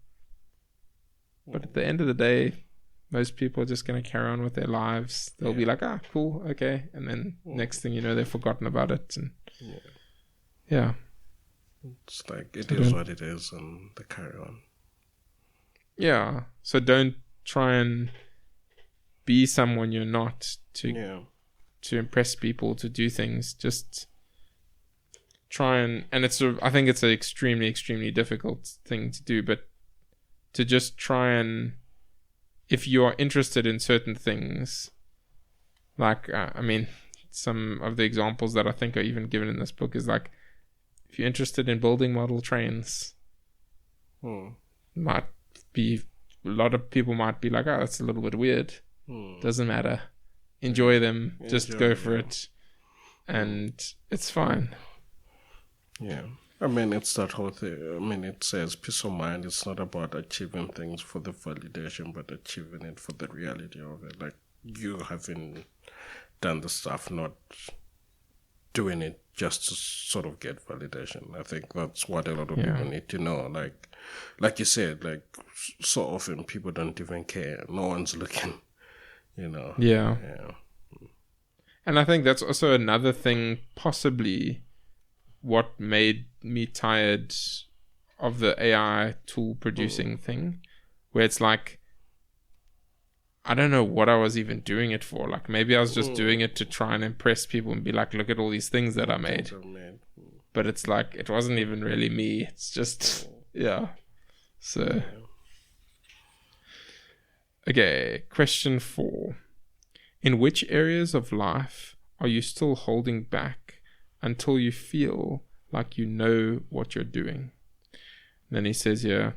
But at the end of the day, most people are just going to carry on with their lives. They'll be like, cool, okay. And then next thing you know, they've forgotten about it. And yeah. It's like, it is what it is, and they carry on. Yeah. So don't try and be someone you're not to impress people, to do things. Just try and I think it's an extremely, extremely difficult thing to do, but to just try and, if you are interested in certain things, like, some of the examples that I think are even given in this book is like, if you're interested in building model trains, might be, a lot of people might be like, oh, that's a little bit weird. Doesn't matter. Enjoy them. Just go for it. And it's fine. Yeah. I mean, it's that whole thing. I mean, it says peace of mind. It's not about achieving things for the validation, but achieving it for the reality of it. Like, you having done the stuff, not doing it just to sort of get validation. I think that's what a lot of people need to know. Like you said, like, so often people don't even care. No one's looking, you know. Yeah. And I think that's also another thing, possibly, what made me tired of the AI tool producing thing, where it's like, I don't know what I was even doing it for. Like, maybe I was just doing it to try and impress people and be like, look at all these things that I made. But it's like, it wasn't even really me. It's just, So, okay, question 4. In which areas of life are you still holding back until you feel like you know what you're doing? And then he says here,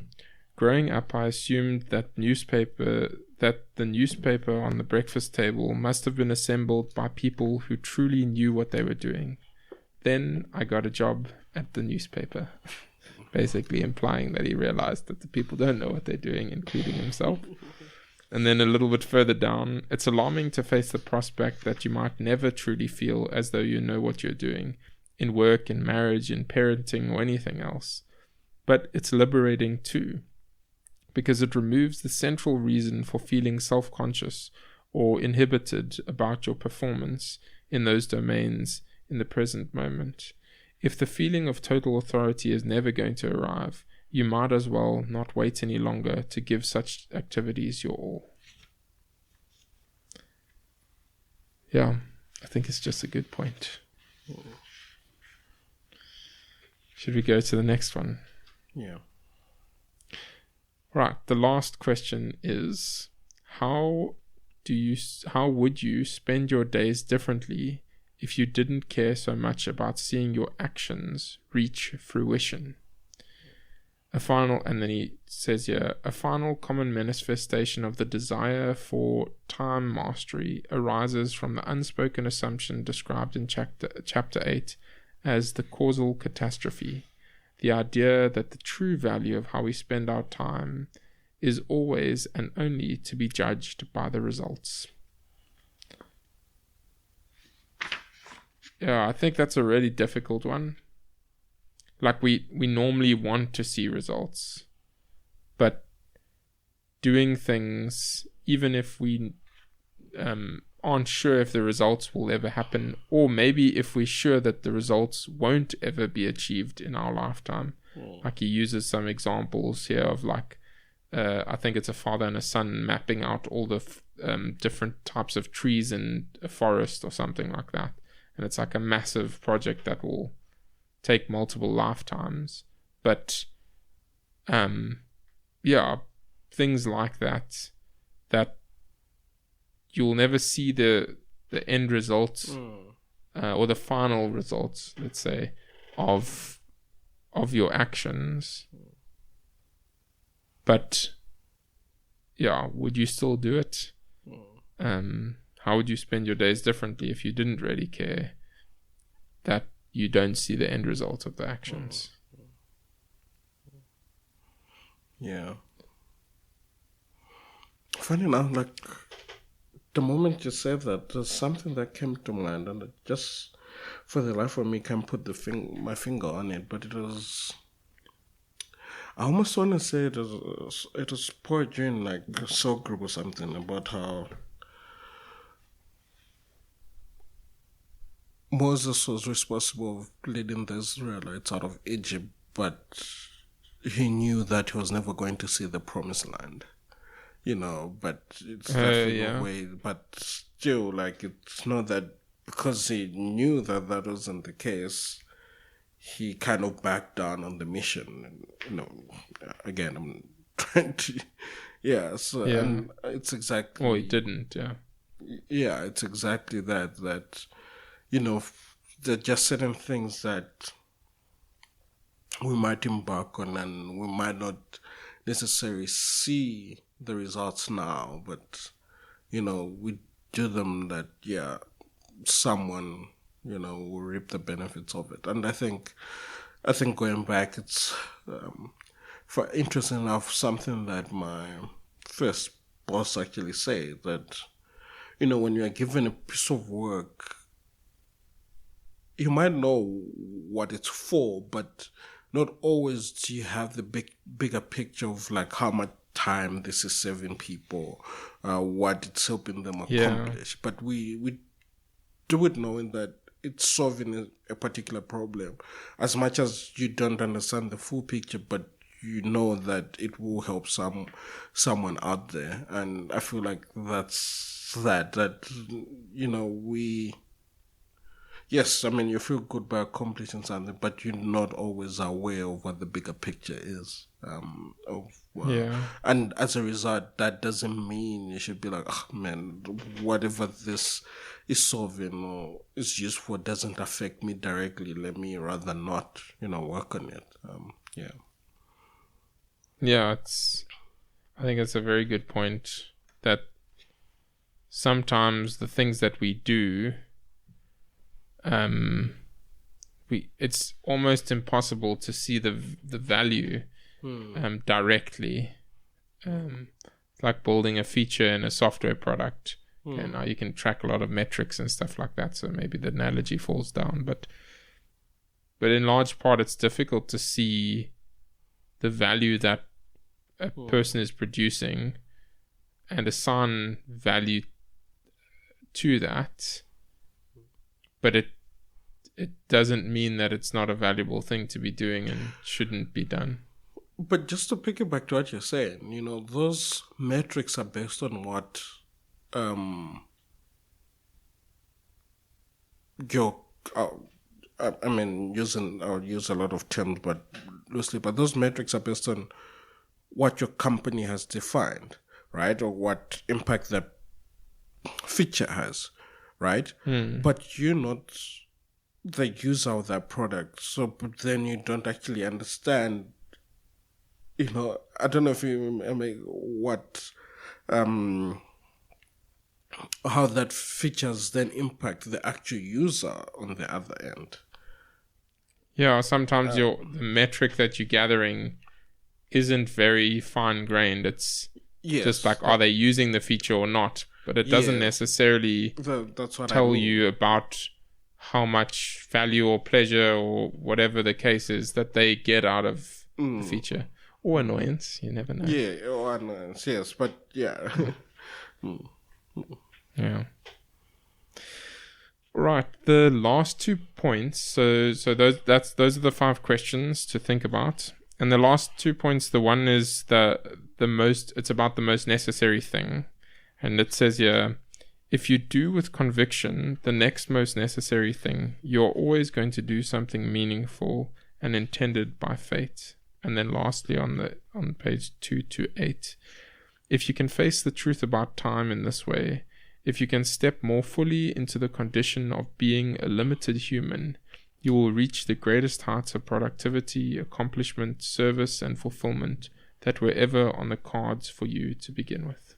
growing up, I assumed that the newspaper on the breakfast table must have been assembled by people who truly knew what they were doing. Then I got a job at the newspaper, basically implying that he realized that the people don't know what they're doing, including himself. And then a little bit further down, it's alarming to face the prospect that you might never truly feel as though you know what you're doing, in work, in marriage, in parenting, or anything else. But it's liberating too, because it removes the central reason for feeling self-conscious or inhibited about your performance in those domains in the present moment. If the feeling of total authority is never going to arrive, you might as well not wait any longer to give such activities your all. Yeah, I think it's just a good point. Should we go to the next one? Yeah. Right, the last question is, how would you spend your days differently if you didn't care so much about seeing your actions reach fruition? And then he says here, a final common manifestation of the desire for time mastery arises from the unspoken assumption described in chapter 8 as the causal catastrophe. The idea that the true value of how we spend our time is always and only to be judged by the results. Yeah, I think that's a really difficult one. Like, we normally want to see results, but doing things, even if we aren't sure if the results will ever happen, or maybe if we're sure that the results won't ever be achieved in our lifetime. Like, he uses some examples here of like, I think it's a father and a son mapping out all the different types of trees in a forest or something like that. And it's like a massive project that will take multiple lifetimes. But things like that you'll never see the end results or the final results, let's say, of your actions. But would you still do it? how would you spend your days differently if you didn't really care that you don't see the end result of the actions? Yeah. Funny enough, like the moment you said that, there's something that came to mind, and it just for the life of me can't put my finger on it. But it was, I almost want to say it was poetry in like a soul group or something about how Moses was responsible for leading the Israelites out of Egypt, but he knew that he was never going to see the promised land. But it's definitely a way, but still, like, it's not that because he knew that that wasn't the case, he kind of backed down on the mission. And, again, I'm trying to, and it's exactly. Well, he didn't, Yeah, it's exactly that, there are just certain things that we might embark on and we might not necessarily see the results now, but we do them that someone will reap the benefits of it. And I think going back, it's for interesting enough something that my first boss actually said, that when you are given a piece of work, you might know what it's for, but not always do you have the bigger picture of like how much time this is saving people, what it's helping them accomplish. But we do it knowing that it's solving a particular problem. As much as you don't understand the full picture, but you know that it will help someone out there. And I feel like that's that we... Yes, I mean, you feel good by accomplishing something, but you're not always aware of what the bigger picture is. And as a result, that doesn't mean you should be like, oh, man, whatever this is solving or is used for doesn't affect me directly. Let me rather not, work on it. I think it's a very good point that sometimes the things that we do, it's almost impossible to see the value directly. It's like building a feature in a software product. And now you can track a lot of metrics and stuff like that, so maybe the analogy falls down, but in large part it's difficult to see the value that a person is producing and assign value to that. But it doesn't mean that it's not a valuable thing to be doing and shouldn't be done. But just to pick it back to what you're saying, those metrics are based on what I'll use a lot of terms, but loosely. But those metrics are based on what your company has defined, right, or what impact that feature has. Right? But you're not the user of that product. So, but then you don't actually understand, I don't know if you what, how that features then impact the actual user on the other end. Yeah, sometimes the metric that you're gathering isn't very fine-grained. It's just like, are they using the feature or not? But it doesn't necessarily tell you about how much value or pleasure or whatever the case is that they get out of the feature. Or annoyance, you never know. Yeah, or annoyance, yes, but yeah. Yeah. Right, the last 2 points. So those are the 5 questions to think about. And the last 2 points, the one is it's about the most necessary thing. And it says here, if you do with conviction the next most necessary thing, you're always going to do something meaningful and intended by fate. And then lastly on page 2 to 8, if you can face the truth about time in this way, if you can step more fully into the condition of being a limited human, you will reach the greatest heights of productivity, accomplishment, service, and fulfillment that were ever on the cards for you to begin with.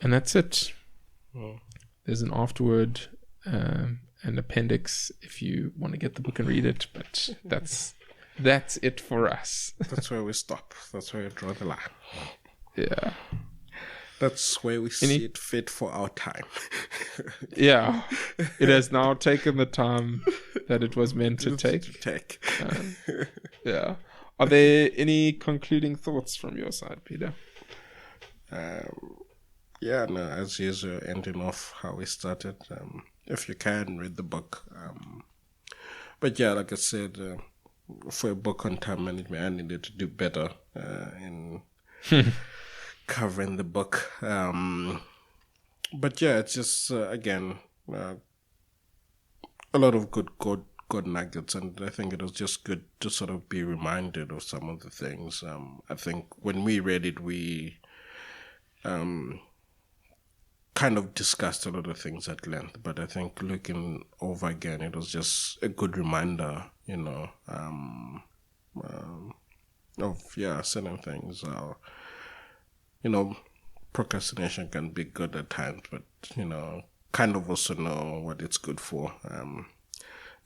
And that's it. Mm. There's an afterword, an appendix if you want to get the book and read it, but that's it for us. That's where we stop. That's where we draw the line. Yeah. That's where we see it fit for our time. Yeah. It has now taken the time that it was meant to take. Yeah. Are there any concluding thoughts from your side, Peter? Yeah, no, as usual, ending off how we started. If you can, read the book. But yeah, like I said, for a book on time management, I needed to do better in covering the book. But yeah, it's just, again, a lot of good nuggets, and I think it was just good to sort of be reminded of some of the things. I think when we read it, we kind of discussed a lot of things at length, but I think looking over again, it was just a good reminder, of certain things. Procrastination can be good at times, but kind of also know what it's good for.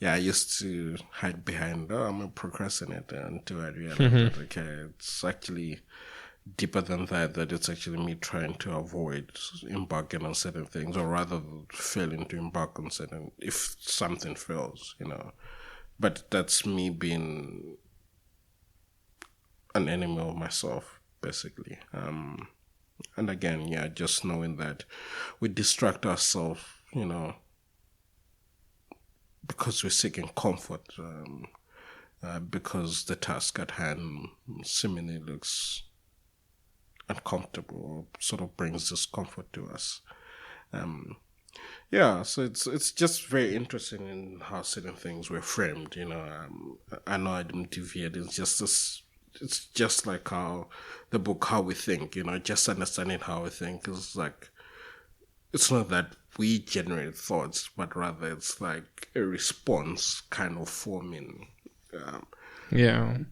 I used to hide behind, I'm a procrastinator, until I realized that, okay, it's actually deeper than that it's actually me trying to avoid embarking on certain things, or rather failing to embark on certain, if something fails, But that's me being an enemy of myself, basically. And again, just knowing that we distract ourselves, because we're seeking comfort, because the task at hand seemingly looks uncomfortable, or sort of brings discomfort to us. So it's just very interesting in how certain things were framed. I know I didn't deviate. It's just like how the book, How We Think. Just understanding how we think is like, it's not that we generate thoughts, but rather it's like a response kind of forming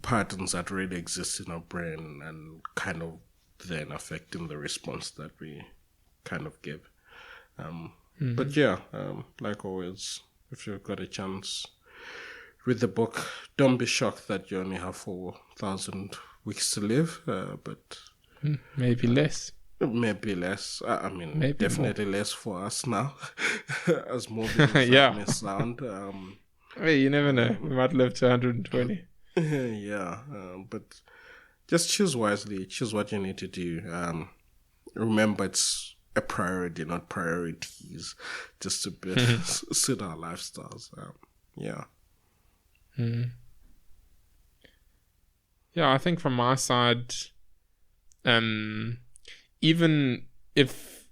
patterns that really exist in our brain, and kind of then affecting the response that we kind of give. But like always, if you've got a chance, read the book. Don't be shocked that you only have 4,000 weeks to live, but maybe less. Maybe less. Maybe definitely more. Less for us now, as morbid as that may sound. Hey, you never know. We might live to 120. But just choose wisely. Choose what you need to do. Remember, it's a priority, not priorities, just to suit our lifestyles. I think from my side, even if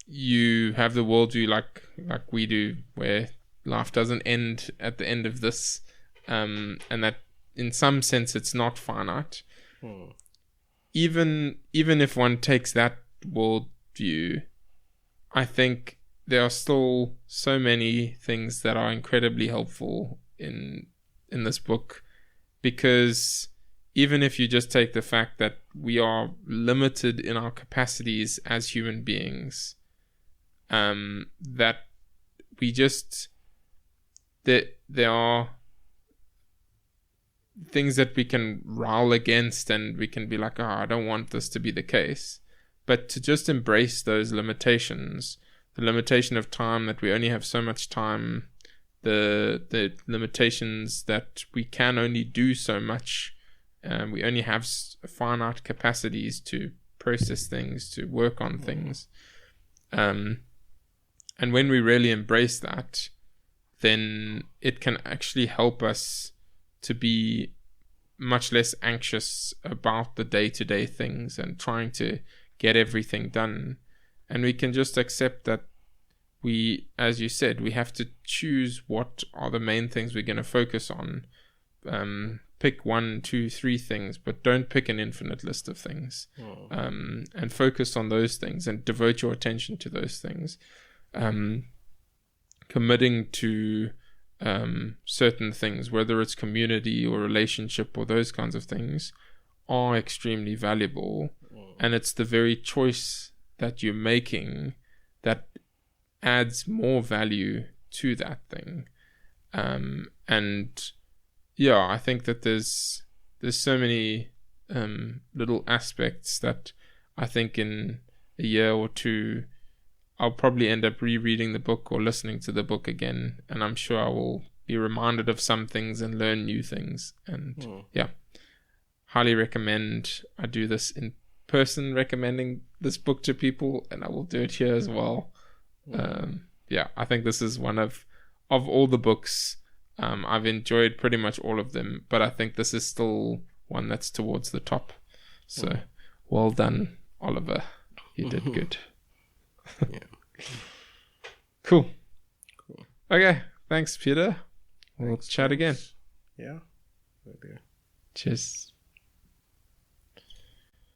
you have the worldview like we do, where life doesn't end at the end of this, and that in some sense it's not finite. Even if one takes that worldview, I think there are still so many things that are incredibly helpful in this book, because even if you just take the fact that we are limited in our capacities as human beings, that we just, there are things that we can rail against, and we can be like, I don't want this to be the case. But to just embrace those limitations, the limitation of time, that we only have so much time, the limitations that we can only do so much, we only have finite capacities to process things, to work on things. And when we really embrace that, then it can actually help us to be much less anxious about the day-to-day things and trying to get everything done. And we can just accept that we, as you said, we have to choose what are the main things we're going to focus on. Pick 1, 2, 3 things, but don't pick an infinite list of things. And focus on those things and devote your attention to those things. Committing to certain things, whether it's community or relationship or those kinds of things, are extremely valuable. and it's the very choice that you're making that adds more value to that thing. And yeah, I think that there's so many little aspects that I think in a year or two I'll probably end up rereading the book or listening to the book again, and I'm sure I will be reminded of some things and learn new things. And yeah, highly recommend I do this in person, recommending this book to people, and I will do it here as well. Yeah, I think this is one of all the books, I've enjoyed pretty much all of them, but I think this is still one that's towards the top. So well done, Oliver. You did good. Yeah. Cool. Okay, thanks, Peter. We'll chat again. Yeah. Cheers.